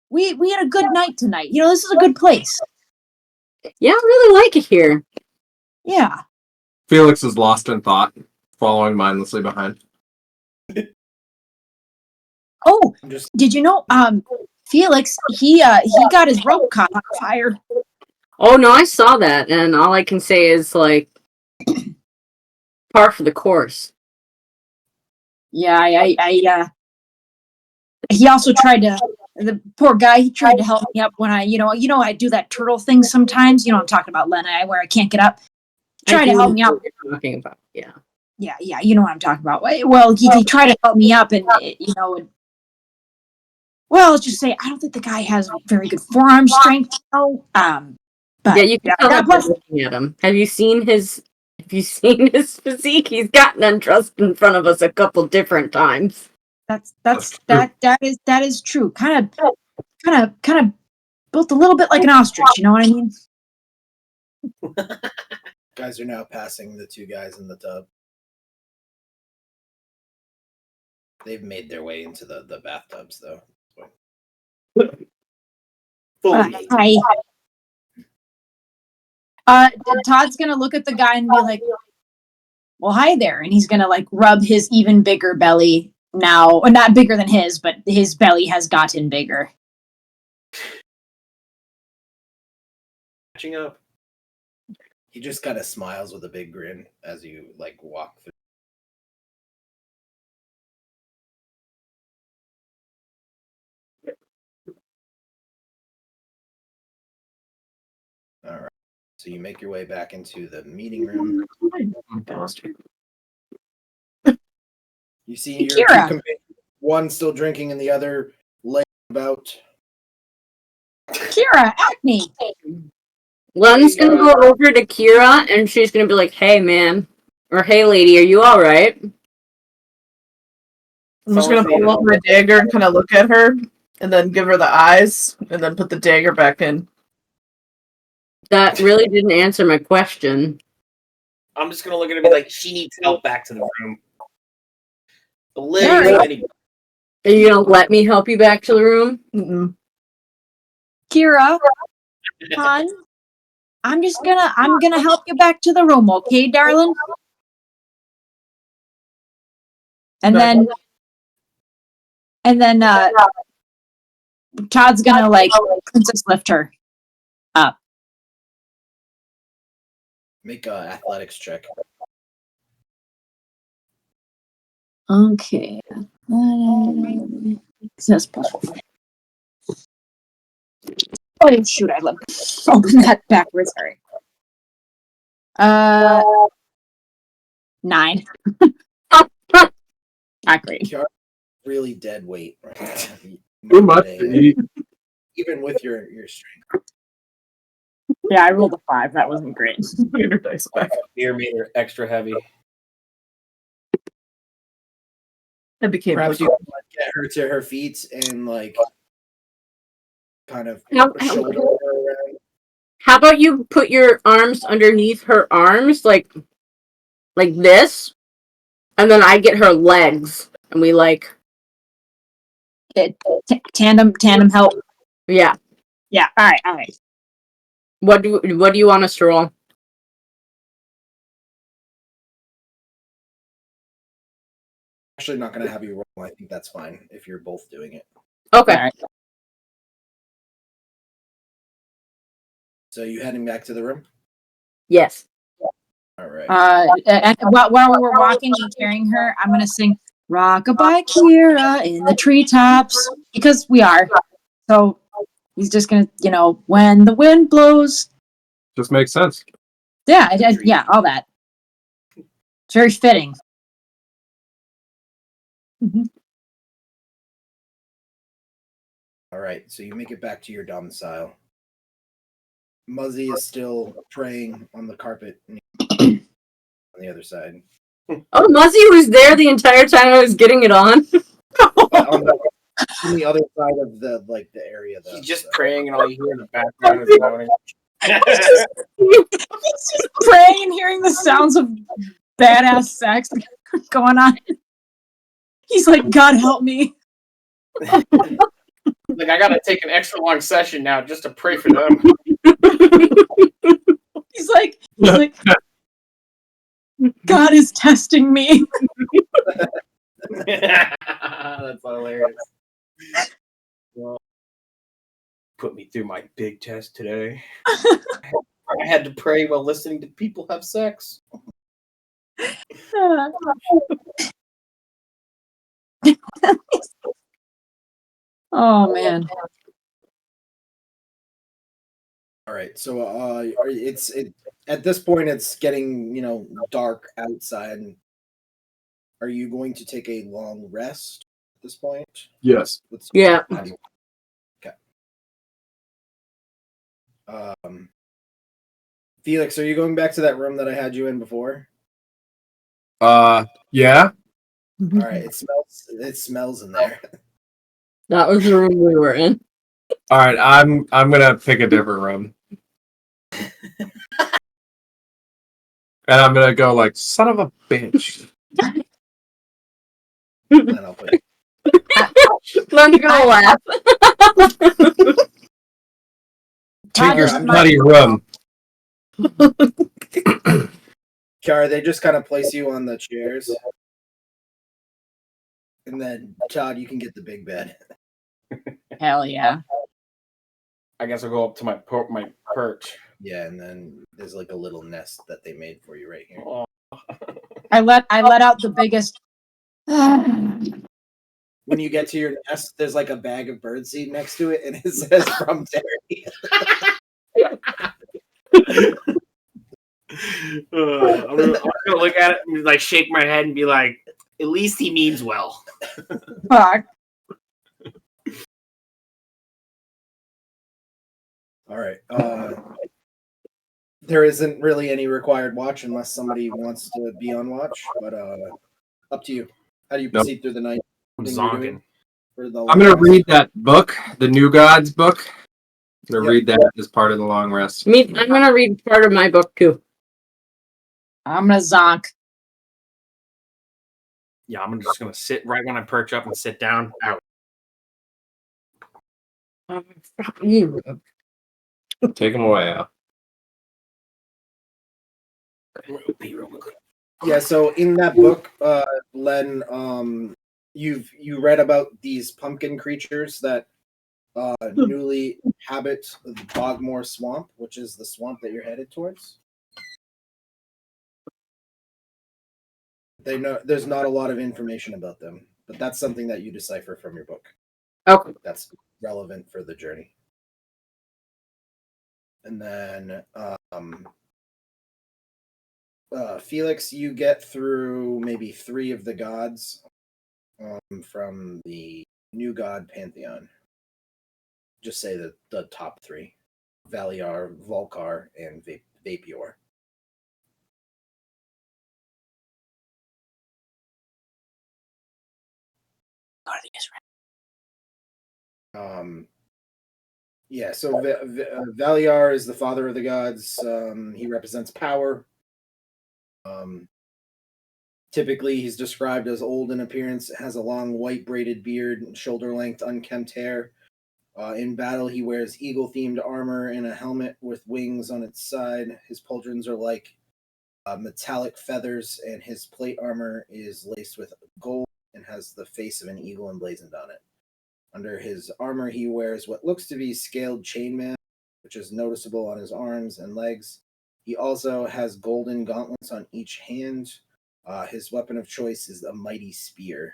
We had a good night tonight. This is a good place. Yeah, I really like it here. Yeah. Felix is lost in thought, following mindlessly behind. Oh, I'm just did you know? Felix, he got his rope caught on fire. Oh no, I saw that, and all I can say is like par for the course. Yeah, he also tried to. The poor guy, he tried to help me up when I do that turtle thing sometimes. I'm talking about Lena, where I can't get up. Try to help me out. What you're talking about, yeah. Yeah, you know what I'm talking about. Well, he tried to help me up, and well, let's just say I don't think the guy has very good forearm strength. But Yeah, you can tell God that by bless. looking at him. Have you seen his physique? He's gotten undressed in front of us a couple different times. That is true. Kind of built a little bit like an ostrich. You know what I mean? guys are now passing the two guys in the tub. They've made their way into the bathtubs though. Fully. Todd's gonna look at the guy and be like, "Well, hi there," and he's gonna like rub his even bigger belly now, or not bigger than his, but his belly has gotten bigger. Catching up. He just kind of smiles with a big grin as you like walk through. All right. So you make your way back into the meeting room. You see your two Kira. companions, one still drinking and the other laying about. Kira, Acme. Len's gonna go over to Kira, and she's gonna be like, "Hey, man," or "Hey, lady, are you all right?" I'm just gonna pull up my dagger and kind of look at her, and then give her the eyes, and then put the dagger back in. That really didn't answer my question. I'm just gonna look at her and be like, she needs help back to the room. The lady Alright. is any- Are you gonna let me help you back to the room? Mm-mm. Kira, hon, I'm gonna help you back to the room, okay, darling? And then Todd's gonna like princess lift her up. Make a athletics check. Okay. Success plus 4. Oh shoot! I love open that backwards. Sorry. 9. Not great. Kiara, really dead weight, right? Too much to eat. Even with your strength. Yeah, I rolled a 5. That wasn't great. Get her dice back. beer made her extra heavy. That became Perhaps like you can get her to her feet and like kind of How, shoulder her around. how about you put your arms underneath her arms, like this, and then I get her legs, and we like, Tandem help. yeah. Yeah. All right. What do you want us to roll? Actually, not going to have you roll. I think that's fine if you're both doing it. Okay. All right. So you heading back to the room? Yes. All right. While we were walking and carrying her, I'm gonna sing "Rockabye Kira" in the treetops because we are. So he's just gonna, when the wind blows. Just makes sense. Yeah, yeah, all that. It's very fitting. All right, so you make it back to your domicile. Muzzie is still praying on the carpet on the other side. Oh, Muzzie was there the entire time I was getting it on. On the other side of the area, though. He's just praying, and all you hear in the background is moaning. He's just praying and hearing the sounds of badass sex going on. He's like, God help me. Like, I gotta take an extra long session now just to pray for them. He's like, God is testing me. That's hilarious. Well, put me through my big test today. I had to pray while listening to people have sex. Oh man. All right, so at this point it's getting dark outside. Are you going to take a long rest at this point? Yes. Yeah. Okay. Felix, are you going back to that room that I had you in before? Yeah. All right, it smells in there. That was the room we were in. All right, I'm gonna pick a different room. And I'm gonna go like, son of a bitch. And I'll put Learn to go laugh. Take your I'm bloody room. Kiara, they just kind of place you on the chairs. And then, Todd, you can get the big bed. Hell yeah. I guess I'll go up to my perch. Yeah, and then there's like a little nest that they made for you right here. Oh. I let out the biggest. When you get to your nest, there's like a bag of birdseed next to it, and it says "From Terry." I'm gonna look at it and like shake my head and be like, at least he means well. Fuck. All right. There isn't really any required watch unless somebody wants to be on watch, but up to you. How do you proceed through the night? I'm Thing you're zonking. doing for the I'm long gonna rest? read that book, the New Gods book. I'm gonna read that as part of the long rest. I'm gonna read part of my book too. I'm gonna zonk. Yeah, I'm just gonna sit right when I perch up and sit down. Out. Take them away, Al. Yeah, so in that book, Len, you read about these pumpkin creatures that newly inhabit the Bogmore Swamp, which is the swamp that you're headed towards. There's not a lot of information about them, but that's something that you decipher from your book. Okay. That's relevant for the journey. And then Felix, you get through maybe 3 of the gods from the New God Pantheon. Just say the top 3. Valiar, Volcar, and Vapior. Yeah, so Valiar is the father of the gods. He represents power. Typically, he's described as old in appearance, has a long white braided beard, shoulder-length unkempt hair. In battle, he wears eagle-themed armor and a helmet with wings on its side. His pauldrons are like metallic feathers, and his plate armor is laced with gold and has the face of an eagle emblazoned on it. Under his armor, he wears what looks to be scaled chainmail, which is noticeable on his arms and legs. He also has golden gauntlets on each hand. His weapon of choice is a mighty spear.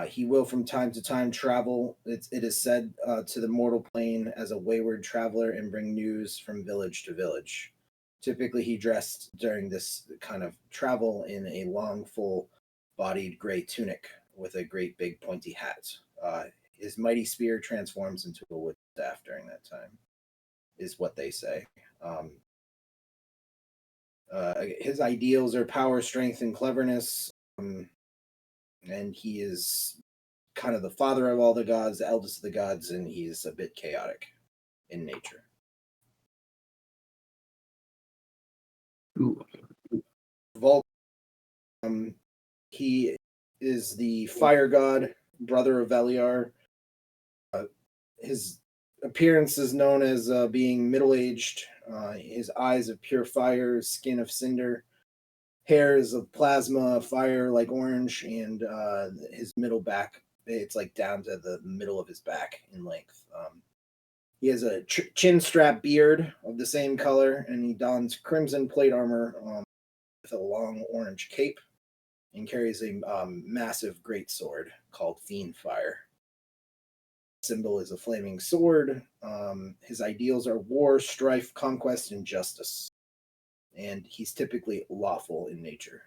He will from time to time travel, it is said, to the mortal plane as a wayward traveler and bring news from village to village. Typically, he dressed during this kind of travel in a long, full-bodied gray tunic with a great big pointy hat. his mighty spear transforms into a wood staff during that time, is what they say. His ideals are power, strength, and cleverness, and he is kind of the father of all the gods, the eldest of the gods, and he's a bit chaotic in nature. Ooh. Volk, he is the fire god, brother of Veliar. His appearance is known as being middle-aged. His eyes of pure fire, skin of cinder, hairs of plasma, fire like orange, and his middle back, it's like down to the middle of his back in length. He has a chin strap beard of the same color, and he dons crimson plate armor with a long orange cape, and carries a massive great sword called Fiend Fire. Symbol is a flaming sword. His ideals are war, strife, conquest, and justice. And he's typically lawful in nature.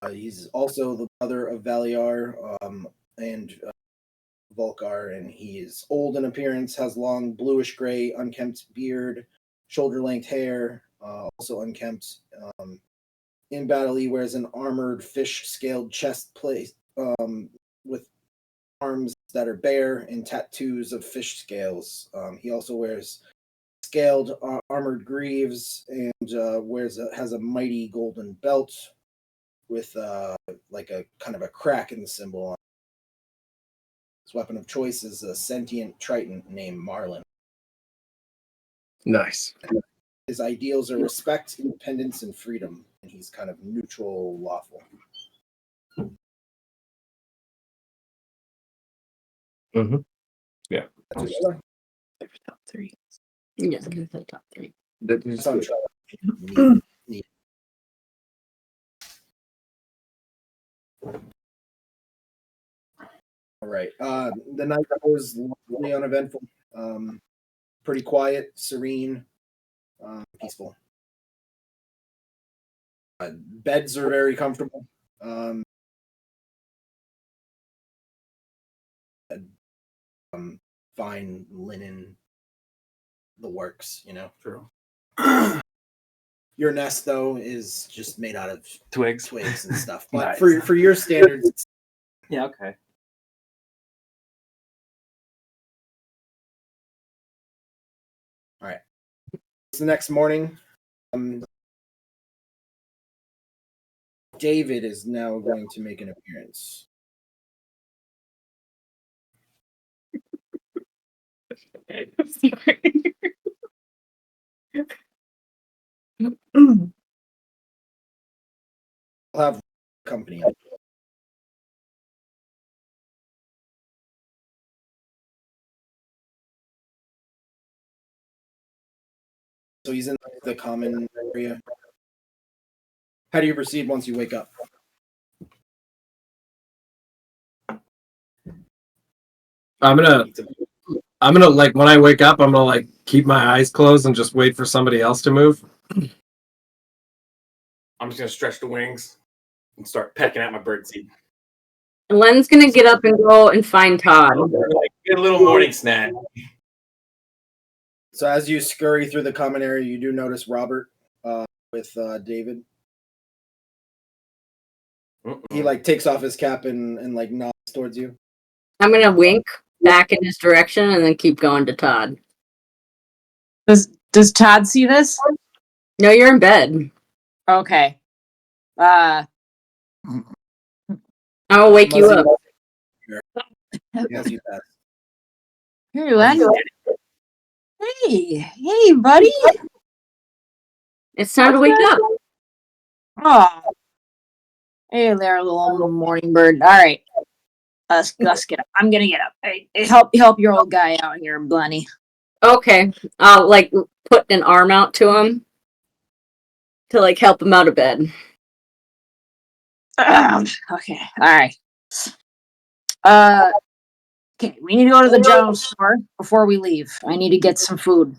He's also the brother of Valiar and Volkar, and he is old in appearance, has long bluish gray, unkempt beard, shoulder-length hair, also unkempt. In battle, he wears an armored fish-scaled chest plate with arms that are bare and tattoos of fish scales. He also wears scaled armored greaves and has a mighty golden belt with like a kind of a crack in the symbol. His weapon of choice is a sentient triton named Marlin. Nice. His ideals are respect, independence, and freedom, and he's kind of neutral, lawful. Mm-hmm. Yeah. That's what you are. Top 3. Yes, give it the top 3. That's what I'm trying. Neat. All right. The night was really uneventful. Pretty quiet, serene, peaceful. Beds are very comfortable. Fine linen, the works, you know. True. Your nest, though, is just made out of Twigs. and stuff. But Nice. for your standards, Yeah, okay. all right. It's the next morning. David is now going to make an appearance. I'll have company. So he's in the common area. How do you proceed once you wake up? I'm gonna like when I wake up, I'm gonna like keep my eyes closed and just wait for somebody else to move. I'm just gonna stretch the wings and start pecking at my birdseed. And Len's gonna get up and go and find Todd. Like, get a little morning snack. So as you scurry through the common area, you do notice Robert with David. He like takes off his cap and like nods towards you. I'm gonna wink back in his direction and then keep going to Todd. Does Todd see this? No, you're in bed. Okay. I'll wake you up. As you pass. Hey, Len. Hey, buddy. It's time to wake up. Oh. Hey there, little morning bird. All right. Let's get up. I'm gonna get up. Hey, help your old guy out here, Blenny. Okay. I'll like put an arm out to him to like help him out of bed. Okay. All right. Okay. We need to go to the general store before we leave. I need to get some food.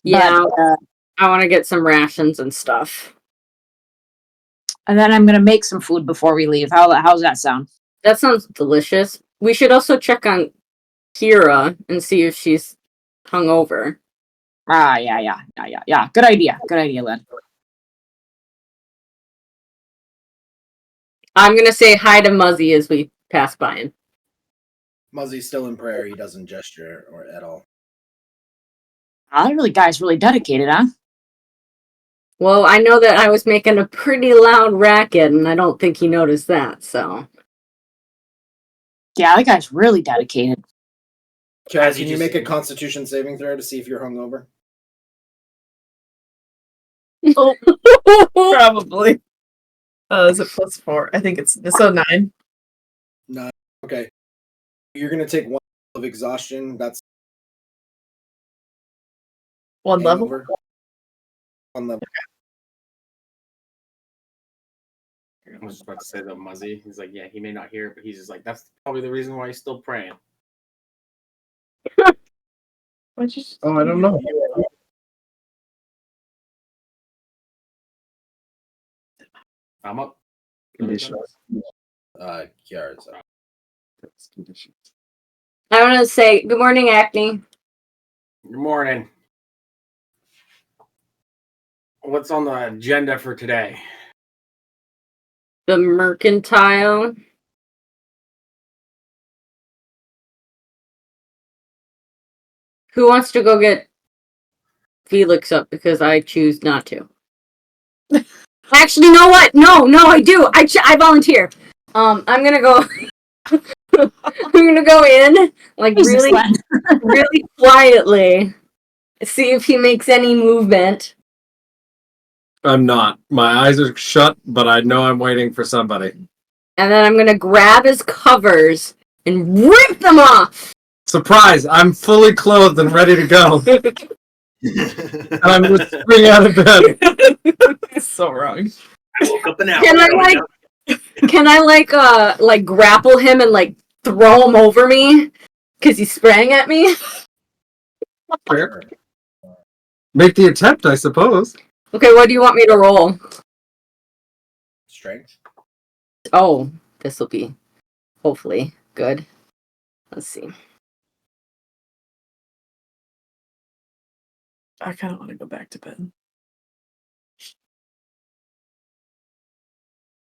Yeah, But, I want to get some rations and stuff. And then I'm gonna make some food before we leave. How's that sound? That sounds delicious. We should also check on Kira and see if she's hungover. Yeah. Good idea, Len. I'm gonna say hi to Muzzie as we pass by him. Muzzie's still in prayer. He doesn't gesture or at all. That guy's really dedicated, huh? Well, I know that I was making a pretty loud racket, and I don't think he noticed that, so. Yeah, that guy's really dedicated. Chaz, can you make a Constitution saving throw to see if you're hungover? Probably. Is it +4? I think it's so 9. No. Okay. You're gonna take 1 of exhaustion. That's 1 level. hangover. 1 level. I was just about to say that Muzzie. He's like, yeah, he may not hear it, but he's just like, that's probably the reason why he's still praying. What'd you Oh, I don't know. I'm up. Conditions. Kiara's up. That's conditions. I want to say good morning, Acne. Good morning. What's on the agenda for today? The mercantile. Who wants to go get Felix up because I choose not to? Actually, you know what? No, I do. I volunteer. I'm gonna go. I'm gonna go in like really, really quietly, see if he makes any movement. I'm not. My eyes are shut, but I know I'm waiting for somebody. And then I'm gonna grab his covers and rip them off. Surprise! I'm fully clothed and ready to go. And I'm going to spring out of bed. It's so wrong. I woke up an hour Can I like grapple him and like throw him over me because he sprang at me? Fair. Make the attempt, I suppose. Okay, what do you want me to roll? Strength. Oh, this will be hopefully good. Let's see. I kind of want to go back to bed.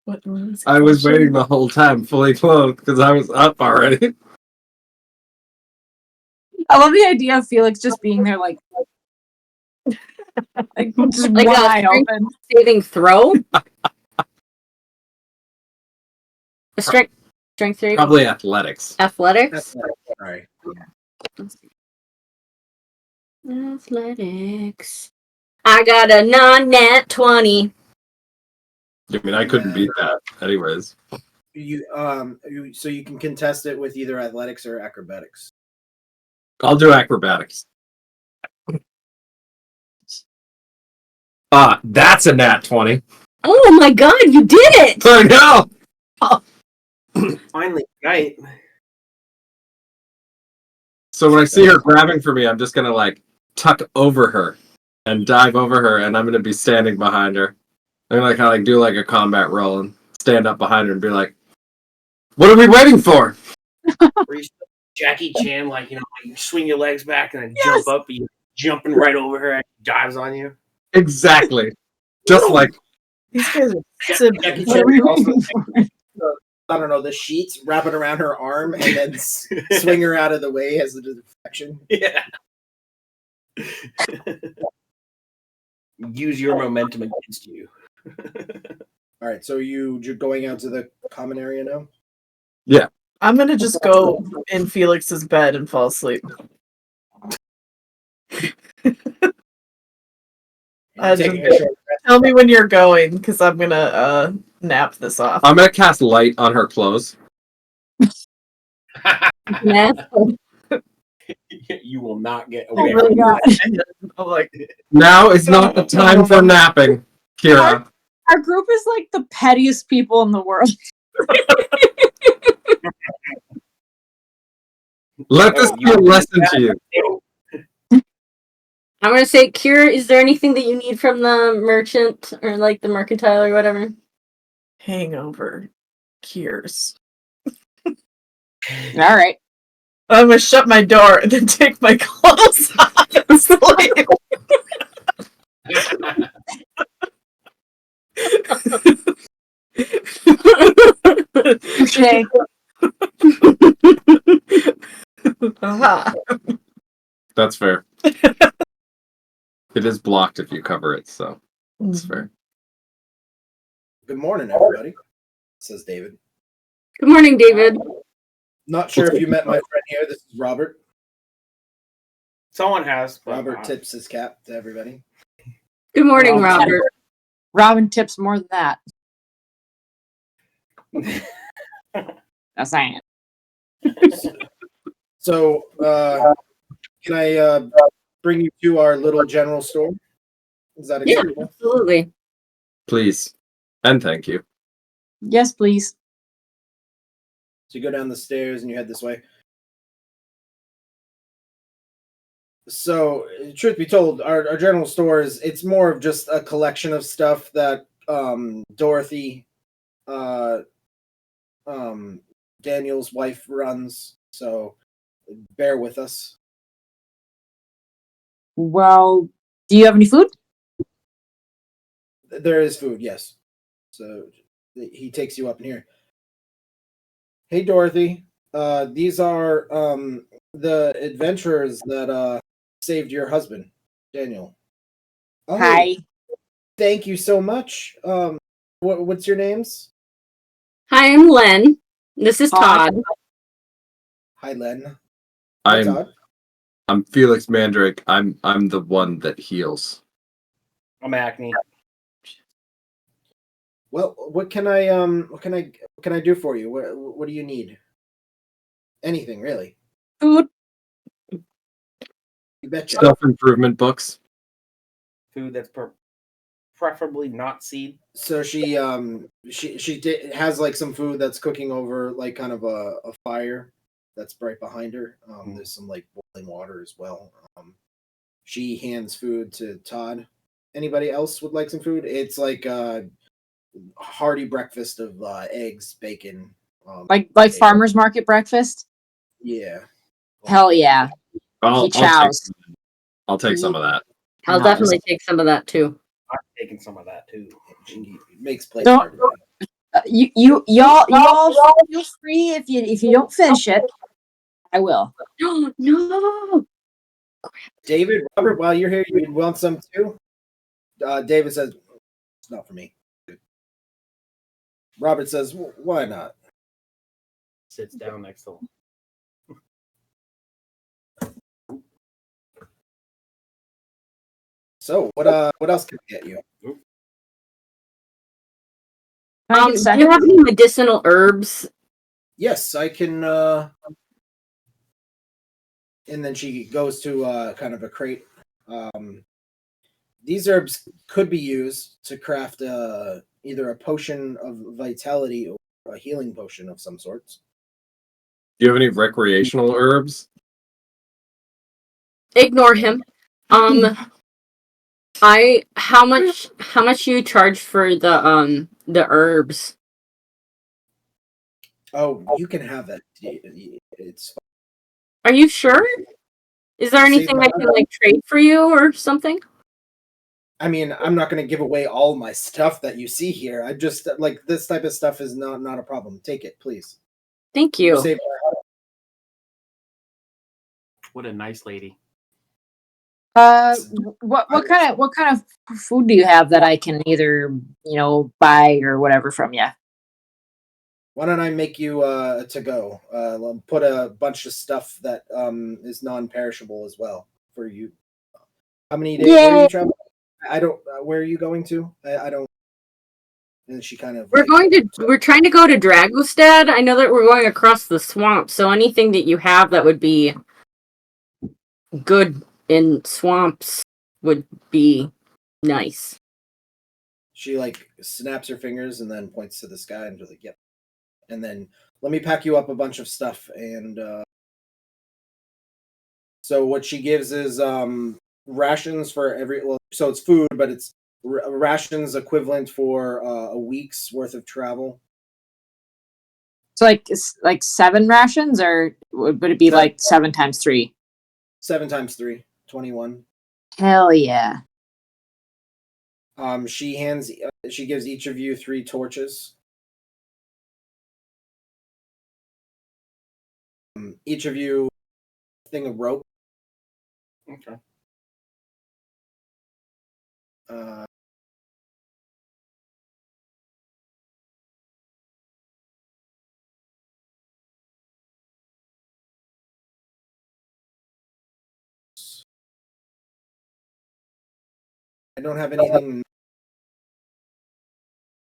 What was I was waiting the whole time, fully clothed, because I was up already. I love the idea of Felix just being there, like just Like one a eye open. saving throw. A strength saving. Probably athletics. Athletics. Sorry. Athletics. I got a non-nat 20. I mean, I couldn't beat that, anyways. So you can contest it with either athletics or acrobatics. I'll do acrobatics. That's a nat 20. Oh my god, you did it! I know! Finally, right. So when I see her grabbing for me, I'm just gonna like tuck over her and dive over her, and I'm gonna be standing behind her. I'm gonna kind of do like a combat roll and stand up behind her and be like, "What are we waiting for?" Where you Jackie Chan, like, you swing your legs back and then jump up, and you're jumping right over her and she dives on you. Exactly. Just like These guys are Jackie Chan also, I don't know, the sheets, wrap it around her arm, and then swing her out of the way as a deflection. Yeah. Use your momentum against you. All right, so you're going out to the common area now? Yeah. I'm gonna just go in Felix's bed and fall asleep. Tell me when you're going, because I'm gonna nap this off. I'm gonna cast light on her clothes. You will not get I away really from got I'm like, Now is not the time for napping, Kira. Our group is like the pettiest people in the world. Let this be a lesson to you. I'm gonna say, Kira, is there anything that you need from the merchant or like the mercantile or whatever? hangover cures. All right. I'm gonna shut my door and then take my clothes off and sleep. Touche. Aha. That's fair. It is blocked if you cover it, so it's fair. Good morning, everybody, says David. Good morning, David. Not sure if you met my friend here. This is Robert. Someone has. But Robert tips his cap to everybody. Good morning, Robin. Robert. Robin tips more than that. That's saying. So, can I bring you to our little general store? Is that Yeah, acceptable? absolutely. Please. And thank you. Yes, please. So you go down the stairs and you head this way. So, truth be told, our general store it's more of just a collection of stuff that Dorothy, Daniel's wife runs. So, bear with us. Well, do you have any food? There is food, yes. So he takes you up in here. Hey, Dorothy. These are the adventurers that saved your husband, Daniel. Oh, Hi. thank you so much. What's your names? Hi, I'm Len. This is Todd. Todd. Hi, Len. Hi, I'm Todd. Felix Mandrake. I'm the one that heals. I'm Acne. Well, what can I do for you? What do you need? Anything, really. Food? You betcha. Self-improvement books. Food that's preferably not seed. So she has like some food that's cooking over like kind of a fire that's right behind her. There's some like boiling water as well. She hands food to Todd. Anybody else would like some food? It's like a hearty breakfast of eggs, bacon. Like potatoes. farmer's market breakfast? Yeah. Hell yeah. He chows. I'll take some of that. I'll Nice. definitely take some of that too. I'm taking some of that too. She makes plates Don't- for everybody. Y'all feel free if you don't finish it. I will. No. David, Robert, while you're here, you want some too? David says, it's not for me. Robert says, why not? Sits down next to him. So, what else can I get you? Can I get Do you seconds? have any medicinal herbs? Yes, I can. And then she goes to kind of a crate. These herbs could be used to craft either a potion of vitality or a healing potion of some sorts. Do you have any recreational herbs? Ignore him. How much you charge for the herbs? Oh, you can have that. It's. Are you sure? Is there anything I can like trade for you or something? I mean, I'm not going to give away all my stuff that you see here. I just like this type of stuff is not a problem. Take it, please. Thank you. Save What a nice lady. What kind of food do you have that I can either buy or whatever from you? Why don't I make you to go? I'll put a bunch of stuff that is non-perishable as well for you. How many days? Where are you traveling? I don't. Where are you going to? I don't. And she kind of. We're trying to go to Dragostad. I know that we're going across the swamp, so anything that you have that would be good in swamps would be nice. She like snaps her fingers and then points to the sky and just like, yep. And then let me pack you up a bunch of stuff. And so what she gives is rations for every. Well, so it's food, but it's rations equivalent for a week's worth of travel. So it's like 7 rations, or would it be like 7 times 3? 7 times 3, 21. Hell yeah. She gives each of you 3 torches. Each of you a thing of rope. Okay. I don't have anything.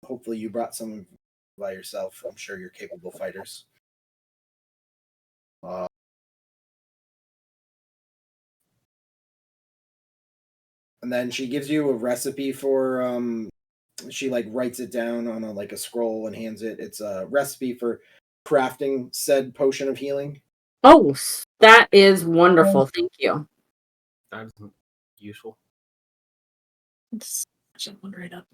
Hopefully you brought some by yourself. I'm sure you're capable fighters. And then she gives you a recipe for she like writes it down on a scroll and hands it. It's a recipe for crafting said potion of healing. Oh, that is wonderful. Thank you. That's useful. Just match one right up.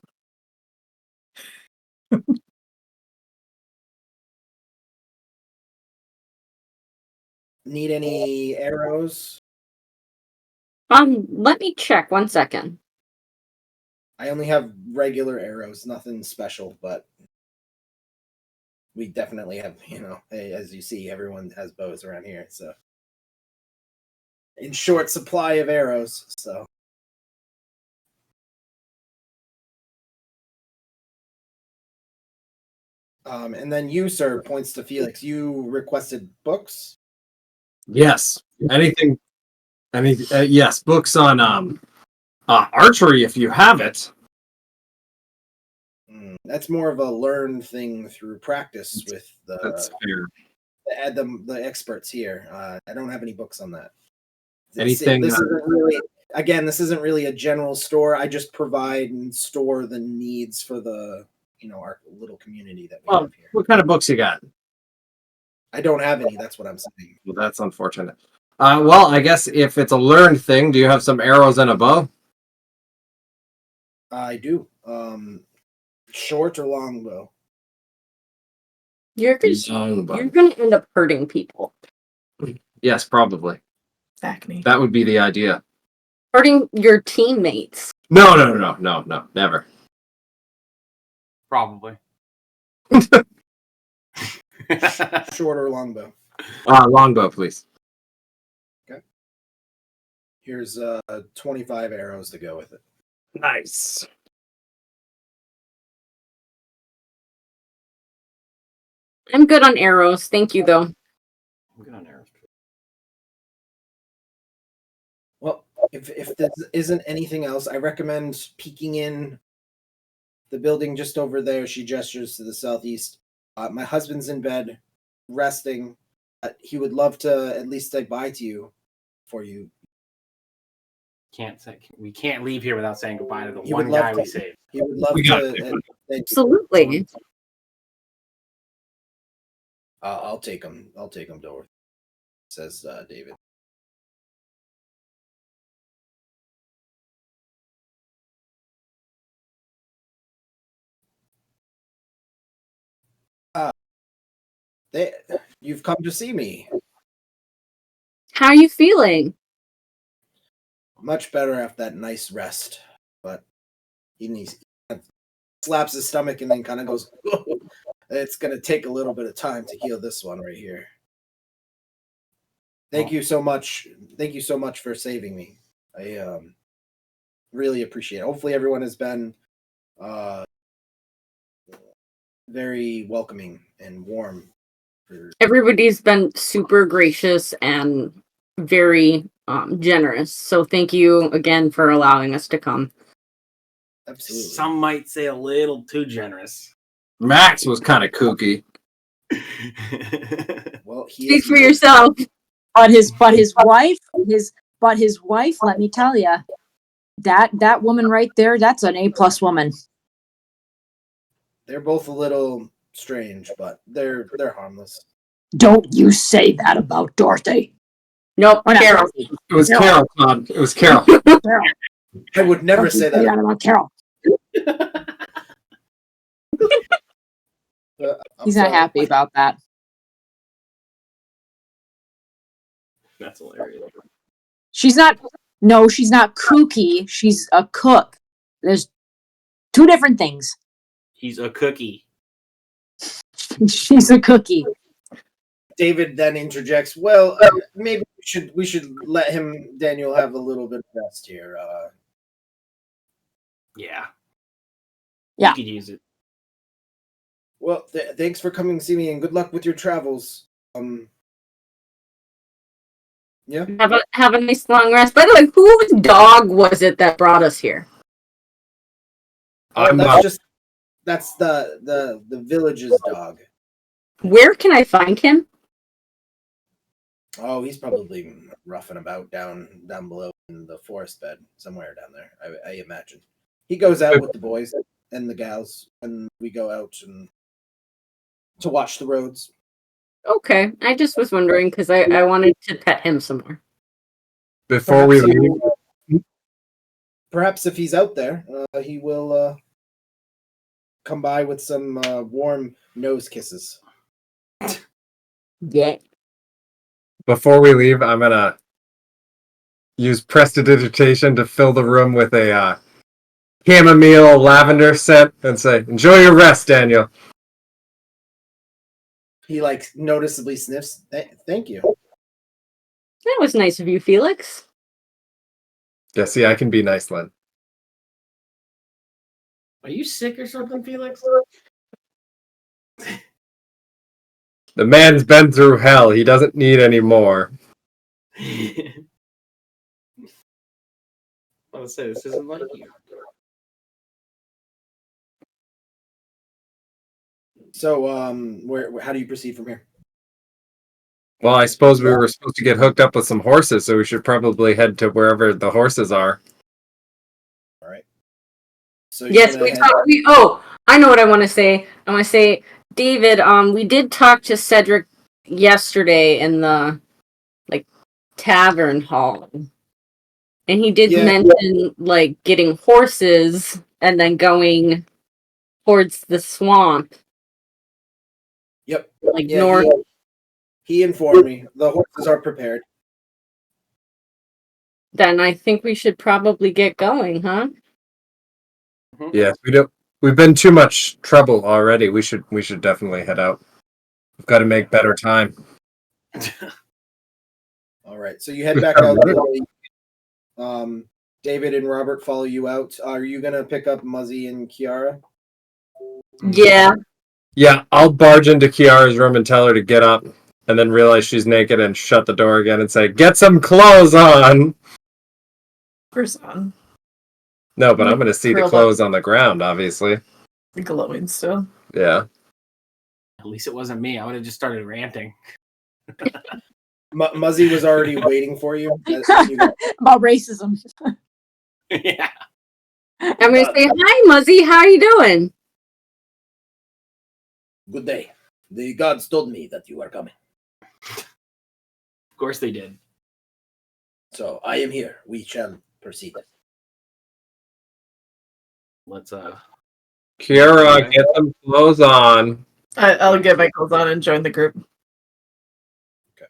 Need any arrows? Let me check 1 second. I only have regular arrows, nothing special, but we definitely have, as you see, everyone has bows around here, so in short supply of arrows, so. And then you, sir, points to Felix. You requested books? Yes. Anything? Yes. Books on archery, if you have it. That's more of a learned thing through practice with That's fair. the experts here. I don't have any books on that. Anything? This isn't really a general store. I just provide and store the needs for the our little community that we have here. What kind of books you got? I don't have any. That's what I'm saying. Well, that's unfortunate. Well, I guess if it's a learned thing, do you have some arrows and a bow? I do. Short or long bow? You're gonna end up hurting people. Yes, probably. Acne. That would be the idea. Hurting your teammates. No, never. Probably. Short or long bow? Longbow, please. Okay. Here's 25 arrows to go with it. Nice. I'm good on arrows. Thank you, though. I'm good on arrows. Well, if there isn't anything else, I recommend peeking in the building just over there. She gestures to the southeast. My husband's in bed, resting. He would love to at least say bye to you for you. We can't leave here without saying goodbye to the He one would love guy to- we saved. He would love We got to. Absolutely. I'll take him. Dorothy, says David. You've come to see me. How are you feeling? Much better after that nice rest, but he slaps his stomach and then kind of goes, it's going to take a little bit of time to heal this one right here. Thank you so much. Thank you so much for saving me. I really appreciate it. Hopefully everyone has been very welcoming and warm. Everybody's been super gracious and very generous. So thank you again for allowing us to come. Absolutely. Some might say a little too generous. Max was kind of kooky. Well, Speak for yourself. But his wife, let me tell you, that woman right there, that's an A+ woman. They're both a little strange, but they're harmless. Don't you say that about Dorothy. Nope, We're not Carol. It was No. Carol, Todd. It was Carol. Carol. I would never Don't you say that. about Carol. He's not happy about that. That's hilarious. She's not kooky. She's a cook. There's two different things. He's a cookie. She's a cookie. David then interjects, well, maybe we should let Daniel, have a little bit of rest here. Yeah. Yeah. You could use it. Well, thanks for coming to see me, and good luck with your travels. Yeah. Have a nice long rest. By the way, whose dog was it that brought us here? That's the village's dog. Where can I find him? Oh, he's probably roughing about down below in the forest bed, somewhere down there, I imagine. He goes out with the boys and the gals, and we go out and to watch the roads. Okay, I just was wondering because I wanted to pet him some more. Before we leave, Perhaps if he's out there, he will come by with some warm nose kisses. Yeah. before we leave, I'm gonna use prestidigitation to fill the room with a chamomile lavender scent and say, "Enjoy your rest, Daniel." He noticeably sniffs. Thank you. That was nice of you, Felix. Yeah, see, I can be nice, Len. Are you sick or something, Felix? The man's been through hell. He doesn't need any more. I was say this isn't like you. So, how do you proceed from here? Well, I suppose we were supposed to get hooked up with some horses, so we should probably head to wherever the horses are. All right. So Yes, I know what I want to say. I want to say, David, we did talk to Cedric yesterday in the tavern hall. And he did mention getting horses and then going towards the swamp. Yep. North. He informed me. The horses are prepared. Then I think we should probably get going, huh? Yes, we've been too much trouble already. We should definitely head out. We've got to make better time. All right. So you head back out. David and Robert follow you out. Are you gonna pick up Muzzie and Kiara? Yeah. Yeah, I'll barge into Kiara's room and tell her to get up, and then realize she's naked and shut the door again and say, "Get some clothes on!" First on. No, but I'm going to see the clothes on the ground, obviously. Glowing still. Yeah. At least it wasn't me. I would have just started ranting. Muzzie was already waiting for you. About racism. Yeah. I'm going to say, "Hi, Muzzie. How are you doing?" Good day. The gods told me that you are coming. Of course they did. So I am here. We shall proceed. Let's Kiara, get some clothes on. I'll get my clothes on and join the group. Okay.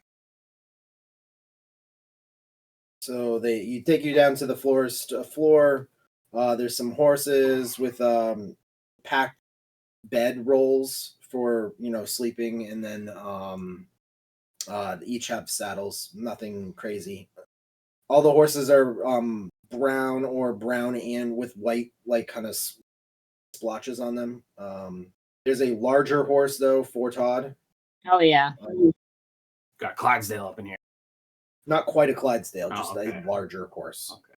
So you take you down to the floor. There's some horses with packed bed rolls for sleeping, and then each have saddles. Nothing crazy. All the horses are brown or brown and with white kind of splotches on them. There's a larger horse though for Todd. Oh yeah. got Clydesdale up in here. Not quite a Clydesdale, Oh, just okay. a larger horse. Okay.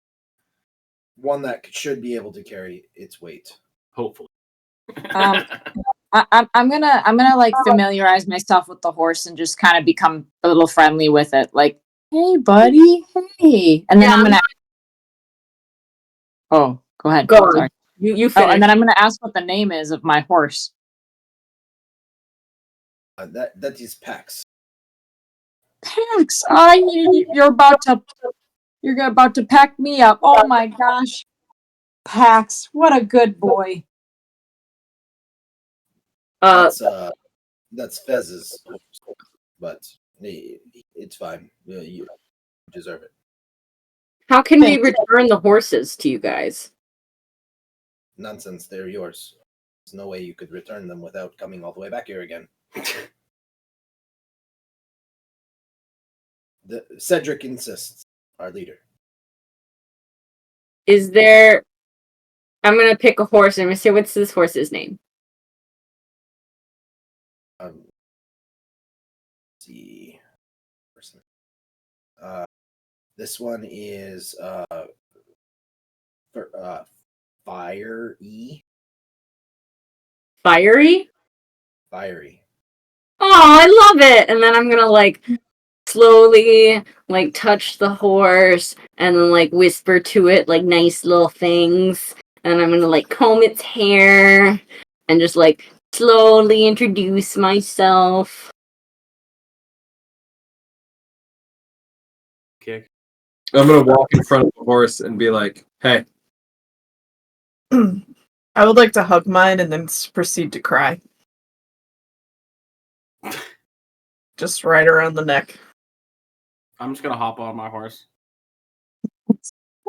One that should be able to carry its weight. Hopefully. I'm gonna familiarize myself with the horse and just kind of become a little friendly with it. Like, hey, buddy, hey, and then I'm gonna. Oh, go ahead. Go on. Sorry. You Oh, finish. and then I'm gonna ask what the name is of my horse. That is Pax. Pax, you're about to pack me up. Oh my gosh. Pax, what a good boy. That's Fez's horse, but it's fine. You deserve it. How can we Thank you. return the horses to you guys? Nonsense, they're yours. There's no way you could return them without coming all the way back here again. Cedric insists, our leader. Is there... I'm going to pick a horse, and I'm going to say, what's this horse's name? Let's see. This one is Fiery. Fiery? Fiery. Oh, I love it! And then I'm going to, like, slowly, like, touch the horse, and then, like, whisper to it, like, nice little things. And I'm going to, like, comb its hair, and just, like, slowly introduce myself. Kick. I'm gonna walk in front of the horse and be like, "Hey." I would like to hug mine and then proceed to cry. Just right around the neck. I'm just gonna hop on my horse.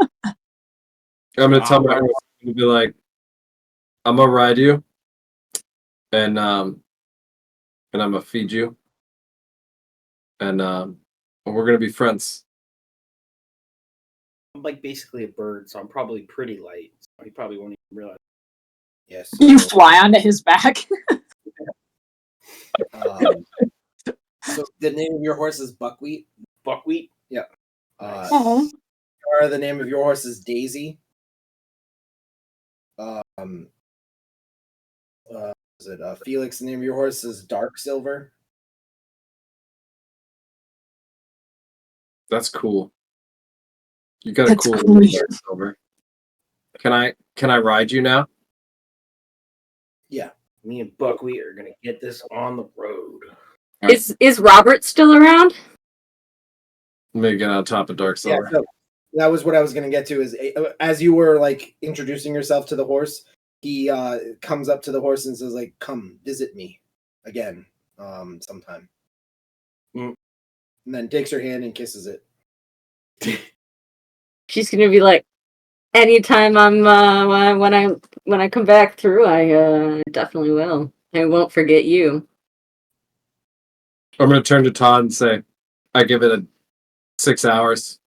I'm gonna tell my horse to be like, "I'm gonna ride you, and I'm gonna feed you, and we're gonna be friends." I'm like basically a bird, so I'm probably pretty light. So he probably won't even realize. Yes. You fly onto his back. So the name of your horse is Buckwheat. Buckwheat. Yeah. Oh. Or the name of your horse is Daisy. Is it Felix? The name of your horse is Dark Silver. That's cool. You got That's a cool cool. name, Dark Silver. Can I ride you now? Yeah. Me and Buckwheat are gonna get this on the road. Is Robert still around? Let me get on top of Dark Silver. Yeah. So that was what I was going to get to. Is as you were like introducing yourself to the horse, he comes up to the horse and says, like, "Come visit me again, sometime." Mm. And then takes her hand and kisses it. She's gonna be like, anytime I'm when I come back through, I definitely will. I won't forget you. I'm gonna turn to Todd and say, "I give it 6 hours."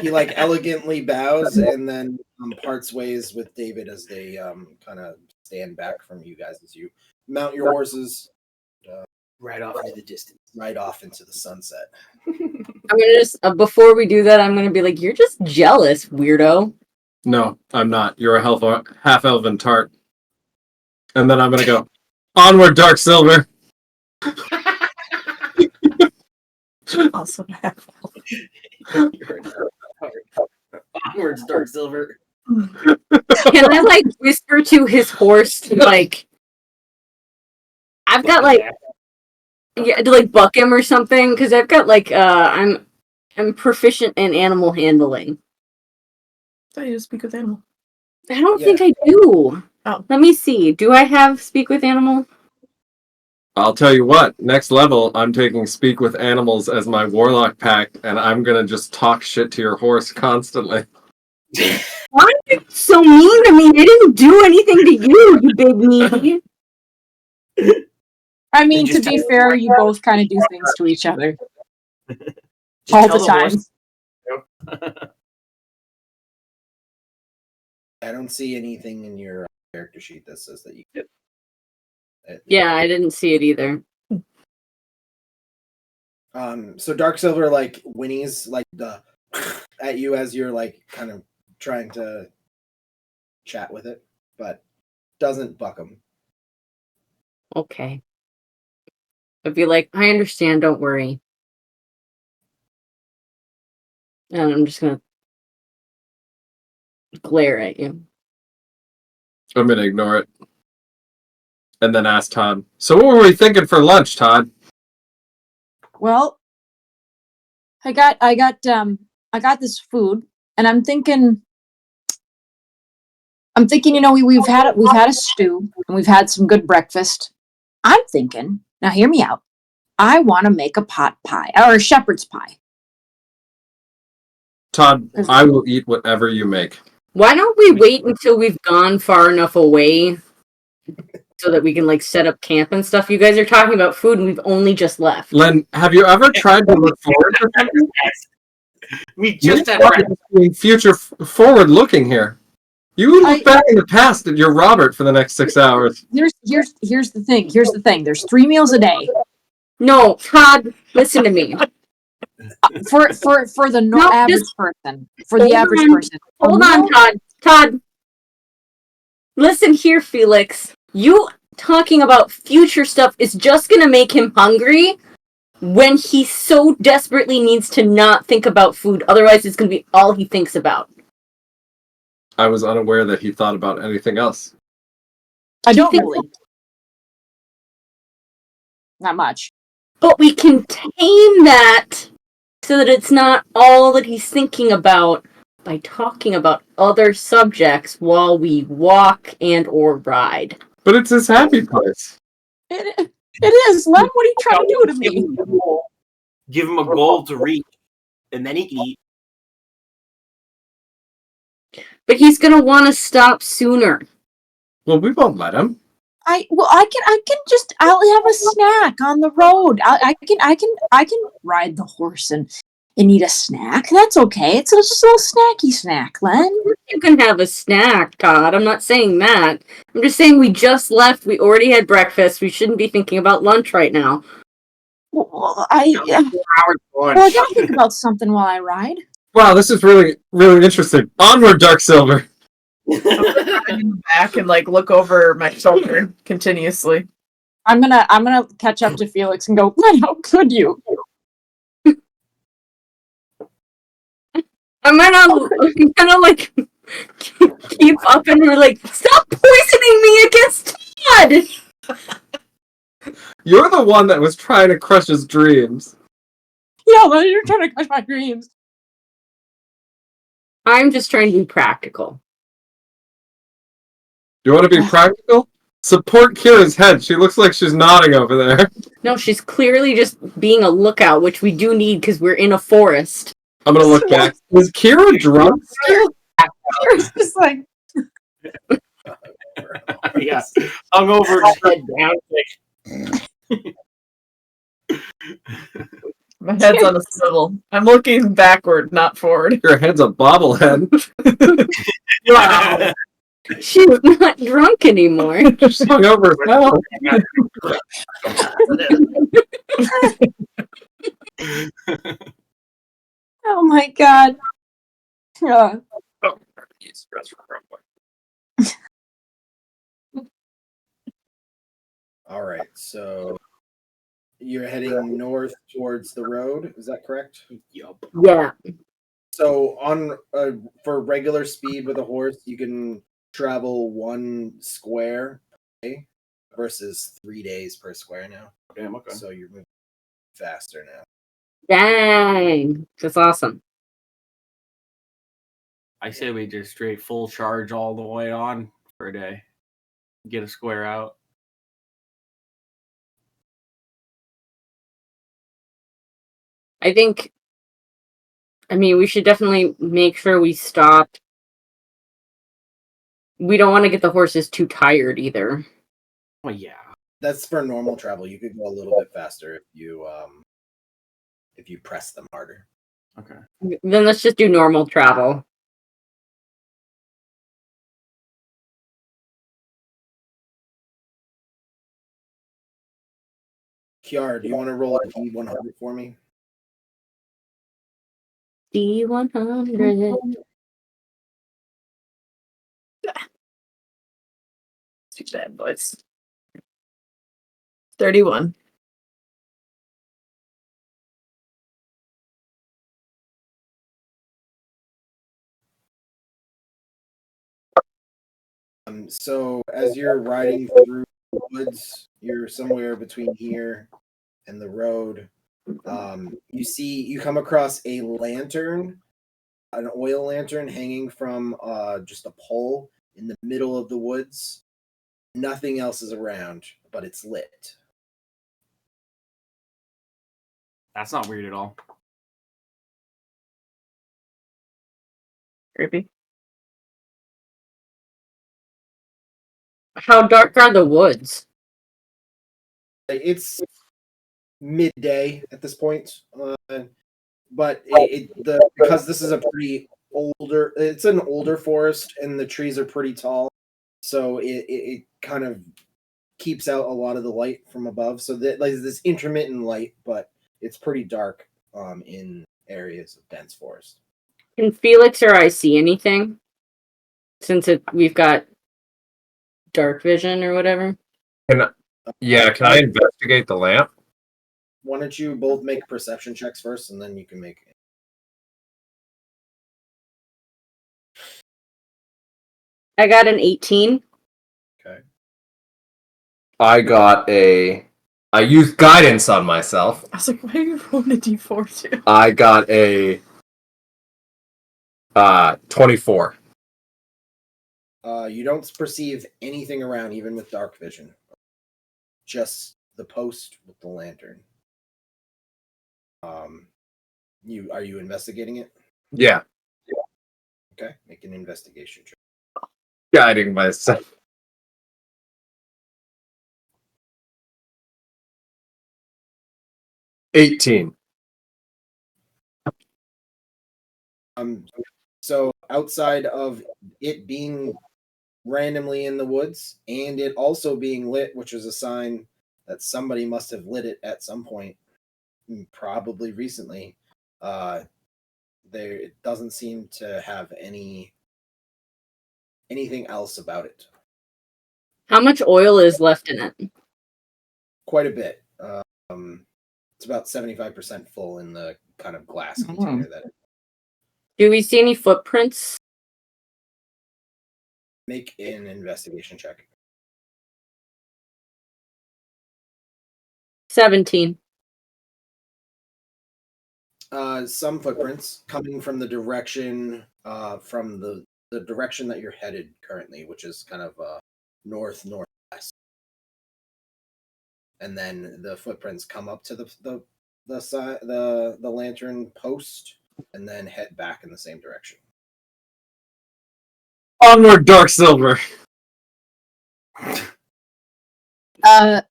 He like elegantly bows and then parts ways with David as they kind of stand back from you guys as you mount your horses Right off into the distance. right off into the sunset. I'm gonna just before we do that, I'm gonna be like, you're just jealous, weirdo. No, I'm not. You're a half-elven tart. And then I'm gonna go, "Onward, Dark Silver." Also have. Onwards, Dark Silver. Can I like whisper to his horse, like, I've got like, yeah, to like buck him or something? Because I've got like, I'm proficient in animal handling. I you speak with animal. I don't think I do. Oh. Let me see. Do I have speak with animal? I'll tell you what, next level, I'm taking Speak with Animals as my warlock pack, and I'm gonna just talk shit to your horse constantly. Why are you so mean to me? I didn't do anything to you, you big meanie. I mean, to be fair, you both kind of do things to each other Just all tell the time. horse- I don't see anything in your character sheet that says that you did. Yeah, I didn't see it either. So Dark Silver like whinnies like the at you as you're like kind of trying to chat with it, but doesn't buck him. Okay. I'd be like, I understand, don't worry. And I'm just gonna glare at you. I'm gonna ignore it. And then ask Todd, "So what were we thinking for lunch, Todd?" Well, I got this food, and I'm thinking I'm thinking, we've had a stew and we've had some good breakfast. I'm thinking, now hear me out. I want to make a pot pie or a shepherd's pie. Todd, I will eat whatever you make. Why don't we wait until we've gone far enough away so that we can set up camp and stuff? You guys are talking about food and we've only just left. Len, have you ever tried to look forward to something? We just had being future forward looking here. You look back in the past and you're Robert for the next 6 hours. Here's the thing. Here's the thing. There's 3 meals a day. No, Todd, listen to me. For the average person. For the average person. Hold on, Todd. Todd. Listen here, Felix. You talking about future stuff is just gonna make him hungry when he so desperately needs to not think about food. Otherwise, it's gonna be all he thinks about. I was unaware that he thought about anything else. I don't really. Not much. But we can tame that so that it's not all that he's thinking about by talking about other subjects while we walk and or ride. But it's his happy place. It is. Len, what are you trying to do to me? Give him a goal to reach, and then he can eat. But he's gonna want to stop sooner. Well, we won't let him. I'll have a snack on the road. I can ride the horse and eat a snack. That's okay. It's just a little snacky snack, Len. You can have a snack, Todd. I'm not saying that. I'm just saying we just left. We already had breakfast. We shouldn't be thinking about lunch right now. Well, I gotta think about something while I ride. Wow, this is really, really interesting. Onward, Dark Silver. I'm gonna hide in the back and look over my shoulder continuously. I'm gonna catch up to Felix and go, Len, how could you? I'm gonna keep up and we're like, stop poisoning me against Todd! You're the one that was trying to crush his dreams. Yeah, Len, you're trying to crush my dreams. I'm just trying to be practical. You want to be practical? Support Kira's head. She looks like she's nodding over there. No, she's clearly just being a lookout, which we do need because we're in a forest. I'm gonna look back. Is Kira drunk still? Kira's just like... Yeah, hung over, head down. My head's on a swivel. I'm looking backward, not forward. Your head's a bobblehead. Wow. She's not drunk anymore. She's hung over now. Oh my god. All right, so you're heading north towards the road. Is that correct? Yup. Yeah. So on for regular speed with a horse, you can travel 1 square versus 3 days per square now. Damn, okay. So you're moving faster now. Dang. That's awesome. I say we just straight full charge all the way on for a day. Get a square out. We should definitely make sure we stop. We don't want to get the horses too tired either. Well, yeah. That's for normal travel. You could go a little bit faster if you press them harder. Okay. Then let's just do normal travel. Kiara, do you want to roll a D100 for me? D100. Too bad, boys. 31. So as you're riding through the woods, you're somewhere between here and the road. You come across a lantern, an oil lantern hanging from just a pole in the middle of the woods. Nothing else is around, but it's lit. That's not weird at all. Creepy. How dark are the woods? It's midday at this point, but because this is it's an older forest and the trees are pretty tall, so it kind of keeps out a lot of the light from above. So that like this intermittent light, but it's pretty dark in areas of dense forest. Can Felix or I see anything? Since we've got dark vision or whatever. Can I investigate the lamp? Why don't you both make perception checks first, and then you can make. I got an 18. Okay. I used guidance on myself. I was like, why are you rolling a d4 too? I got a 24. You don't perceive anything around, even with dark vision. Just the post with the lantern. Are you investigating it? Yeah. Okay, make an investigation check. Guiding myself. 18. So outside of it being randomly in the woods and it also being lit, which is a sign that somebody must have lit it at some point, probably recently, it doesn't seem to have anything else about it. How much oil is left in it? Quite a bit. It's about 75% full in the kind of glass container that. Do we see any footprints? Make an investigation check. 17. Some footprints coming from the direction from the direction that you're headed currently, which is kind of northwest. And then the footprints come up to the lantern post and then head back in the same direction. Onward, Dark Silver. Can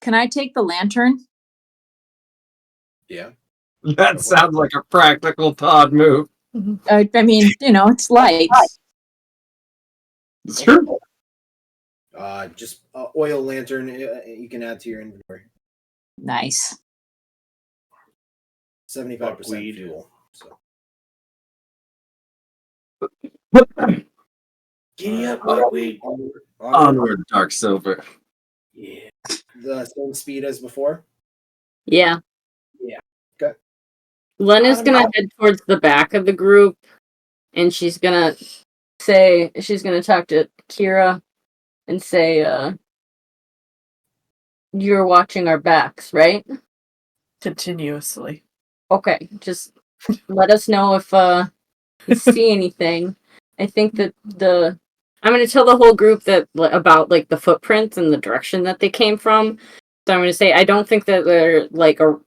I take the lantern? Yeah. That sounds like a practical Todd move. I mean, it's lights. It's true. Just oil lantern you can add to your inventory. Nice. 75% fuel. So. Giddy up, buckwheat. Onward, Dark Silver. Yeah. The same speed as before? Yeah. Yeah. Okay. Lena's gonna head towards the back of the group, and she's gonna talk to Kira and say, you're watching our backs, right? Continuously. Okay, just let us know if you see anything. I think that I'm going to tell the whole group that about like the footprints and the direction that they came from. So I'm going to say I don't think that they're like to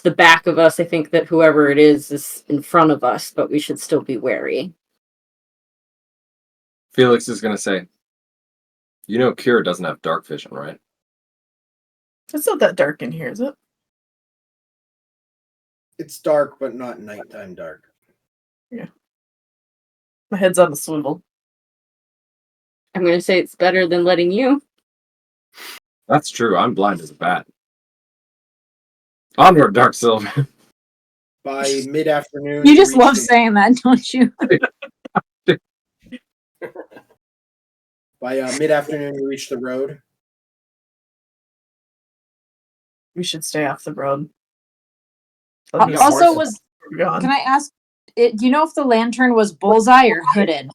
the back of us. I think that whoever it is in front of us, but we should still be wary. Felix is going to say, Kira doesn't have dark vision, right? It's not that dark in here, is it? It's dark, but not nighttime dark. Yeah. My head's on a swivel. I'm going to say it's better than letting you. That's true. I'm blind as a bat. Onward, Dark Silver. By mid-afternoon... You just love saying that, don't you? By mid-afternoon, you reach the road. We should stay off the road. Also, can I ask, do you know if the lantern was bullseye or hooded?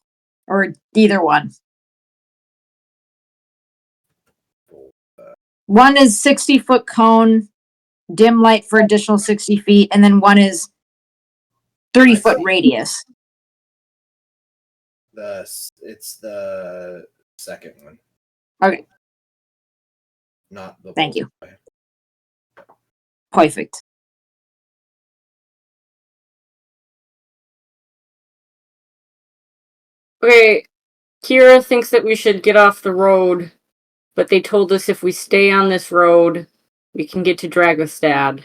Or either one? One is 60-foot cone, dim light for additional 60 feet, and then one is 30-foot radius. It's the second one. Okay. Not the. Thank you. boy. Perfect. Okay, Kira thinks that we should get off the road, but they told us if we stay on this road, we can get to Dragostad.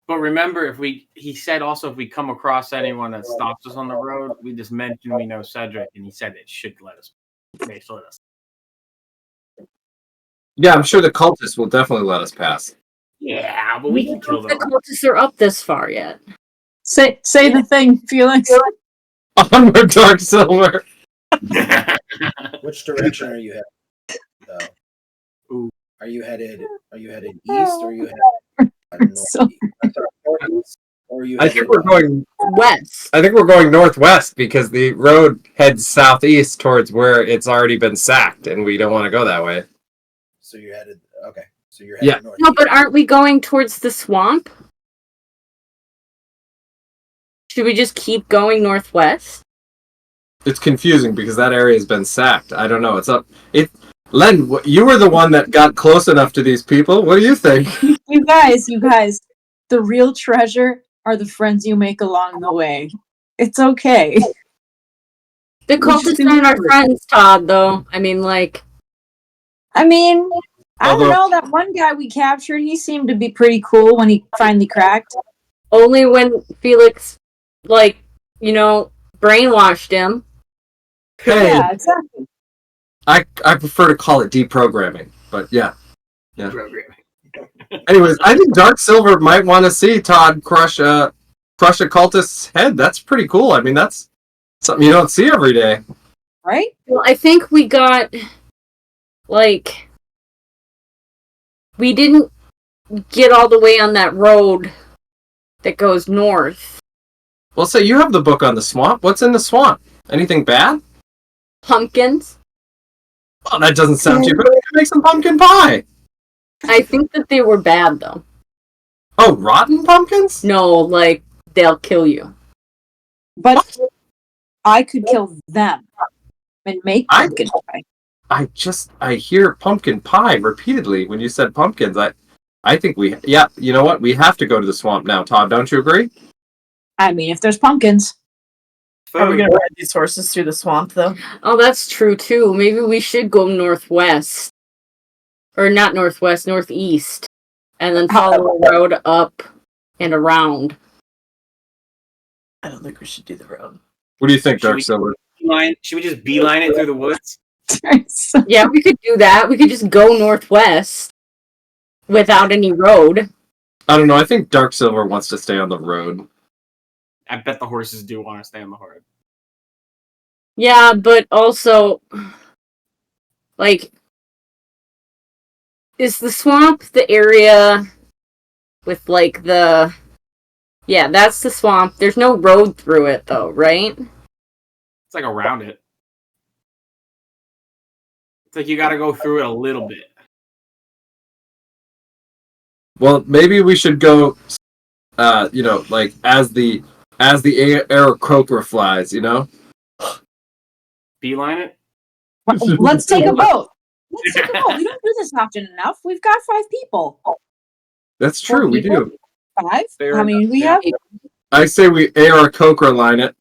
But remember, he said also if we come across anyone that stops us on the road, we just mention we know Cedric, and he said it should let us. They should let us. Yeah, I'm sure the cultists will definitely let us pass. Yeah, but we can kill The them. cultists are up this far yet. Say the thing, Felix. Onward, Dark Silver. Which direction are you headed? Though? Ooh. Are you headed east or are you headed northeast? So- Northeast, or are you I headed, think we're going. West. I think we're going northwest because the road heads southeast towards where it's already been sacked, and we don't want to go that way. So you're headed. Okay. So you're headed Yeah. northeast. No, but aren't we going towards the swamp? Should we just keep going northwest? It's confusing because that area has been sacked. I don't know. It's up. Len, you were the one that got close enough to these people. What do you think? You guys, the real treasure are the friends you make along the way. It's okay. The We just cultists aren't our remember. friends, Todd, though. I mean, like, I mean, I Although- don't know. That one guy we captured, he seemed to be pretty cool when he finally cracked. only when Felix, like, brainwashed him. Hey, Yeah, exactly. I prefer to call it deprogramming, but yeah. Programming. Anyways, I think Dark Silver might want to see Todd crush a cultist's head. That's pretty cool. I mean, that's something you don't see every day. Right? Well, I think we got, like, we didn't get all the way on that road that goes north. Well, say you have the book on the swamp. What's in the swamp? Anything bad? Pumpkins. Well, that doesn't sound too bad. We can make some pumpkin pie. I think that they were bad, though. Oh, rotten pumpkins? No, like, they'll kill you. But I could kill them and make pumpkin pie. I hear pumpkin pie repeatedly when you said pumpkins. I think you know what? We have to go to the swamp now, Todd. Don't you agree? I mean, if there's pumpkins. Are we gonna ride these horses through the swamp though? Oh, that's true, too. Maybe we should go northwest. Or not northwest, northeast. And then follow the road up and around. I don't think we should do the road. What do you think, Should Dark we- Silver? Should we just beeline it through the woods? Yeah, we could do that. We could just go northwest without any road. I don't know. I think Dark Silver wants to stay on the road. I bet the horses do want to stay on the road. Yeah, but also, like, is the swamp the area with, like, the... Yeah, that's the swamp. There's no road through it, though, right? It's like around it. It's like you got to go through it a little bit. Well, maybe we should go. Like as the Aarakocra flies. Beeline it. Let's take a vote. Let's take a vote. We don't do this often enough. We've got 5 people. That's true. We people? do. 5? Fair How many do we enough, have? I say we Aarakocra line it.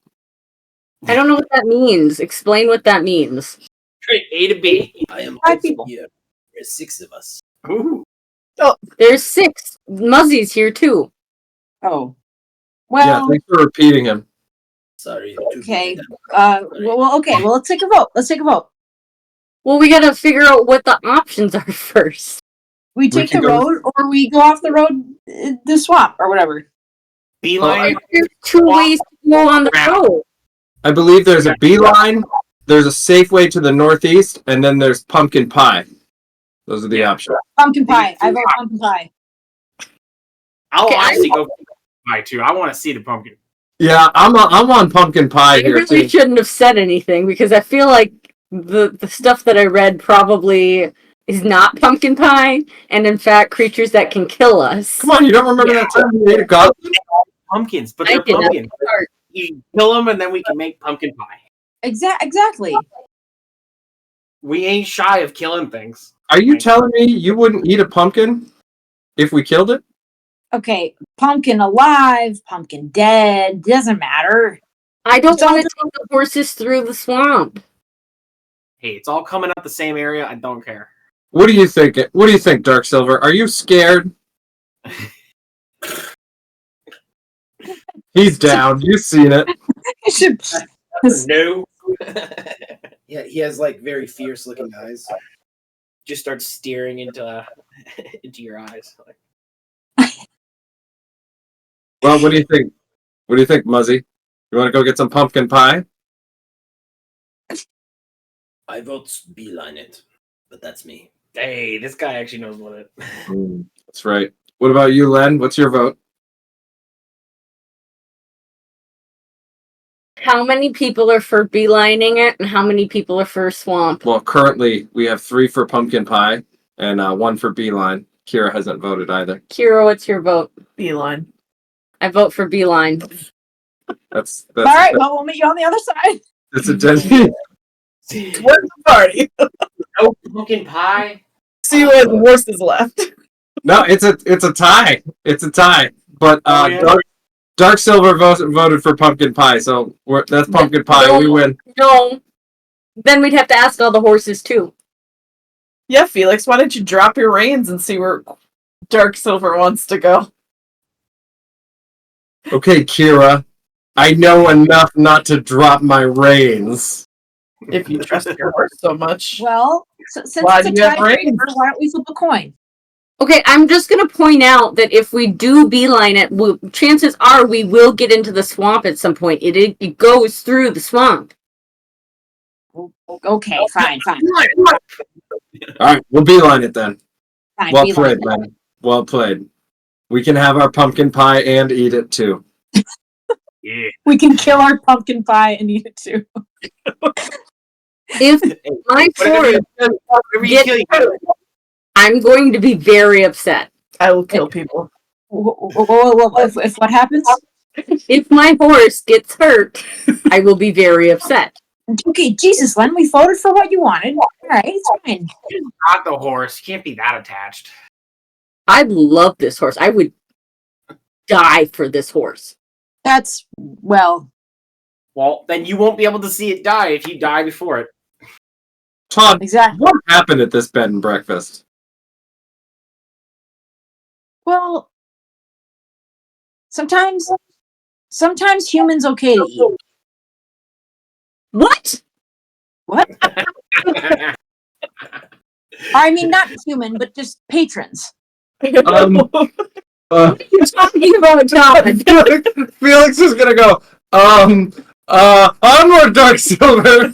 I don't know what that means. Explain what that means. A to B. I am 5 people. here. There's 6 of us. Ooh. There's 6. Muzzie's here, too. Oh. Yeah, Well, thanks for repeating him. Sorry. okay. Okay. Well, let's take a vote. Let's take a vote. Well, we gotta figure out what the options are first. We take the can go- road, or we go off the road, the swamp, or whatever. Beeline it. There's 2 ways to go on the road. I believe there's a beeline, there's a safe way to the northeast, and then there's pumpkin pie. Those are the options. Pumpkin pie. I vote pumpkin pie. I'll Okay, honestly go for pie too. I want to see the pumpkin. Yeah, I'm on pumpkin pie I here really too. shouldn't have said anything because I feel like the stuff that I read probably is not pumpkin pie, and in fact, creatures that can kill us. Come on, you don't remember that time we ate a goblin? Pumpkins, but I they're did that pumpkins. part. You kill them and then we can make pumpkin pie. Exactly. We ain't shy of killing things. Are you telling me you wouldn't eat a pumpkin if we killed it? Okay, pumpkin alive, pumpkin dead, doesn't matter. I don't It's all want to take the horses through the swamp. Hey, it's all coming out the same area. I don't care. What do you think? What do you think, Dark Silver? Are you scared? He's down. You've seen it. It should. No. Yeah, he has like very fierce looking eyes. Just start staring into your eyes. Well, what do you think? What do you think, Muzzie? You want to go get some pumpkin pie? I vote beeline it, but that's me. Hey, this guy actually knows what it. That's right. What about you, Len? What's your vote? How many people are for beelining it, and how many people are for swamp? Well, currently we have 3 for pumpkin pie and 1 for beeline. Kira hasn't voted either. Kira, what's your vote? Beeline. I vote for beeline. That's All right, well, we'll meet you on the other side. That's a dead. Where's the party? No pumpkin pie. See who has the horses left. No, it's a tie. It's a tie. But Yeah. Dark Silver voted for pumpkin pie, so that's pumpkin pie. No. We win. No. Then we'd have to ask all the horses too. Yeah, Felix, why don't you drop your reins and see where Dark Silver wants to go? Okay, Kira. I know enough not to drop my reins. If you trust your horse so much. Well, since Why it's a do you have tiebreaker, reins? why don't we flip a coin? Okay, I'm just going to point out that if we do beeline it, chances are we will get into the swamp at some point. It goes through the swamp. Okay, fine. All right, we'll beeline it then. Fine, Well beeline played, man. Well played. We can have our pumpkin pie and eat it too. Yeah. We can kill our pumpkin pie and eat it too. If my horse, Whatever you kill, you kill. I'm going to be very upset. I will kill people. If what happens? If my horse gets hurt, I will be very upset. Okay, Jesus, Len, we voted for what you wanted. All right, it's fine. Not the horse. You can't be that attached. I love this horse. I would die for this horse. That's, well, Well, then you won't be able to see it die if you die before it. Todd, exactly. what happened at this bed and breakfast? Well, sometimes humans okay to eat. What? What? I mean, not human, but just patrons. What are you talking about, Todd? Felix is gonna go. Onward, Dark Silver.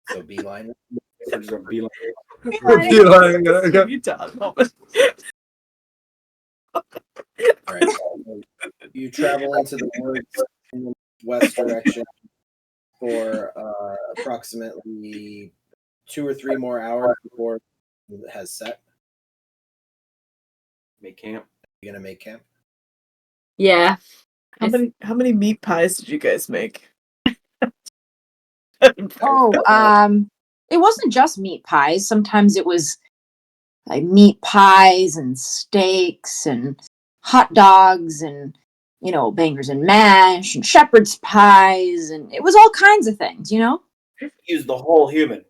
So beeline. You tell him. All right. You travel into the woods in the west direction for approximately 2 or 3 more hours before it has set. Make camp. You're gonna make camp. Yeah. How many meat pies did you guys make? Oh, it wasn't just meat pies. Sometimes it was like meat pies and steaks and hot dogs and, you know, bangers and mash and shepherd's pies, and it was all kinds of things, you know? Use the whole human.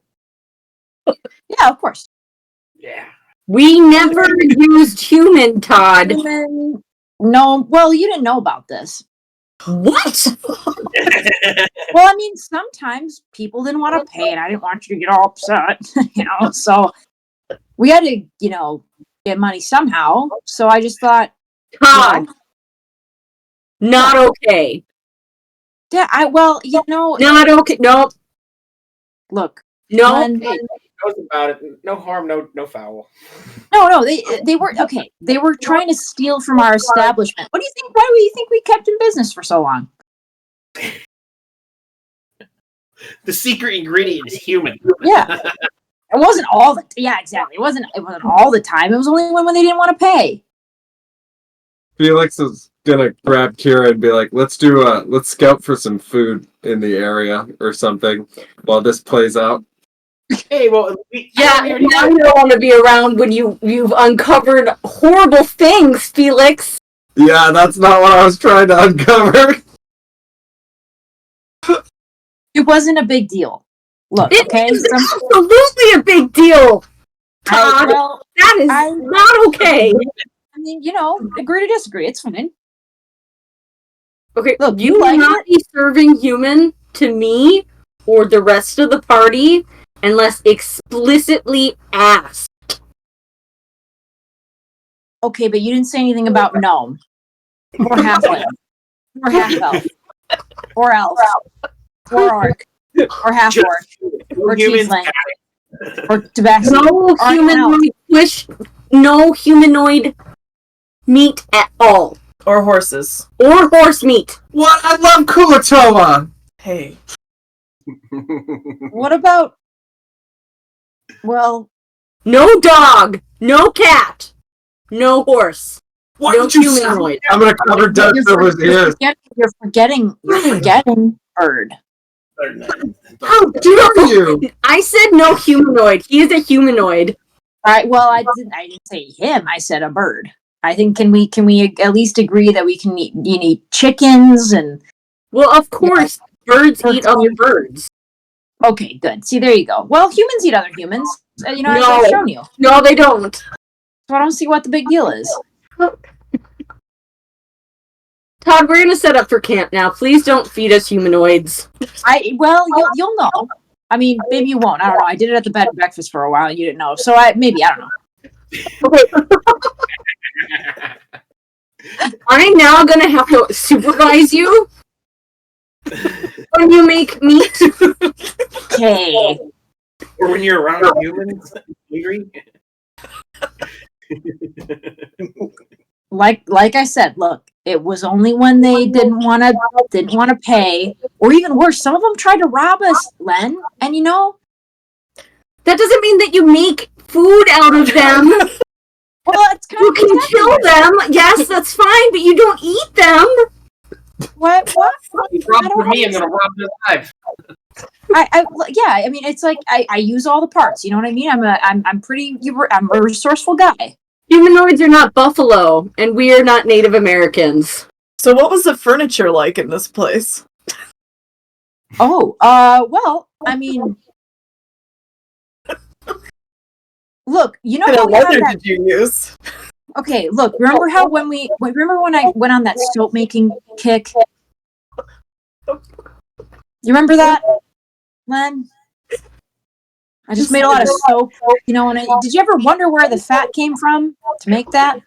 Yeah, of course. Yeah. We never used human, Todd. Human- No, well, you didn't know about this. What? Well, I mean, sometimes people didn't want to pay, and I didn't want you to get all upset, you know. So we had to, you know, get money somehow. So I just thought, Todd. Not okay. yeah, you know, Not okay. No. look, No. Len, Knows about it. No harm, no foul. no, they were okay. They were trying to steal from our establishment. What do you think? Why do you think we kept in business for so long? The secret ingredient is human. Yeah, it wasn't all the. Yeah, exactly. It wasn't all the time. It was only when they didn't want to pay. Felix is gonna grab Kira and be like, let's scout for some food in the area or something while this plays out. Hey, well, Yeah, now you don't want to be around when you've uncovered horrible things, Felix. Yeah, that's not what I was trying to uncover. It wasn't a big deal. Look, It okay? is absolutely a big deal. Todd, Well, that is not okay. I mean, you know, agree to disagree. It's fine. Okay, Look, you you will like not be serving human to me or the rest of the party unless explicitly asked. Okay, but you didn't say anything about gnome. Or halfling. Or half-elf. Or elf. Or orc. Or half-orc. Or humans. tiefling. Or tabaxi. No humanoid meat at all. Or horses. Or horse meat. What? I love Kulatoma! Hey. What about... Well... No dog. No cat. No horse. What No did you humanoid. say? I'm gonna cover Dutch Silver's ears. You're forgetting bird. How dare you? I said no humanoid. He is a humanoid. I didn't say him. I said a bird. I think can we at least agree that we can eat, you need chickens and Well, of course, birds eat other birds. okay, good. See, there you go. Well, humans eat other humans. You know, as No. I've shown you. No, they don't. So I don't see what the big deal is. Todd, we're gonna set up for camp now. Please don't feed us humanoids. You'll know. I mean, maybe you won't. I don't know. I did it at the bed and breakfast for a while. And you didn't know, so I don't know. I'm now gonna have to supervise you when you make meat. Okay. Or when you're around humans, hungry. Like I said, look, it was only when they didn't want to pay, or even worse, some of them tried to rob us, Len. And you know, That doesn't mean that you make food out of them. well, it's kind You of can kill them. Yes, that's fine, but you don't eat them. What? You rob for me, I'm gonna rob them alive. I mean, it's like I use all the parts. You know what I mean? I'm a resourceful guy. Humanoids are not buffalo, and we are not Native Americans. So what was the furniture like in this place? Oh, well, I mean, look, you know What how kind we of had leather that. did you use? Okay, look, remember when I went on that soap making kick? You remember that, Len? I just made a lot of soap, you know. Did you ever wonder where the fat came from to make that?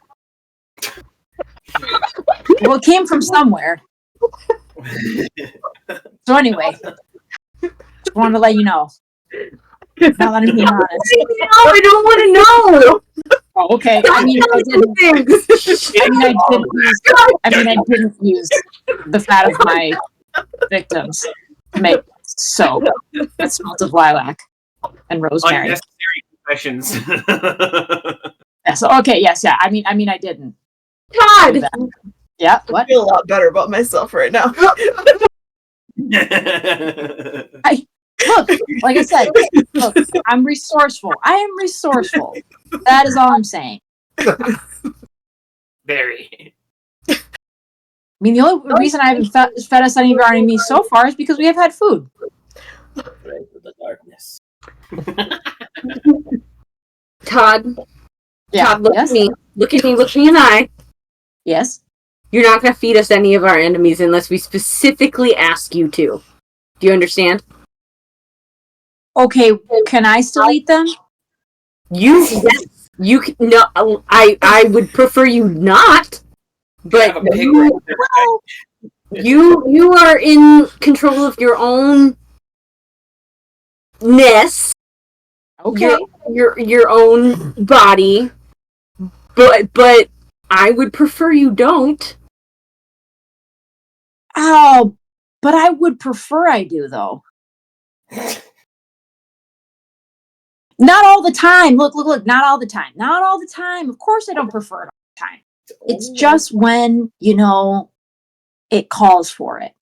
Well, it came from somewhere. So anyway, just wanted to let you know. Now that I'm being honest. No, I don't want to know. Oh, okay. I mean, I didn't use the fat of my victims to make soap that smells of lilac and rosemary. Unnecessary confessions. Yeah, so okay, yes, yeah. I mean, I didn't. Todd! Yeah, I what? feel a lot better about myself right now. Look, like I said, look, I'm resourceful. I am resourceful. That is all I'm saying. Very. I mean, the only reason I haven't fed us any of our enemies so far is because we have had food. Right with the darkness. Todd, Yeah. Todd, look Yes. at me. Look at me in the eye. Yes. You're not going to feed us any of our enemies unless we specifically ask you to. Do you understand? Okay. Can I still eat them? Yes, you can. No, I would prefer you not. But Have a pig right there. Well, you are in control of your own ness, okay. your own body. But I would prefer you don't. Oh, but I would prefer I do, though. Not all the time. Look. Not all the time. Not all the time. Of course I don't prefer it all the time. It's just when, it calls for it.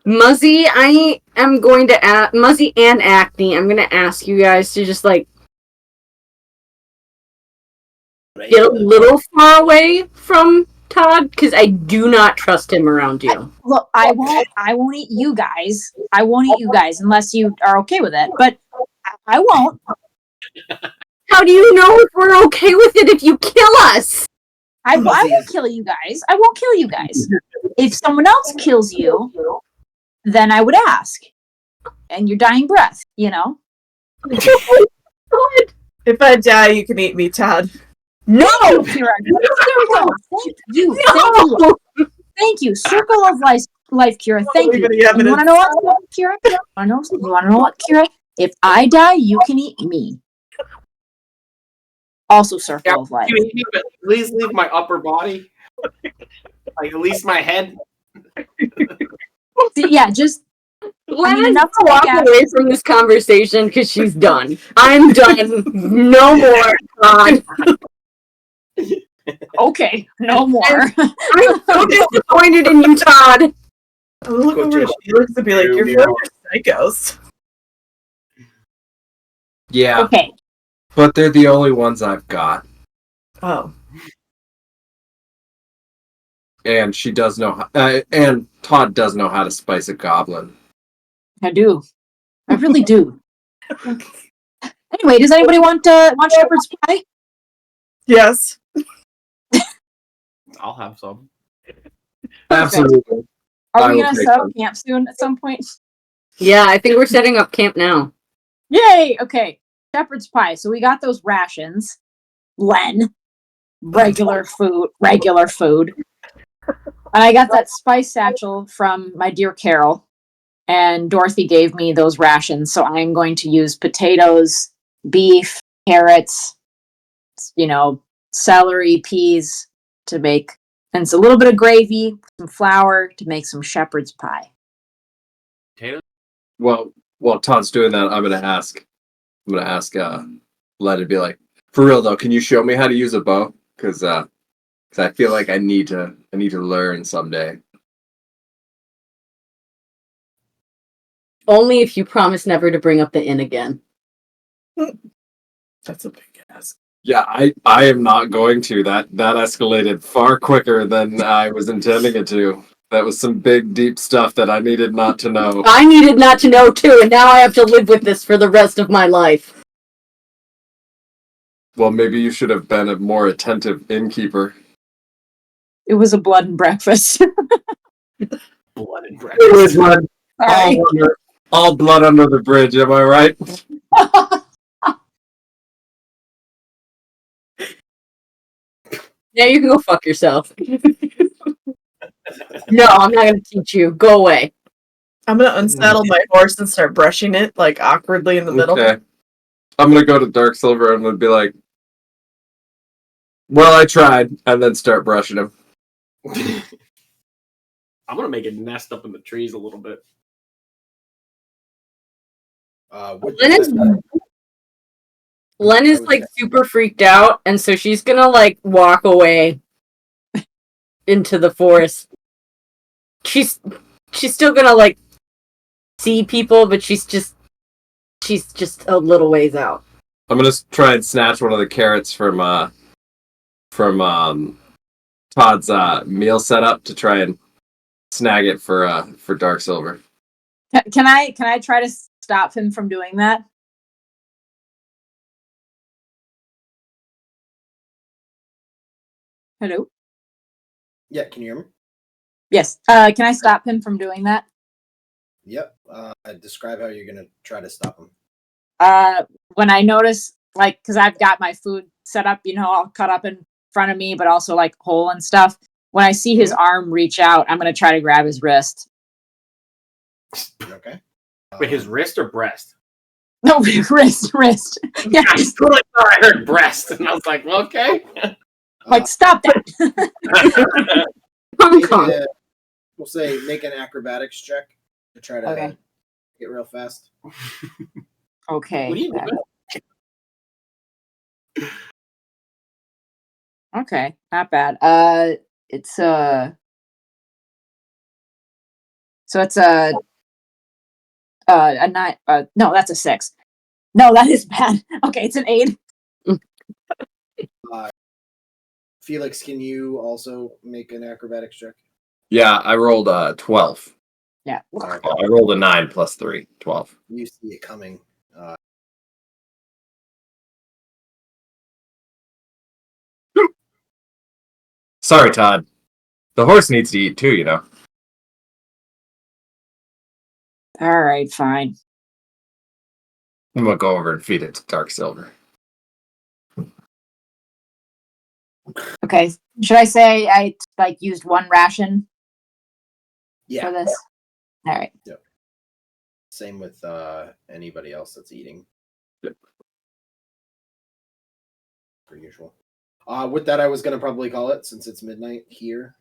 Muzzie, I am going to ask Muzzie and Acne. I'm going to ask you guys to just like get a little far away from Todd because I do not trust him around you. Look, I won't eat you guys. I won't eat you guys unless you are okay with it. But I won't. How do you know if we're okay with it if you kill us? I won't kill you guys. I won't kill you guys. If someone else kills you, then I would ask. And your dying breath, If I die, you can eat me, Todd. No! There we go. Thank you. Circle of life, Kira. Thank you. You want to know what, Kira? You want to know what, Kira? If I die, you can eat me. Also, circle of life. Please leave my upper body. Like at least my head. Yeah, just Enough to walk away from this conversation because she's done. I'm done. No more, Todd. Okay, no more. I'm so disappointed in you, Todd. I look over at Felix and be like, "You're psychos." Yeah, Okay. but they're the only ones I've got. Oh. And she does know, and Todd does know how to spice a goblin. I do. I really do. Anyway, does anybody want shepherd's pie? Yes. I'll have some. Absolutely. Are we going to set up camp soon at some point? Yeah, I think we're setting up camp now. Yay! Okay. Shepherd's pie. So we got those rations. Len. Regular food. And I got that spice satchel from my dear Carol. And Dorothy gave me those rations. So I'm going to use potatoes, beef, carrots, celery, peas to make. And it's a little bit of gravy, some flour to make some shepherd's pie. Potatoes? Well, while Todd's doing that, I'm gonna ask Len to be like, for real though, can you show me how to use a bow? Because I feel like I need to learn someday. Only if you promise never to bring up the inn again. That's a big ass. Yeah, I am not going to. That escalated far quicker than I was intending it to. That was some big, deep stuff that I needed not to know. I needed not to know too, and now I have to live with this for the rest of my life. Well, maybe you should have been a more attentive innkeeper. It was a blood and breakfast. Blood and breakfast. It was blood. All blood under the bridge, am I right? Yeah, you can go fuck yourself. No, I'm not going to teach you. Go away. I'm gonna unsaddle my horse and start brushing it, like, awkwardly in the middle. Okay. I'm gonna go to Dark Silver and I'm gonna be like, well, I tried, and then start brushing him. I'm gonna make a nest up in the trees a little bit. Len is like super freaked out, and so she's gonna like walk away into the forest. She's still gonna like see people, but she's just a little ways out. I'm gonna try and snatch one of the carrots from Todd's meal setup to try and snag it for Dark Silver. Can I try to stop him from doing that? Hello? Yeah, can you hear me? Yes. Can I stop him from doing that? Yep. Describe how you're going to try to stop him. When I notice, like, because I've got my food set up, all cut up in front of me, but also like whole and stuff. When I see his arm reach out, I'm going to try to grab his wrist. Okay. Wait, his wrist or breast? No, wrist. Yeah. I totally thought I heard breast, and I was like, well, okay. Like, stop that. We'll say make an acrobatics check to try to get real fast. Okay. What are you doing? Okay, not bad. It's so it's a 9. No, that's a 6. No, that is bad. Okay, it's an 8. Felix, can you also make an acrobatics check? Yeah, I rolled 12. Yeah. Okay. I rolled a 9 plus 3, 12. You see it coming. Sorry, Todd. The horse needs to eat too, you know. All right, fine. I'm gonna go over and feed it to Dark Silver. Okay, should I say I like used 1 ration Yeah. for this? All right. Same with anybody else that's eating. Yep. Per usual. With that, I was going to probably call it since it's midnight here.